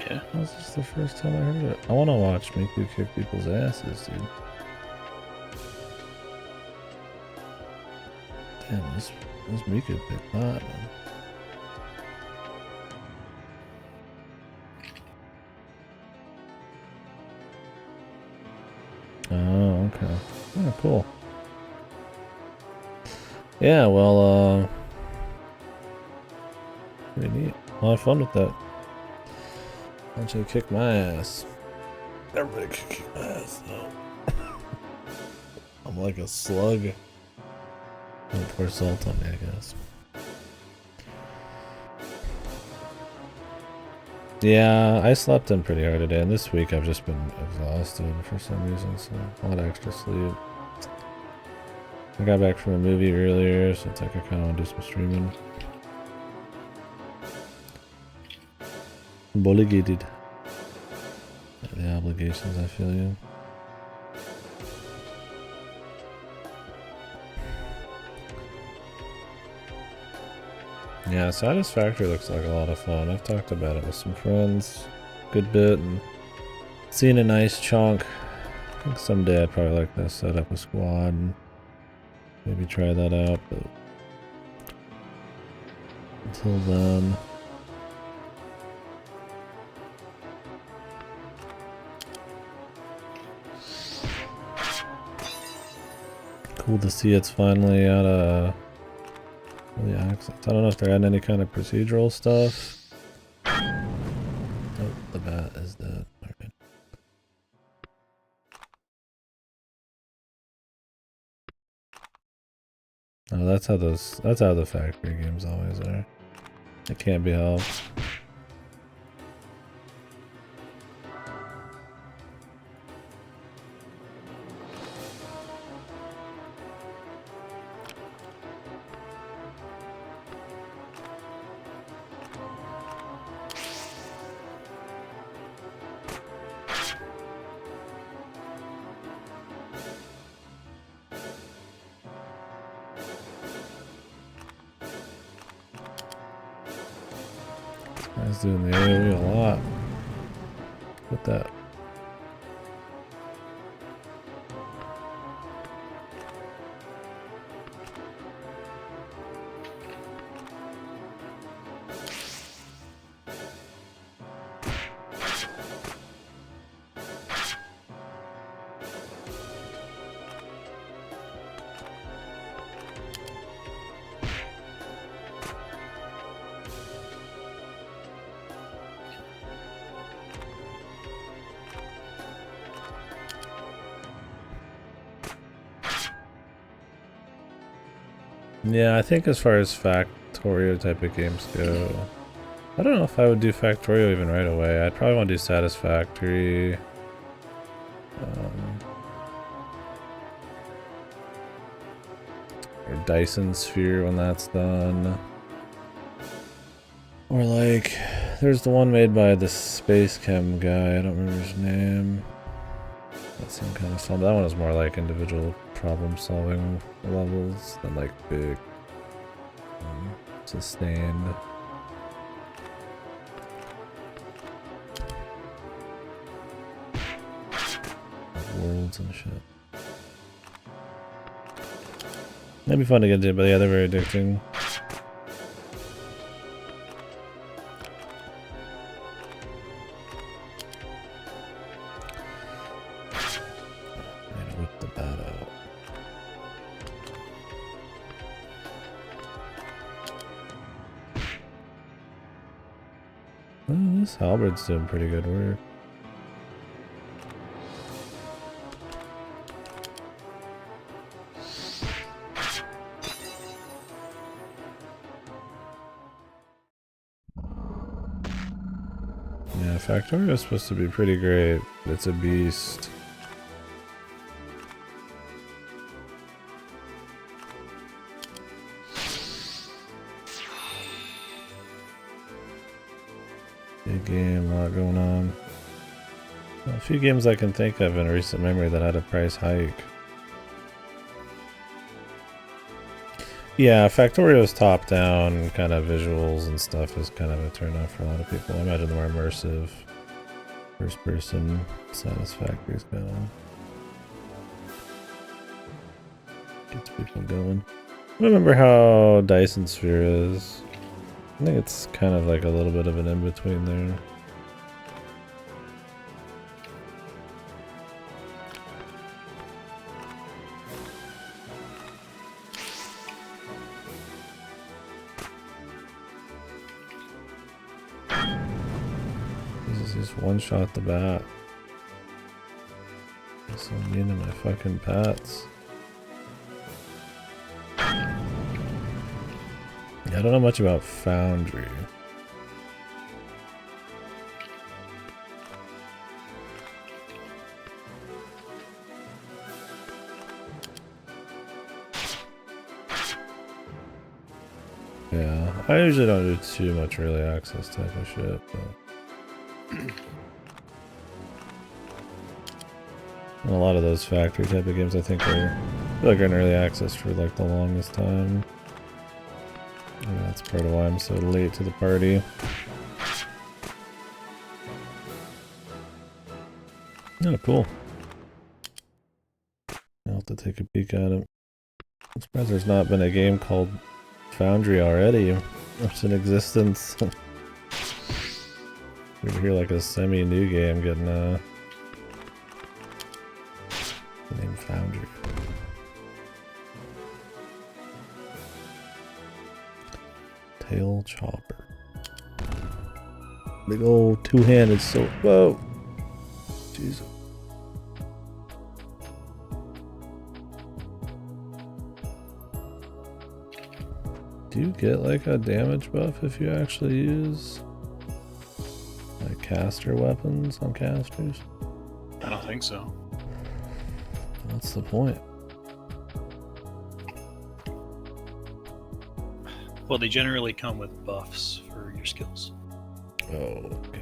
Yeah. This is the first time I heard it. I want to watch Miku kick people's asses, dude. Damn, this Miku big hot, man. Oh, okay. Oh, cool. Yeah, well, pretty neat. I'll have fun with that. Why don't you kick my ass? Everybody can kick my ass, though. I'm like a slug. Don't pour salt on me, I guess. Yeah, I slept in pretty hard today, and this week I've just been exhausted for some reason, so a lot of extra sleep. I got back from a movie earlier, so it's like I kind of want to do some streaming. Obligated. The obligations, I feel you. Yeah, Satisfactory looks like a lot of fun. I've talked about it with some friends a good bit and seen a nice chunk. I think someday I'd probably like to set up a squad and maybe try that out, but until then. Cool to see it's finally out of early access. I don't know if they're adding any kind of procedural stuff. Oh, the bat is dead. Alright. Oh, that's how the factory games always are. It can't be helped. Guy's doing the AoE a lot. With that. Yeah, I think as far as Factorio type of games go, I don't know if I would do Factorio even right away. I'd probably want to do Satisfactory. Or Dyson Sphere when that's done. Or like, there's the one made by the Space Chem guy, I don't remember his name. That seemed kind of fun. That one is more like individual problem solving levels than like big sustained. Worlds and shit. That'd be fun to get into, but yeah, they're very addicting. This halberd's doing pretty good work. Yeah, Factorio is supposed to be pretty great. It's a beast. Big game, a lot going on. A few games I can think of in recent memory that had a price hike. Yeah, Factorio's top-down kind of visuals and stuff is kind of a turn-off for a lot of people. I imagine the more immersive first-person Satisfactory's kind of gets people going. I don't remember how Dyson Sphere is. I think it's kind of like a little bit of an in-between there. Jesus, just one shot the bat. I'm so mean to my fucking pets. Yeah, I don't know much about Foundry. Yeah, I usually don't do too much early access type of shit, but and a lot of those factory type of games I think are like in early access for like the longest time. And that's part of why I'm so late to the party. Oh, cool. I'll have to take a peek at it. I'm surprised there's not been a game called Foundry already. It's in existence. We hear like a semi-new game getting the name Foundry. Tail chopper. Big old two-handed sword. Whoa! Jesus. Do you get like a damage buff if you actually use like caster weapons on casters? I don't think so. What's the point? Well, they generally come with buffs for your skills. Oh, okay.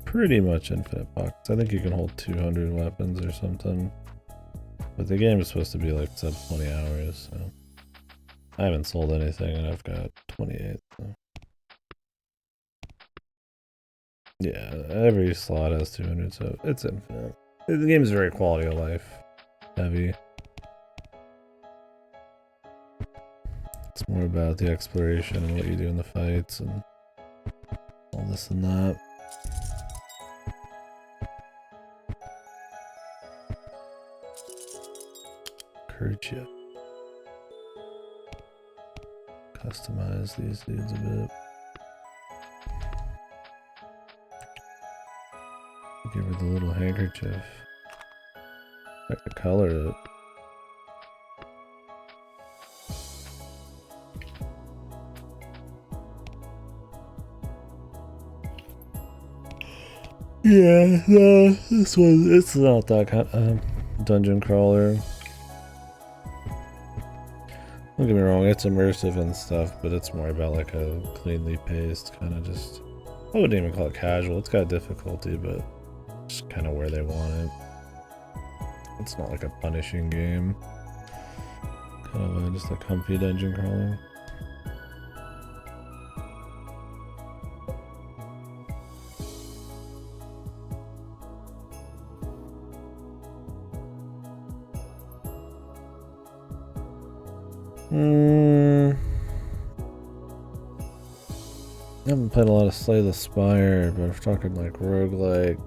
Pretty much infinite pockets. I think you can hold 200 weapons or something. But the game is supposed to be like sub 20 hours, so I haven't sold anything and I've got 28. So. Yeah, every slot has 200, so it's infinite. The game is very quality of life heavy. It's more about the exploration and what you do in the fights and all this and that. Kerchia. Customize these dudes a bit. Give her the little handkerchief. I could color it. Yeah, no, this one, it's not that kind of dungeon crawler. Don't get me wrong, it's immersive and stuff, but it's more about like a cleanly paced kind of just, I wouldn't even call it casual. It's got difficulty, but just kind of where they want it. It's not like a punishing game. Kind of just a comfy dungeon crawler. I haven't played a lot of Slay the Spire, but if we're talking like roguelike,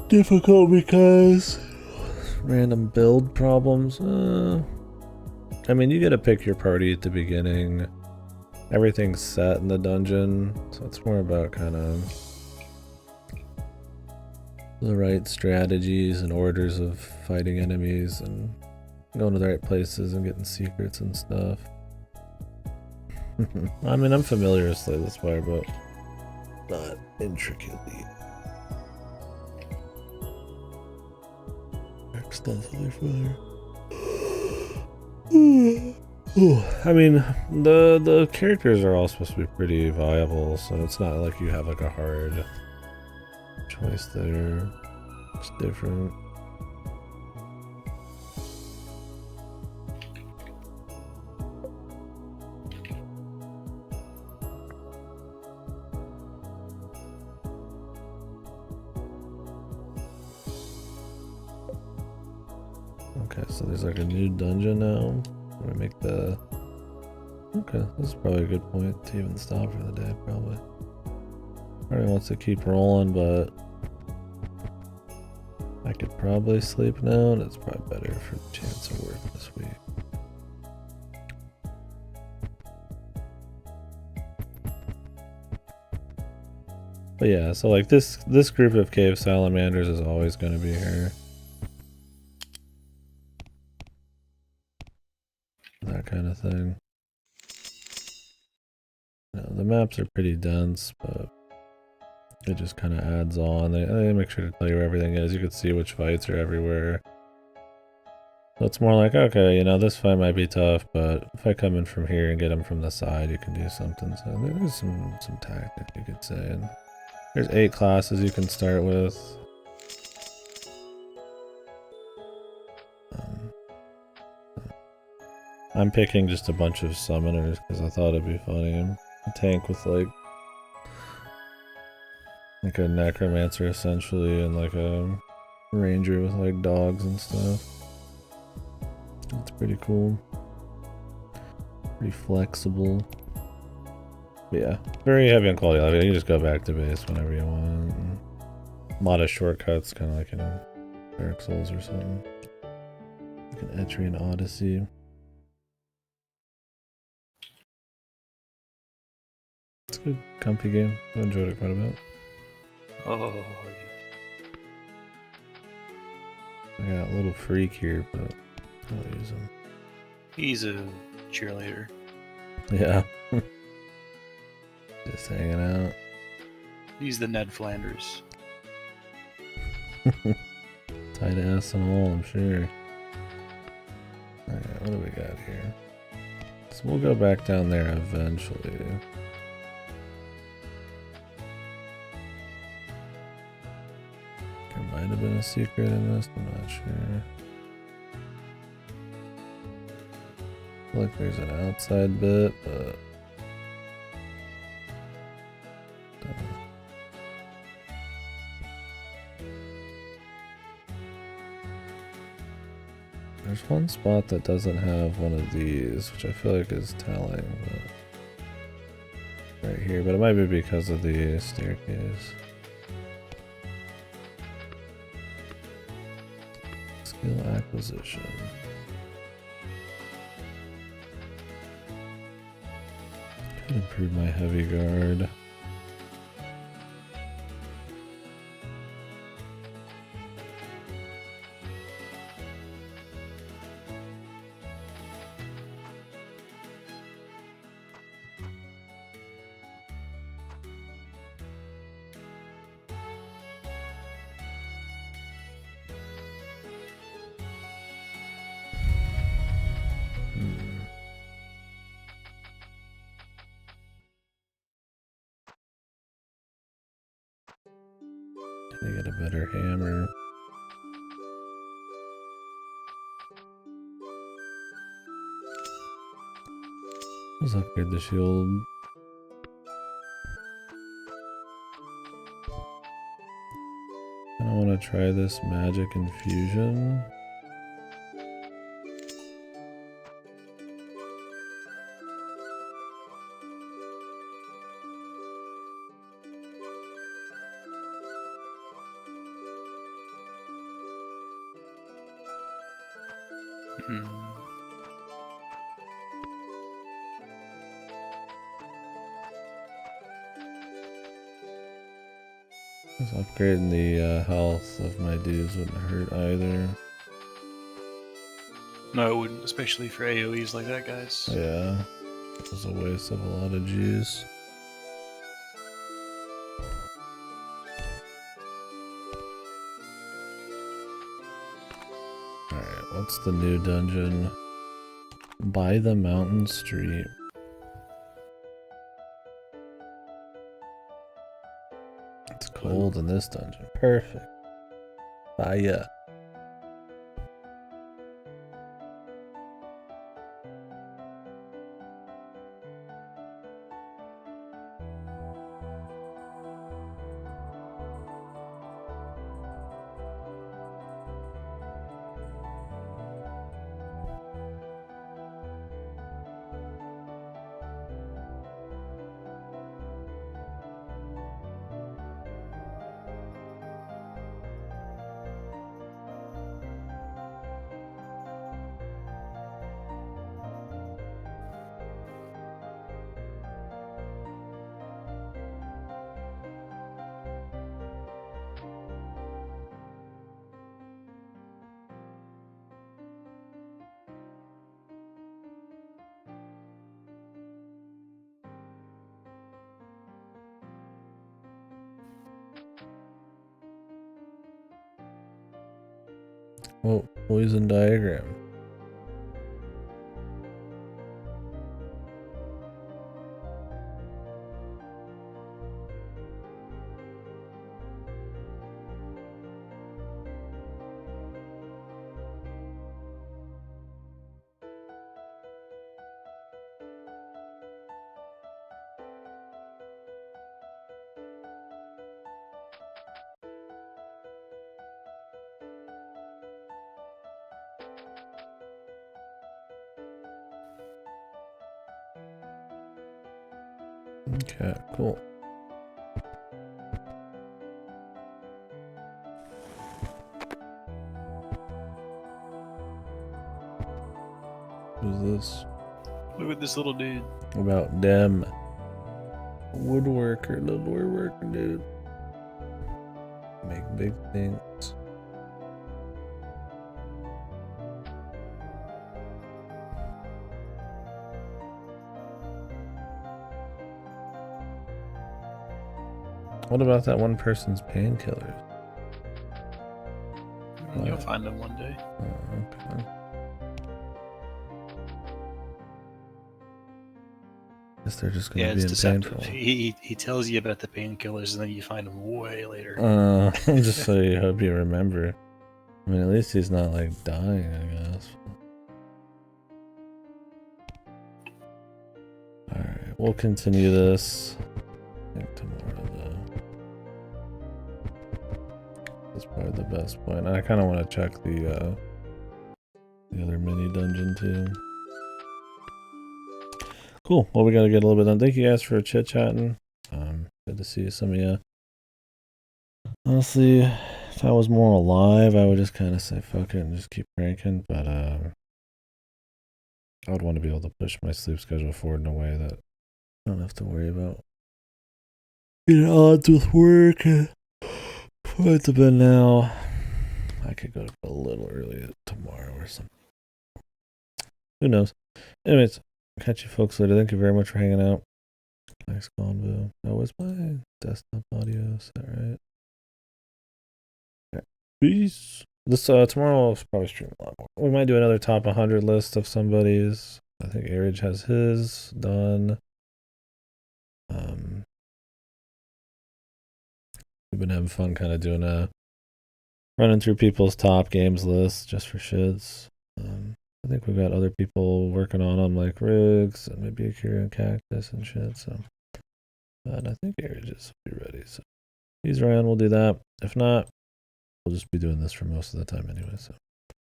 difficult because random build problems. I mean, you get to pick your party at the beginning. Everything's set in the dungeon, so it's more about kind of the right strategies and orders of fighting enemies and going to the right places and getting secrets and stuff. I mean, I'm familiar with Slay the Spire, but not intricately. Extensively familiar. I mean, the characters are all supposed to be pretty viable, so it's not like you have like a hard choice there. It's different. Okay, so there's like a new dungeon now. We make the... Okay, this is probably a good point to even stop for the day, probably. Already wants to keep rolling, but I could probably sleep now, and it's probably better for the chance of work this week. But yeah, so like this group of cave salamanders is always going to be here. That kind of thing. You know, the maps are pretty dense, but it just kind of adds on. They make sure to tell you where everything is. You can see which fights are everywhere. So it's more like, okay, you know, this fight might be tough, but if I come in from here and get them from the side, you can do something. So there's some tactic, you could say. And there's 8 classes you can start with. I'm picking just a bunch of summoners because I thought it'd be funny. A tank with like a necromancer essentially, and like a ranger with like dogs and stuff. That's pretty cool. Pretty flexible. But yeah, very heavy on quality life. You can just go back to base whenever you want. And a lot of shortcuts, kind of like in Dark Souls or something. Like an Etrian Odyssey. It's a good, comfy game. I enjoyed it quite a bit. Oh. I got a little freak here, but I'll use him. He's a cheerleader. Yeah. Just hanging out. He's the Ned Flanders. Tight ass and all, I'm sure. Alright, what do we got here? So we'll go back down there eventually. There might have been a secret in this, I'm not sure. I feel like there's an outside bit, but don't know. There's one spot that doesn't have one of these, which I feel like is telling, but right here, but it might be because of the staircase. Skill acquisition. Could improve my heavy guard. I get a better hammer. Let's upgrade the shield. I want to try this magic infusion. Just upgrading the health of my dudes wouldn't hurt either. No, it wouldn't, especially for AoEs like that, guys. Yeah, it was a waste of a lot of juice. Alright, what's the new dungeon? By the Mountain Street. It's cold in this dungeon. Perfect. Fire. Oh, poison diagram. Okay, cool. Who's this? Look at this little dude. About them. Woodworker, little woodworker dude. Make big things. What about that one person's painkillers? You'll find them one day. Oh, okay. Guess they're just gonna be in painful. He tells you about the painkillers and then you find them way later. Just so you hope you remember. I mean, at least he's not like dying, I guess. Alright, we'll continue this. I think tomorrow, though. That's probably the best point. I kind of want to check the other mini dungeon, too. Cool. Well, we got to get a little bit done. Thank you guys for chit-chatting. Good to see some of you. Honestly, if I was more alive, I would just kind of say fuck it and just keep cranking. But I would want to be able to push my sleep schedule forward in a way that I don't have to worry about getting odds with work. Quite the bit now. I could go to bed a little early tomorrow or something. Who knows? Anyways, catch you folks later. Thank you very much for hanging out. Nice convo. That was my desktop audio. Is that right? Okay. Peace. This tomorrow I'll probably stream a lot more. We might do another top 100 list of somebody's. I think Airage has his done. We've been having fun kind of doing running through people's top games lists just for shits. I think we've got other people working on them like Riggs and maybe Akira and Cactus and shit. So, but I think Airage will be ready. So, if he's around, we'll do that. If not, we'll just be doing this for most of the time anyway. So.